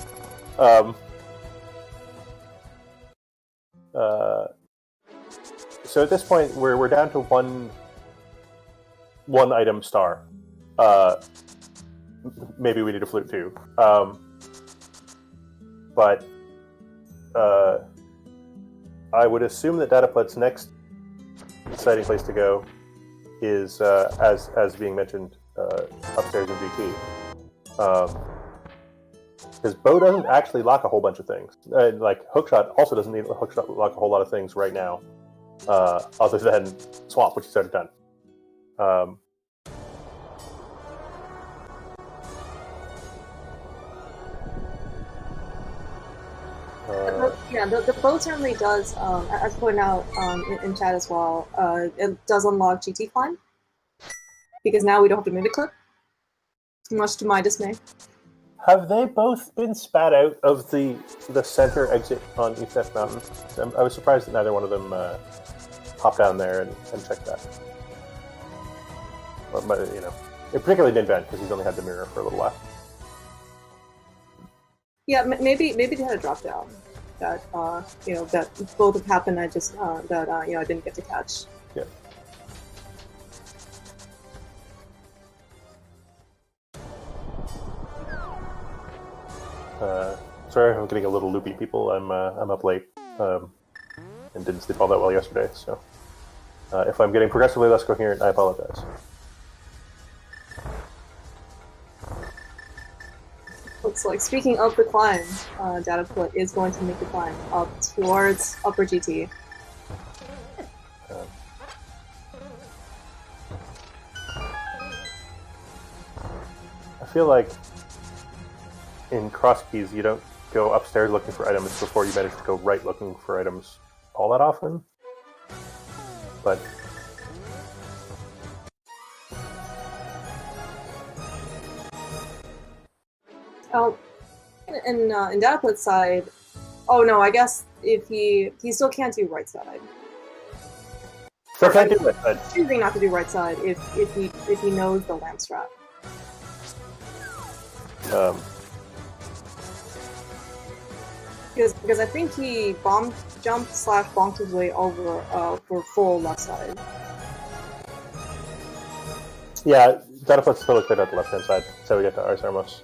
So at this point, we're down to one item star. Maybe we need a flute too. But I would assume that Dataplet's next exciting place to go is, as being mentioned, upstairs in GT. Because bow doesn't actually lock a whole bunch of things. Like hookshot also doesn't need hookshot lock a whole lot of things right now. Other than swap, which is already done. The bow certainly does, as pointed out in chat as well, it does unlock GT climb. Because now we don't have to mimic clip. Much to my dismay. Have they both been spat out of the center exit on East F Mountain? I was surprised that neither one of them hopped down there and checked that. But, particularly Ninban, because he's only had the mirror for a little while. Yeah, maybe they had a drop down that that both have happened. I just I didn't get to catch. Yeah. Sorry, I'm getting a little loopy, people. I'm up late and didn't sleep all that well yesterday, so if I'm getting progressively less coherent, I apologize. Looks like, speaking of the climb, Dataplet is going to make the climb up towards Upper GT. I feel like in Crosskeys, you don't go upstairs looking for items before you manage to go right looking for items all that often. But In Dataplet's side, oh no, I guess if he still can't do right side. So can't do right side. Choosing not to do right side if he knows the lamp strat. Because I think he jumped / bonked his way over for full left side. Yeah, Dataplet's still cleared out the left hand side, so we get to Ars Armos.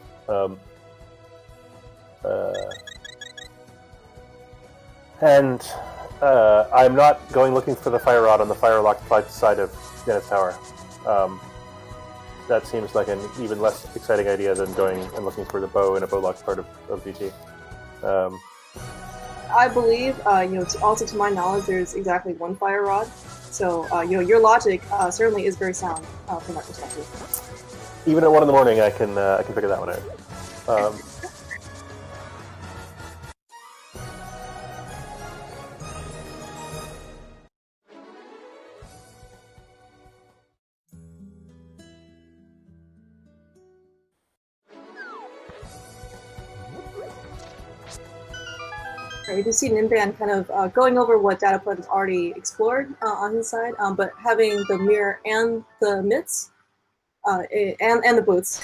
And I'm not going looking for the fire rod on the fire locked side of Janet's Tower. That seems like an even less exciting idea than going and looking for the bow in a bow locked part of GT. I believe, also to my knowledge, there's exactly one fire rod. So, your logic certainly is very sound from that perspective. Even at 1 a.m, I can figure that one out. You can see Ninban kind of going over what dataplet has already explored on his side, but having the mirror and the mitts and the boots,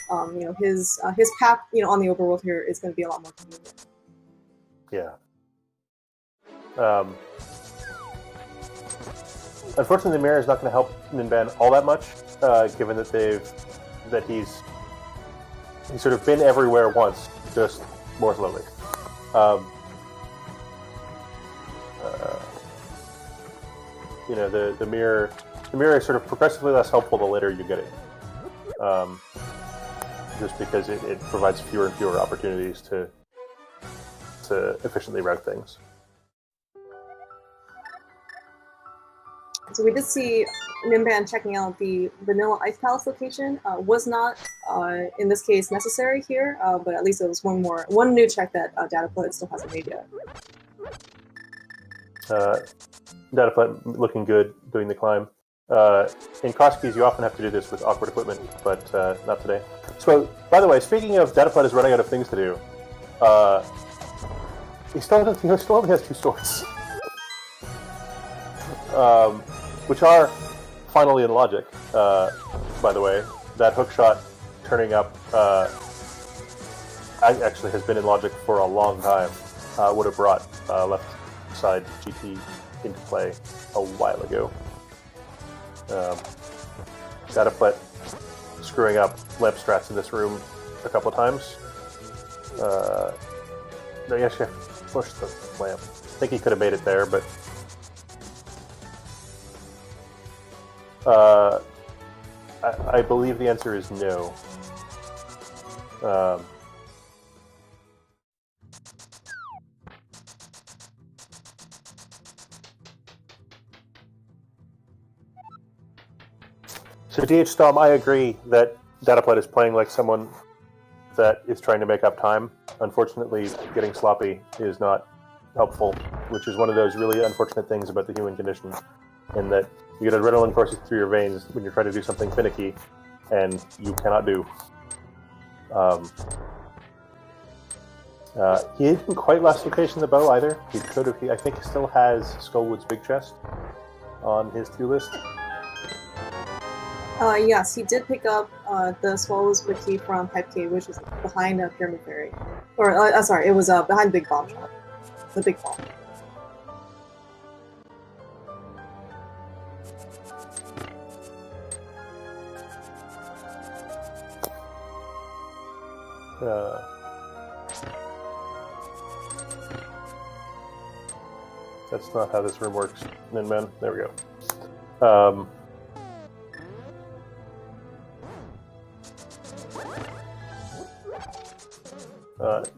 his path, on the overworld here is going to be a lot more convenient. Yeah. Unfortunately, the mirror is not going to help Ninban all that much, given that he's sort of been everywhere once, just more slowly. The mirror is sort of progressively less helpful the later you get it, just because it provides fewer and fewer opportunities to efficiently route things. So we did see Ninban checking out the Vanilla Ice Palace location. Was not, in this case, necessary here, but at least it was one new check that dataplet still hasn't made yet. Dataplet looking good, doing the climb. In Crosskeys, you often have to do this with awkward equipment, but not today. So, by the way, speaking of dataplet is running out of things to do, he still only has 2 swords. Which are finally in logic, by the way. That hookshot turning up actually has been in logic for a long time. Would have brought left side GT into play a while ago. Dataplet screwing up lamp strats in this room a couple of times. No, you actually have to push the lamp. I think he could have made it there, but I believe the answer is no. So DH Storm, I agree that dataplet is playing like someone that is trying to make up time. Unfortunately, getting sloppy is not helpful, which is one of those really unfortunate things about the human condition, in that you get adrenaline coursing through your veins when you're trying to do something finicky, and you cannot do. He didn't quite last location the bow either. He could have. I think he still has Skullwood's big chest on his to-do list. Yes, he did pick up the Swallow's Wiki from Pipe Cave, which is behind Pyramid Ferry. Or, sorry, it was behind Big Bomb Shop. The Big Bomb. That's not how this room works, Ninban. There we go.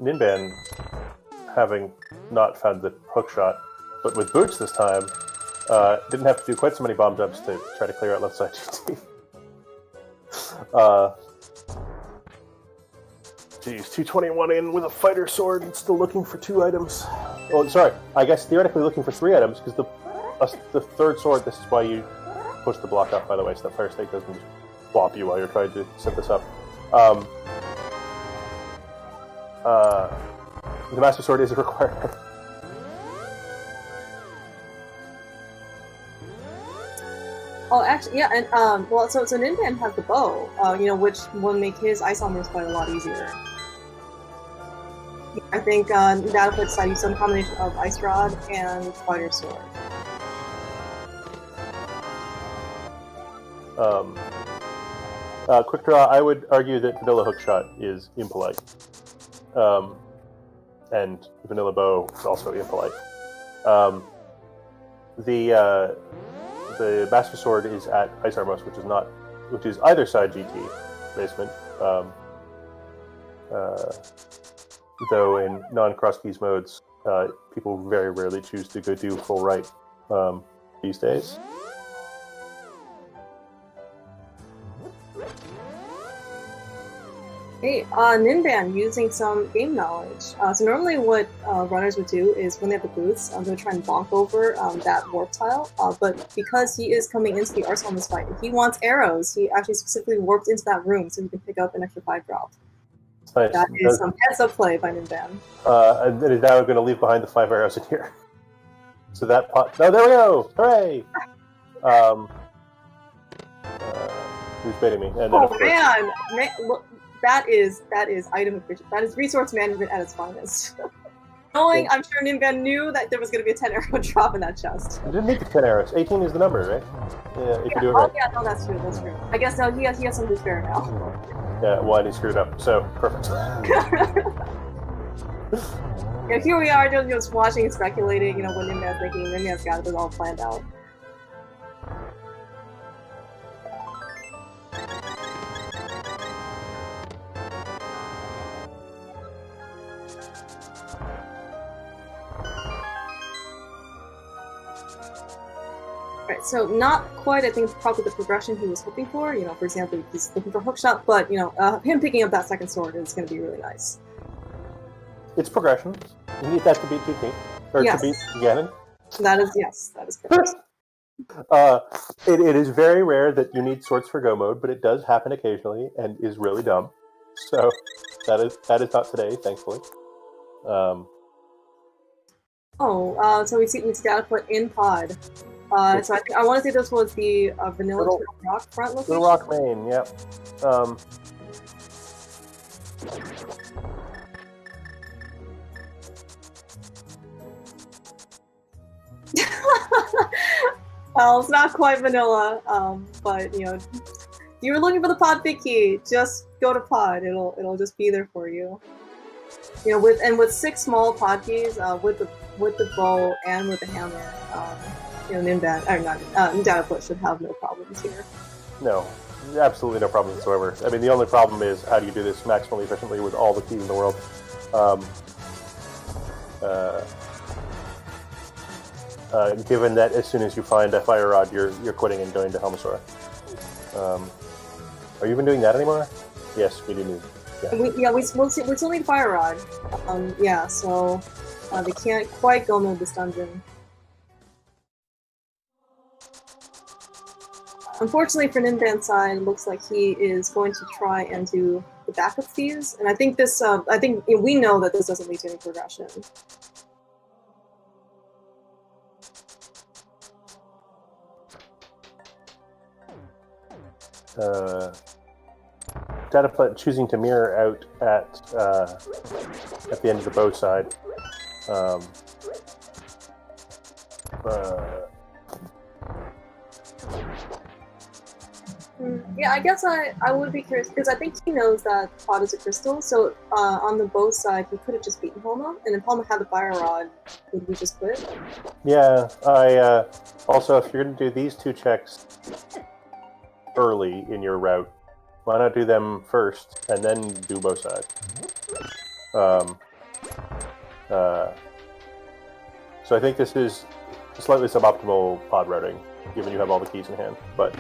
Ninban, having not found the hookshot, but with boots this time, didn't have to do quite so many bomb jumps to try to clear out left side GT. Geez, 221 in with a fighter sword and still looking for 2 items. Oh, sorry, I guess theoretically looking for 3 items, because the third sword, this is why you push the block up, by the way, so that fire stake doesn't just flop you while you're trying to set this up. The Master Sword is a requirement. Oh, actually, yeah, and so Ninban has the bow, which will make his ice armor fight a lot easier. I think dataplet decided some combination of ice rod and fighter sword. Quick draw. I would argue that vanilla hookshot is impolite, and vanilla bow is also impolite. The Master Sword is at Ice Armos, which is either side GT basement. Though in non-Crosskeys modes, people very rarely choose to go do full right these days. Hey, Ninban using some game knowledge. So normally what runners would do is when they have the boots, they would try and bonk over that warp tile. But because he is coming into the arsenal in this fight, if he wants arrows, he actually specifically warped into that room so he can pick up an extra 5 drop. Nice. That is some heads-up play by Ninban. And it is now going to leave behind the 5 arrows in here. So that pot... Oh, there we go! Hooray! Who's baiting me? And then, Oh man! Look, that is item efficient. That is resource management at its finest. Knowing, I'm sure Ninban knew that there was going to be a 10 arrow drop in that chest. You didn't need the 10 arrows. 18 is the number, right? Yeah, if you do it right. Oh yeah, no, that's true. That's true. I guess now he has some to spare now. Yeah, well, he screwed up. So perfect. Yeah, here we are, just watching and speculating. You know, what Ninban's thinking. Ninban's got it all planned out. Right, so not quite, I think, probably the progression he was hoping for. You know, for example, he's looking for hookshot, but, you know, him picking up that second sword is going to be really nice. It's progression. You need that to beat GT. Or Yes. to beat Ganon. That is correct. It is very rare that you need swords for go mode, but it does happen occasionally and is really dumb. So that is not today, thankfully. So we see dataplet in pod. So I want to say this was the vanilla Little rock front location. Little Rock main, yep. Well, it's not quite vanilla, but you know, if you were looking for the pod big key, just go to pod. It'll just be there for you. You know, with 6 small pod keys, with the bow and with the hammer, you know, Ninban dataplet should have no problems here. No, absolutely no problem whatsoever. I mean, the only problem is how do you do this maximally efficiently with all the keys in the world? Given that as soon as you find a fire rod, you're quitting and going to Helmasaur. Are you even doing that anymore? Yes, we do need. Yeah. We still need fire rod. Yeah, so they can't quite go move this dungeon. Unfortunately for Ninban's side, it looks like he is going to try and do the backup fees, and I think this. I think we know that this doesn't lead to any progression. Dataplet choosing to mirror out at the end of the bow side. Yeah, I guess I would be curious, because I think he knows that pod is a crystal, so on the bow side, he could have just beaten Palma, and if Palma had the fire rod, would we just quit? Yeah, also, if you're going to do these 2 checks early in your route, why not do them first and then do both sides? So I think this is slightly suboptimal pod routing, given you have all the keys in hand. But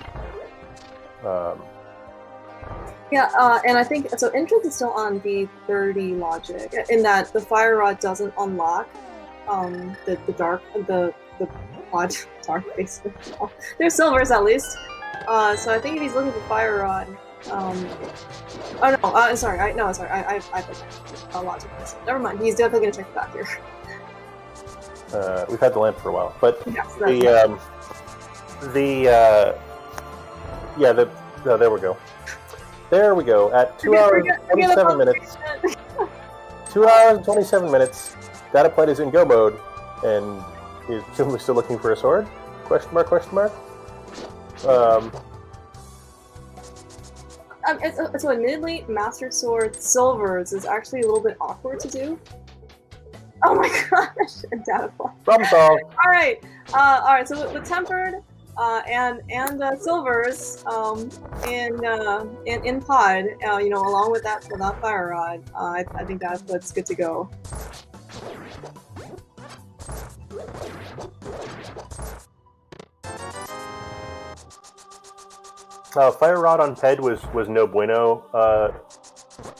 and I think so. Entrance is still on V30 logic, in that the fire rod doesn't unlock the pod dark basement. There's silvers at least. So I think if he's looking for fire rod, I put a lot of this. Never mind. He's definitely gonna check the back here. We've had the lamp for a while, but Yes, there we go. There we go. At 2 hours and 27 minutes. 2 hours and 27 minutes. Dataplet is in go mode, and he's presumably still looking for a sword? Question mark? Question mark? So admittedly, Master Sword Silvers is actually a little bit awkward to do. Oh my gosh! Dataplet. Problem solved. All right. So with tempered and silvers in pod, you know, along with that fire rod, I think that's good to go. Fire Rod on Ped was no bueno,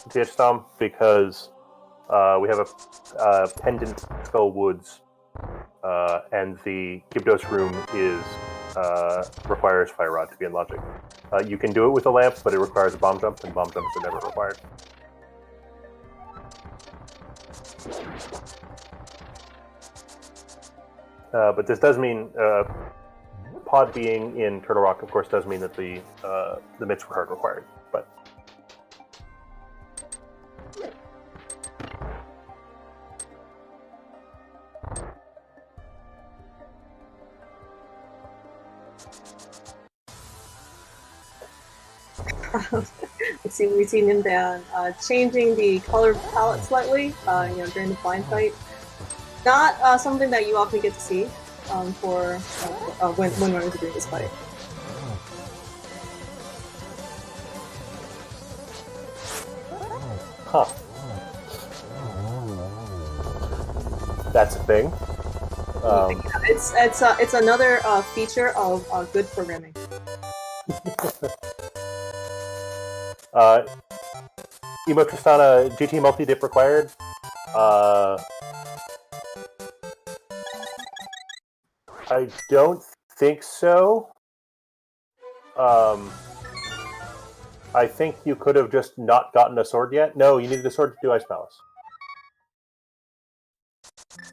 DH Tom, because we have a Pendant Skull Woods, and the Gibdos room requires Fire Rod to be in logic. You can do it with a lamp, but it requires a bomb jump, and bomb jumps are never required. But this does mean pod being in Turtle Rock, of course, does mean that the mitts were hard required. But we see Ninban changing the color palette slightly, during the blind fight. Not something that you often get to see for when runners are doing this fight. Huh. That's a thing. It's another feature of good programming. Emo Tristana, GT multi-dip required. I don't think so. I think you could have just not gotten a sword yet. No, you needed a sword to do Ice Palace.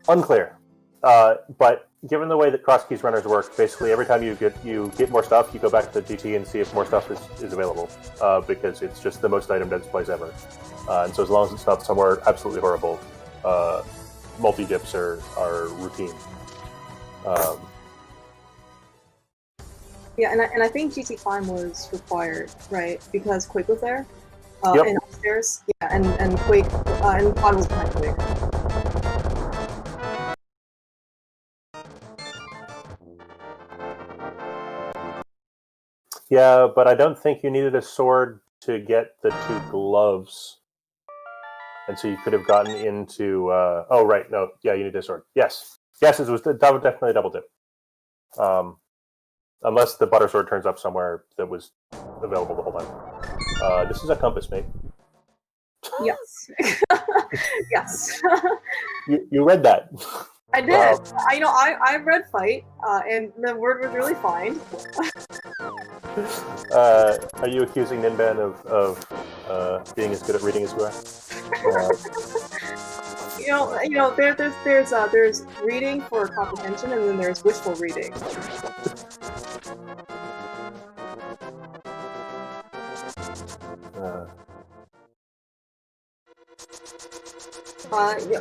Unclear. But given the way that Crosskeys runners work, basically every time you get more stuff, you go back to the GT and see if more stuff is available, because it's just the most item dense place ever. And so as long as it's not somewhere absolutely horrible, multi-dips are routine. Yeah, and I think GT Climb was required, right? Because Quake was there, Yep. and upstairs. Yeah, and Quake, and Pod was behind Quake. Yeah, but I don't think you needed a sword to get the two gloves. And so you could have gotten into... oh, right. No. Yeah, you need a sword. Yes. Yes, it was definitely a double dip. Unless the butter sword turns up somewhere that was available the whole time. This is a compass, mate. Yes. Yes. You read that. I did. I read Fight, and the word was really fine. Are you accusing Ninban of being as good at reading as you are? There's reading for comprehension, and then there's wishful reading.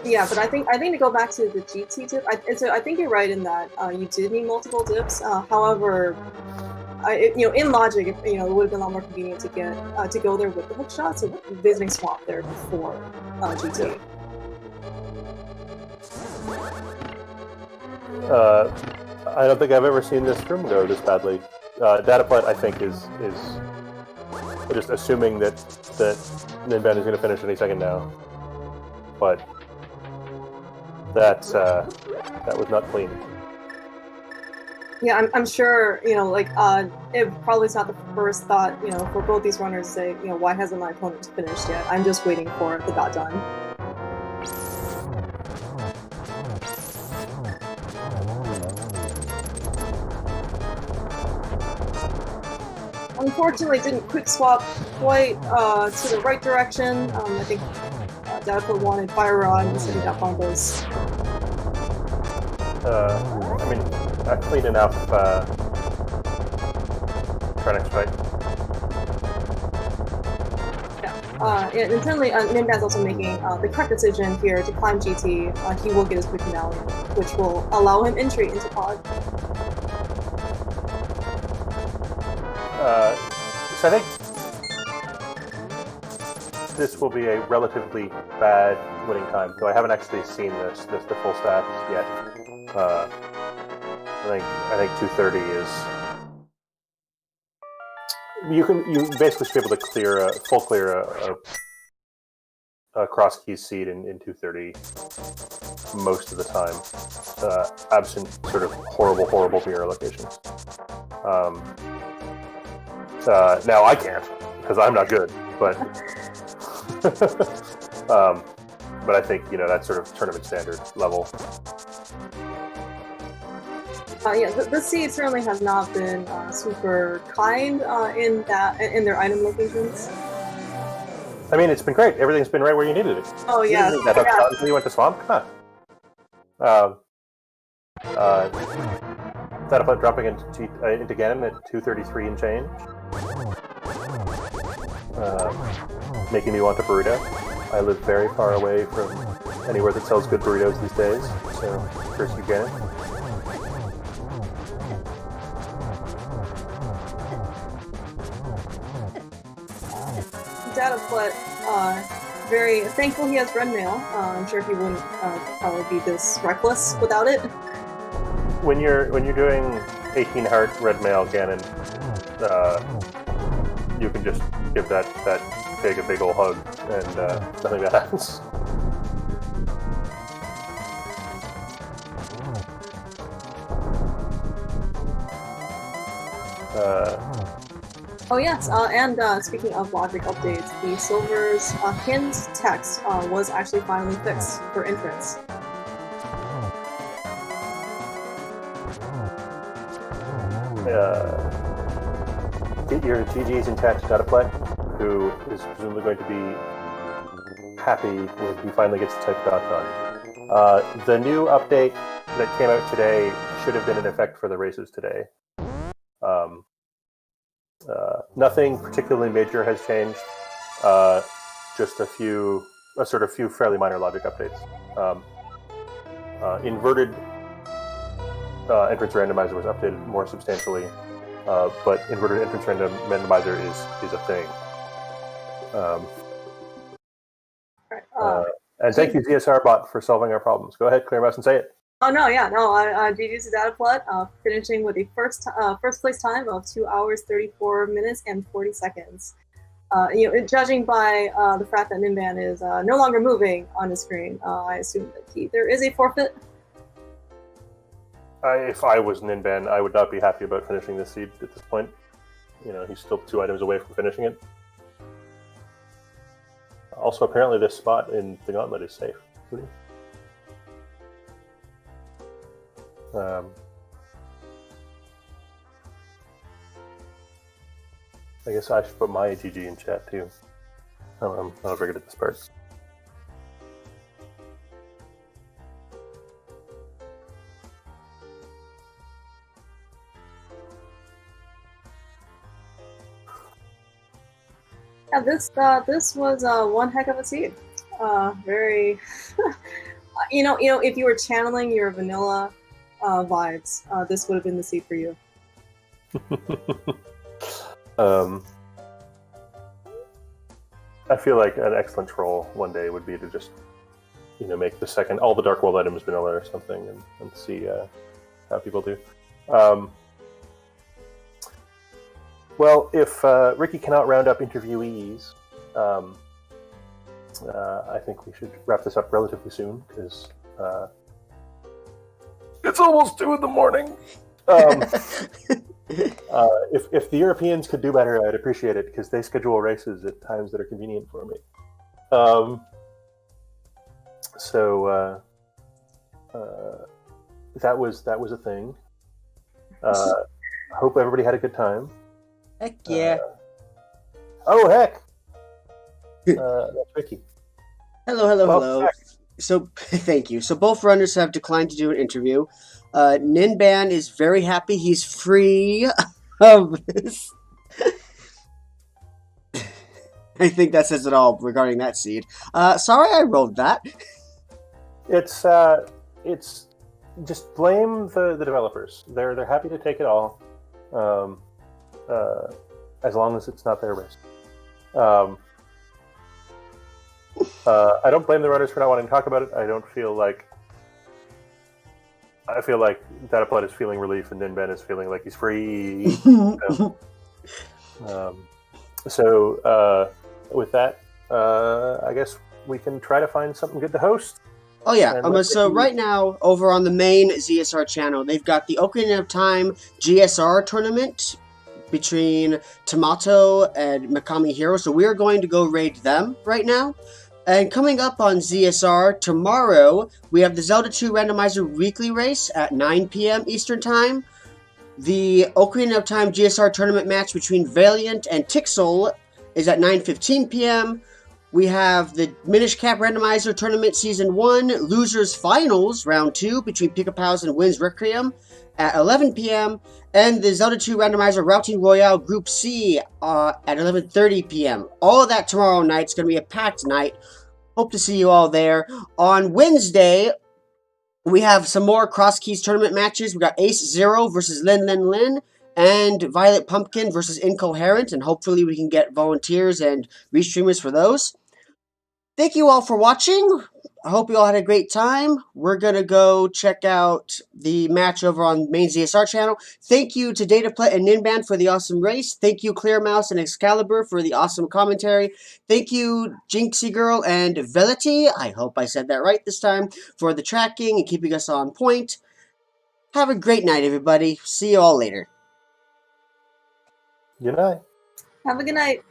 Yeah, but I think to go back to the GT dip, I think you're right in that you did need multiple dips. However, in logic, it would have been a lot more convenient to get to go there with the hook shot, so visiting swap there before GT. I don't think I've ever seen this room go this badly. Dataplet, I think, is just assuming that Ninban is going to finish any second now. But that was not clean. Yeah, I'm sure, it probably is not the first thought, for both these runners to say, why hasn't my opponent finished yet? I'm just waiting for the dot done. Unfortunately, didn't quick swap quite to the right direction. I think Dataplet wanted Fire Rod instead of got Bombos. A clean enough Trenix fight. Yeah, and certainly Ninban's also making the correct decision here to climb GT. He will get his quick medallion, which will allow him entry into Pod. So I think this will be a relatively bad winning time, though I haven't actually seen the full stats yet. I think 230 is. You basically should be able to clear a Crosskeys seed in 230 most of the time, absent sort of horrible mirror locations. Now I can't because I'm not good, but but I think that's sort of tournament standard level. Yeah, the seed certainly has not been super kind in their item locations. I mean, it's been great. Everything's been right where you needed it. Oh yeah. That until you went to Swamp? Huh. Dataplet dropping into Ganon at 233 and change. Making me want a burrito. I live very far away from anywhere that sells good burritos these days, so curse you, Ganon. Dataplet, very thankful he has red mail. I'm sure he wouldn't probably be this reckless without it. When you're doing 18 heart red mail, Ganon, you can just give that pig a big ol' hug, and nothing bad happens. Oh yes, and speaking of logic updates, the Silver's pinned text was actually finally fixed for entrance. Get your GGs in chat to Dataplet, who is presumably going to be happy when he finally gets the type dot done. The new update that came out today should have been in effect for the races today. Nothing particularly major has changed. Just a few fairly minor logic updates. Inverted entrance randomizer was updated more substantially, but inverted entrance randomizer is a thing. And thank you, ZSR bot, for solving our problems. Go ahead, clear mouse, and say it. Oh no, yeah, no. GG's to Dataplet, finishing with a first place time of 2 hours 34 minutes and 40 seconds. Judging by the fact that Ninban is no longer moving on the screen, I assume that there is a forfeit. If I was Ninban, I would not be happy about finishing this seed at this point. He's still 2 items away from finishing it. Also, apparently this spot in the gauntlet is safe. I guess I should put my GG in chat too. I'm not very good at this part. Yeah, this was one heck of a seed. Very, if you were channeling your vanilla vibes, this would have been the seed for you. I feel like an excellent troll one day would be to just, make the second all the Dark World items vanilla or something, and see how people do. Well, if Ricky cannot round up interviewees, I think we should wrap this up relatively soon, because it's almost 2 a.m. If the Europeans could do better, I'd appreciate it, because they schedule races at times that are convenient for me. So that was a thing. Hope everybody had a good time. Heck yeah. Oh heck! That's Ricky. Hello. So, thank you. So both runners have declined to do an interview. Ninban is very happy he's free of this. I think that says it all regarding that seed. Sorry I rolled that. It's just blame the developers. They're happy to take it all, as long as it's not their risk. I don't blame the runners for not wanting to talk about it. I feel like Dataplet is feeling relief, and Ninban is feeling like he's free. So with that, I guess we can try to find something good to host. Oh yeah, so right now, over on the main ZSR channel, they've got the Ocarina of Time GSR tournament between Tomato and Mikami Hero, so we're going to go raid them right now. And coming up on ZSR tomorrow, we have the Zelda 2 Randomizer weekly race at 9 p.m. Eastern Time. The Ocarina of Time GSR tournament match between Valiant and Tixel is at 9:15 p.m. We have the Minish Cap Randomizer Tournament Season 1 Losers Finals Round 2 between Pika-Pals and Win's Requiem at 11 p.m. and the Zelda 2 Randomizer Routing Royale Group C at 11:30 p.m. All of that tomorrow night. It's going to be a packed night. Hope to see you all there. On Wednesday, we have some more Crosskeys tournament matches. We got Ace Zero versus Lin Lin Lin and Violet Pumpkin versus Incoherent, and hopefully we can get volunteers and restreamers for those. Thank you all for watching. I hope you all had a great time. We're going to go check out the match over on main ZSR channel. Thank you to dataplet and Ninban for the awesome race. Thank you Clear Mouse and Excalibur for the awesome commentary. Thank you Jinxie Girl and Velity, I hope I said that right this time, for the tracking and keeping us on point. Have a great night, everybody. See you all later. Good night. Have a good night.